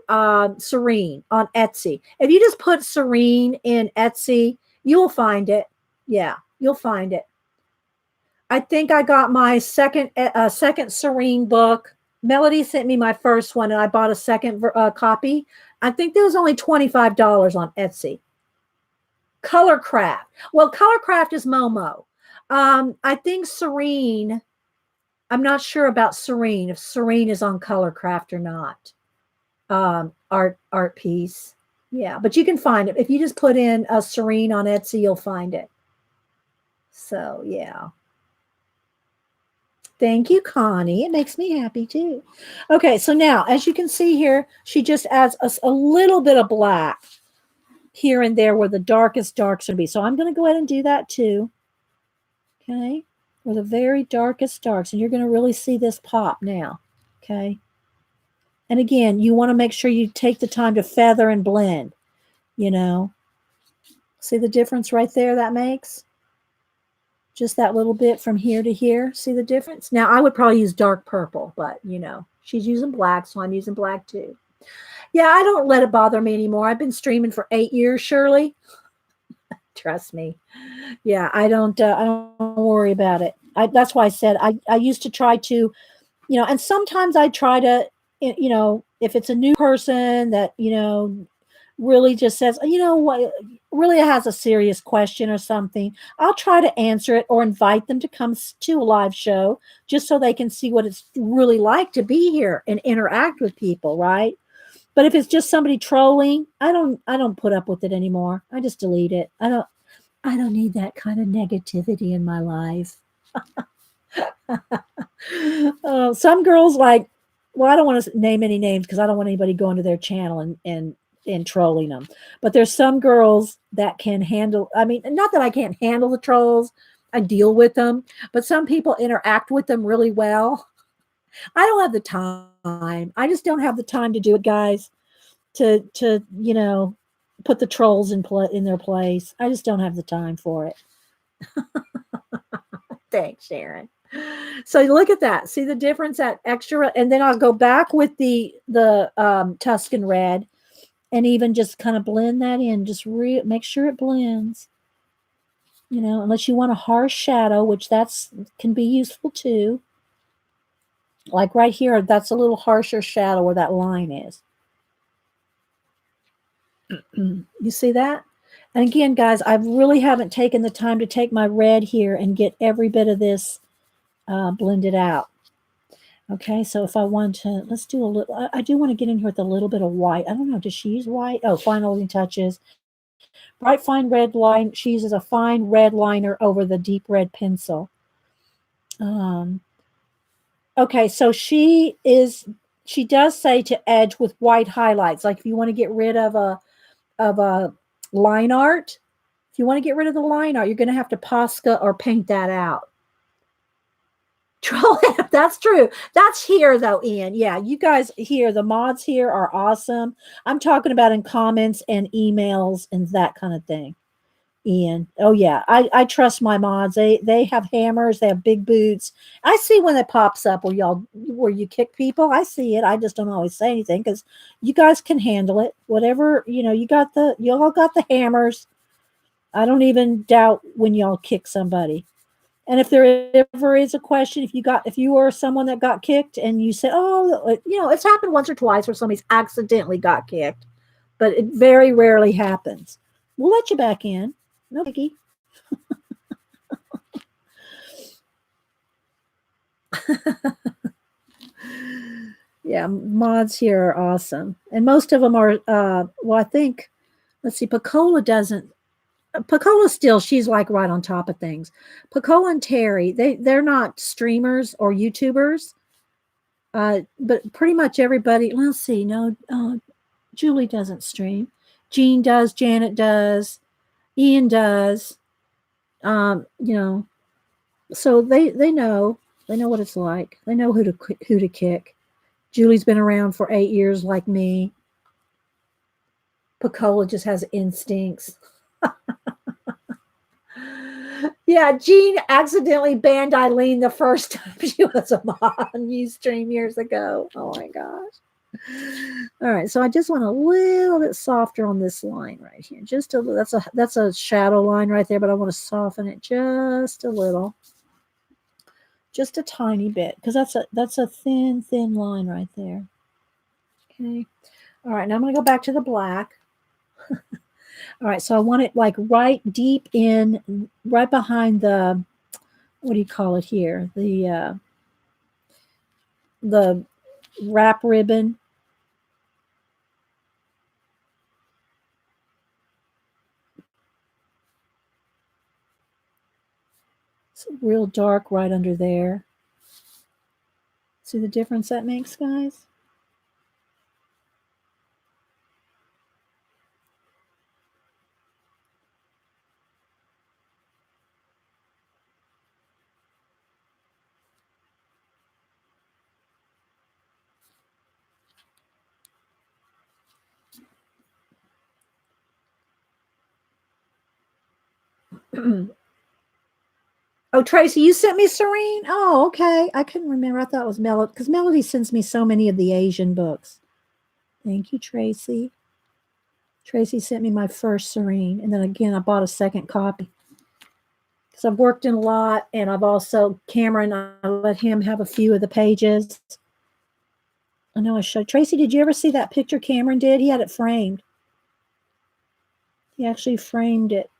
Serene on Etsy. If you just put Serene in Etsy, you'll find it. Yeah, you'll find it. I think I got my second Serene book. Melody sent me my first one, and I bought a second copy. I think there was only $25 on Etsy. Colorcraft. Well, Colorcraft is Momo. I think Serene. I'm not sure about Serene, if Serene is on Colorcraft or not. Art piece. Yeah, but you can find it. If you just put in a Serene on Etsy, you'll find it. So, yeah. Thank you, Connie. It makes me happy too. Okay, so now, as you can see here, she just adds us a little bit of black here and there where the darkest darks are going to be. So I'm going to go ahead and do that too. Okay. Or the very darkest darks. And you're going to really see this pop now. Okay. And again, you want to make sure you take the time to feather and blend. See the difference right there that makes? Just that little bit from here to here. See the difference? Now, I would probably use dark purple, but, she's using black, so I'm using black too. Yeah, I don't let it bother me anymore. I've been streaming for 8 years, Shirley. Trust me. Yeah, I don't worry about it. That's why I said I used to try to, and sometimes I try to, if it's a new person that, really just says, what, really has a serious question or something, I'll try to answer it or invite them to come to a live show just so they can see what it's really like to be here and interact with people, right? But if it's just somebody trolling, I don't put up with it anymore. I just delete it. I don't need that kind of negativity in my life. Some girls I don't want to name any names because I don't want anybody going to their channel and trolling them. But there's some girls that can handle, not that I can't handle the trolls. I deal with them, but some people interact with them really well. I don't have the time. I just don't have the time to do it, guys, to put the trolls in their place. I just don't have the time for it. Thanks, Sharon. So look at that. See the difference at extra, and then I'll go back with the Tuscan red and even just kind of blend that in. Just make sure it blends. Unless you want a harsh shadow, which can be useful too. Like right here, that's a little harsher shadow where that line is. You see that? And again, guys, I really haven't taken the time to take my red here and get every bit of this blended out. Okay, so if I want to, let's do a little, I do want to get in here with a little bit of white. I don't know, does she use white? Oh, finishing touches. Bright fine red line. She uses a fine red liner over the deep red pencil. Okay, so she does say to edge with white highlights. Like if you want to get rid of a line art, if you want to get rid of the line art, you're going to have to Posca or paint that out. Troll, that's true. That's here though, Ian. Yeah, you guys here, the mods here are awesome. I'm talking about in comments and emails and that kind of thing. Ian. Oh yeah, I trust my mods. They have hammers, they have big boots. I see when it pops up where you kick people. I see it. I just don't always say anything because you guys can handle it. Whatever, y'all got the hammers. I don't even doubt when y'all kick somebody. And if there ever is a question, if you are someone that got kicked and you say, oh, it's happened once or twice where somebody's accidentally got kicked, but it very rarely happens. We'll let you back in. No biggie. Yeah, mods here are awesome. And most of them are, I think, let's see, Picola still, she's like right on top of things. Picola and Terry, they're not streamers or YouTubers, but pretty much everybody, let's see, no, Julie doesn't stream. Jean does, Janet does, Ian does, so they know what it's like. They know who to kick. Julie's been around for 8 years like me. Picola just has instincts. Yeah, Jean accidentally banned Eileen the first time she was a mod on Ustream years ago. Oh my gosh. All right, so I just want a little bit softer on this line right here. Just a little. That's a shadow line right there, but I want to soften it just a little. Just a tiny bit, because that's a thin line right there. Okay. All right, now I'm going to go back to the black. All right, so I want it like right deep in, right behind the, what do you call it here? The wrap ribbon. It's real dark right under there. See the difference that makes, guys? Oh, Tracy, you sent me Serene? Oh, okay. I couldn't remember. I thought it was Melody, because Melody sends me so many of the Asian books. Thank you, Tracy. Tracy sent me my first Serene, and then again, I bought a second copy. Because I've worked in a lot, and I've also, Cameron, I let him have a few of the pages. I know I showed. Tracy, did you ever see that picture Cameron did? He had it framed. He actually framed it.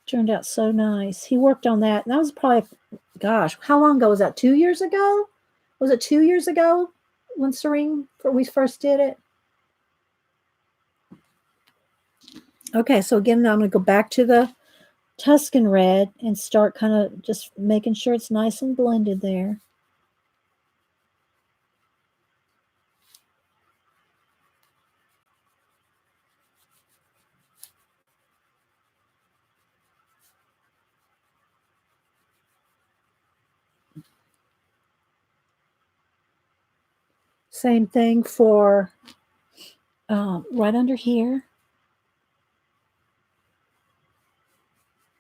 Turned out so nice. He worked on that. And that was probably, gosh, how long ago was that? 2 years ago? Was it 2 years ago when we first did it? Okay, so again, now I'm going to go back to the Tuscan red and start kind of just making sure it's nice and blended there. Same thing for right under here.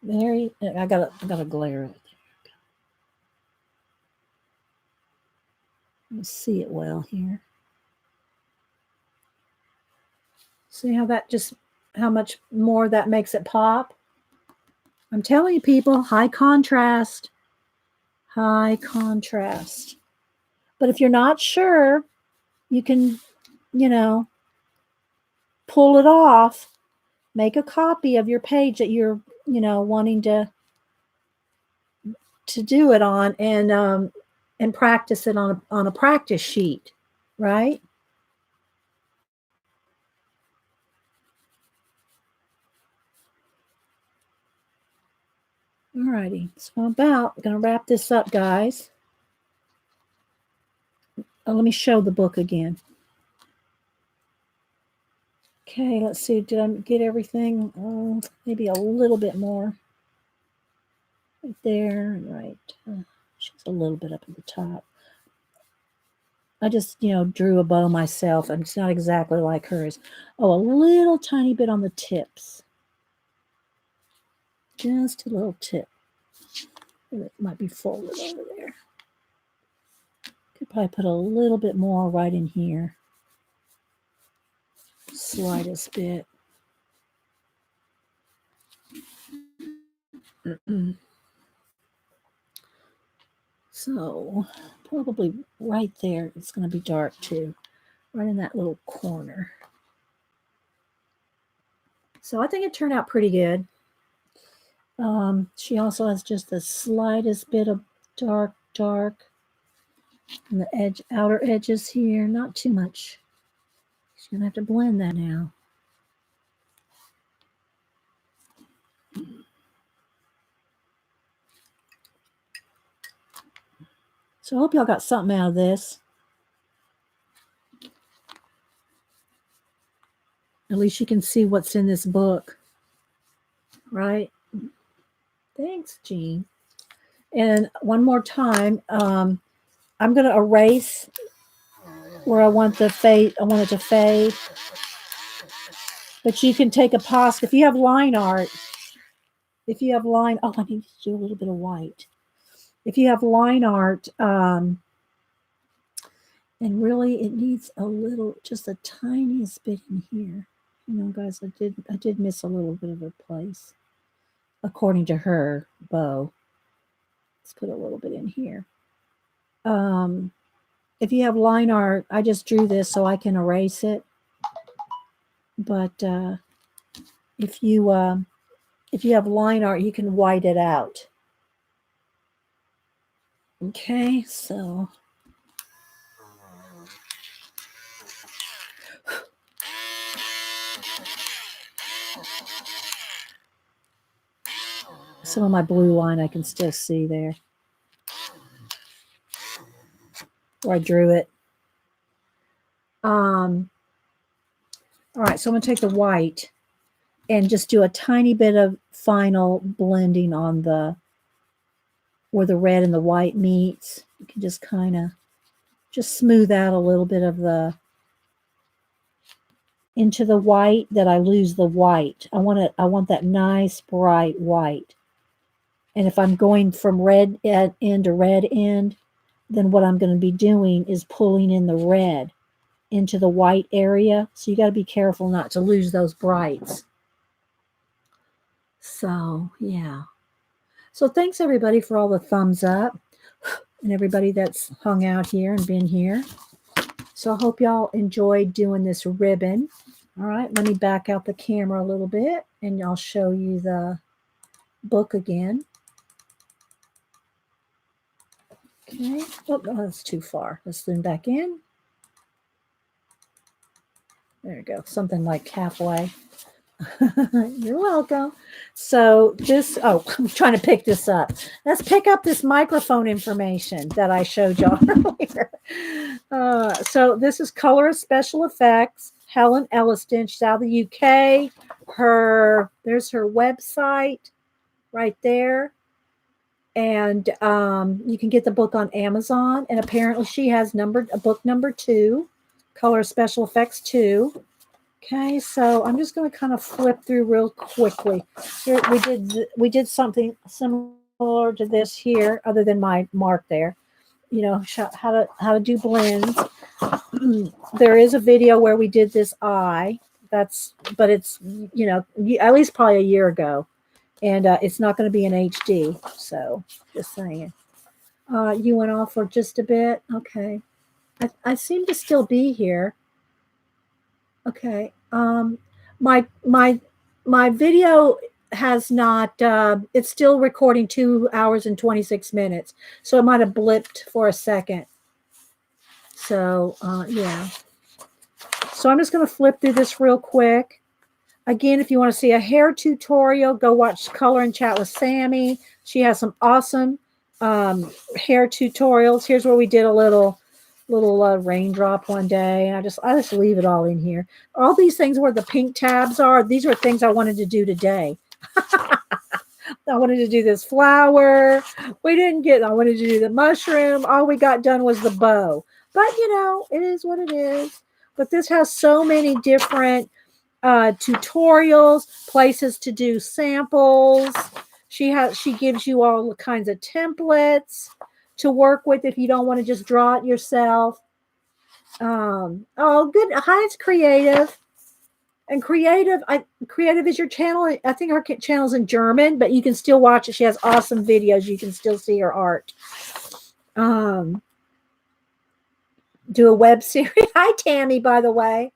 Very, I got a glare. Let's see it well here. See how much more that makes it pop? I'm telling you, people, high contrast. High contrast. But if you're not sure, you can, you know, pull it off, make a copy of your page that you're, you know, wanting to do it on, and practice it on a practice sheet, right? Alrighty, so I'm gonna wrap this up, guys. Oh, let me show the book again. Okay, let's see. Did I get everything? Maybe a little bit more. Right there, and right. She's a little bit up at the top. I just, you know, drew a bow myself, and it's not exactly like hers. Oh, a little tiny bit on the tips. Just a little tip. It might be folded over there. Could probably put a little bit more right in here. Slightest bit. So probably right there, it's going to be dark too, right in that little corner. So I think it turned out pretty good. She also has just the slightest bit of dark on the outer edges here, not too much. She's going to have to blend that now. So I hope y'all got something out of this. At least you can see what's in this book, right? Thanks, Jean. And one more time, I'm going to erase where I want the fade. I want it to fade. But you can take a pasta. If you have line art, oh, I need to do a little bit of white. If you have line art, and really it needs just the tiniest bit in here. You know, guys, I did miss a little bit of a place, according to her bow. Let's put a little bit in here. If you have line art, I just drew this so I can erase it. But if you have line art, you can white it out. Okay, so some of my blue line I can still see there where I drew it. All right, so I'm going to take the white and just do a tiny bit of final blending on where the red and the white meets. You can just kind of just smooth out a little bit of into the white, that I lose the white. I want that nice bright white. And if I'm going from red end to red end, then what I'm going to be doing is pulling in the red into the white area. So you got to be careful not to lose those brights. So, yeah. So thanks everybody for all the thumbs up and everybody that's hung out here and been here. So I hope y'all enjoyed doing this ribbon. All right, let me back out the camera a little bit and I'll show you the book again. Okay. Oh, no, that's too far. Let's zoom back in. There we go. Something like halfway. You're welcome. So I'm trying to pick this up. Let's pick up this microphone information that I showed y'all earlier. So this is Colorist Special Effects, Helen Elliston. She's out of the UK. There's her website right there. And you can get the book on Amazon. And apparently she has a book number 2, Colorist Special Effects 2. Okay, so I'm just going to kind of flip through real quickly. Here we did something similar to this here, other than my mark there. You know, how to do blends. There is a video where we did this eye. But it's, you know, at least probably a year ago, and it's not going to be in HD. So just saying. You went off for just a bit. Okay. I seem to still be here. Okay. My video has not. It's still recording 2 hours and 26 minutes, so it might have blipped for a second. So yeah. So I'm just going to flip through this real quick. Again, if you want to see a hair tutorial, go watch Color and Chat with Sammy. She has some awesome hair tutorials. Here's where we did a little raindrop one day. I just leave it all in here. All these things where the pink tabs are, these were things I wanted to do today. I wanted to do this flower. I wanted to do the mushroom. All we got done was the bow. But, it is what it is. But this has so many different tutorials, places to do samples. She gives you all kinds of templates to work with if you don't want to just draw it yourself. Oh, good. Hi, it's Creative. And Creative is your channel. I think her channel's in German, but you can still watch it. She has awesome videos. You can still see her art. Do a web series. Hi, Tammy, by the way.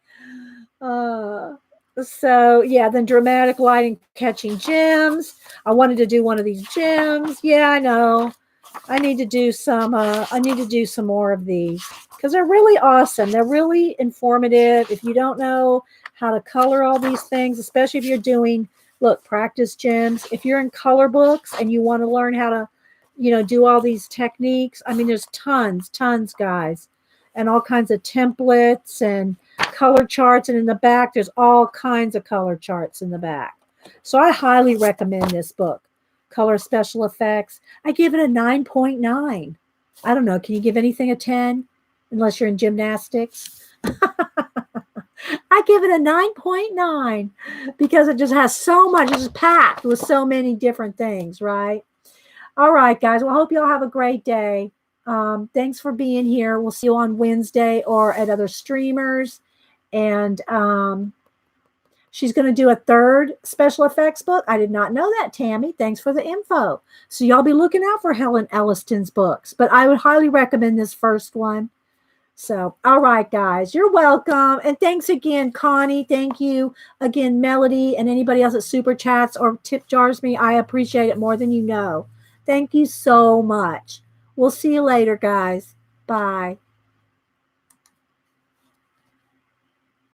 So yeah, then dramatic lighting, catching gems. I wanted to do one of these gems. Yeah, I know. I need to do some more of these because they're really awesome. They're really informative. If you don't know how to color all these things, especially if you're doing practice gems, if you're in color books and you want to learn how to, do all these techniques. I mean, there's tons, guys, and all kinds of templates and color charts. And in the back, there's all kinds of color charts in the back. So I highly recommend this book. Color Special Effects. I give it a 9.9. I don't know. Can you give anything a 10? Unless you're in gymnastics. I give it a 9.9 because it just has so much. It's packed with so many different things, right? All right, guys. Well, I hope you all have a great day. Thanks for being here. We'll see you on Wednesday or at other streamers. And she's going to do a third special effects book. I did not know that, Tammy. Thanks for the info. So y'all be looking out for Helen Elliston's books. But I would highly recommend this first one. So, all right, guys. You're welcome. And thanks again, Connie. Thank you again, Melody, and anybody else that super chats or tip jars me. I appreciate it more than you know. Thank you so much. We'll see you later, guys. Bye.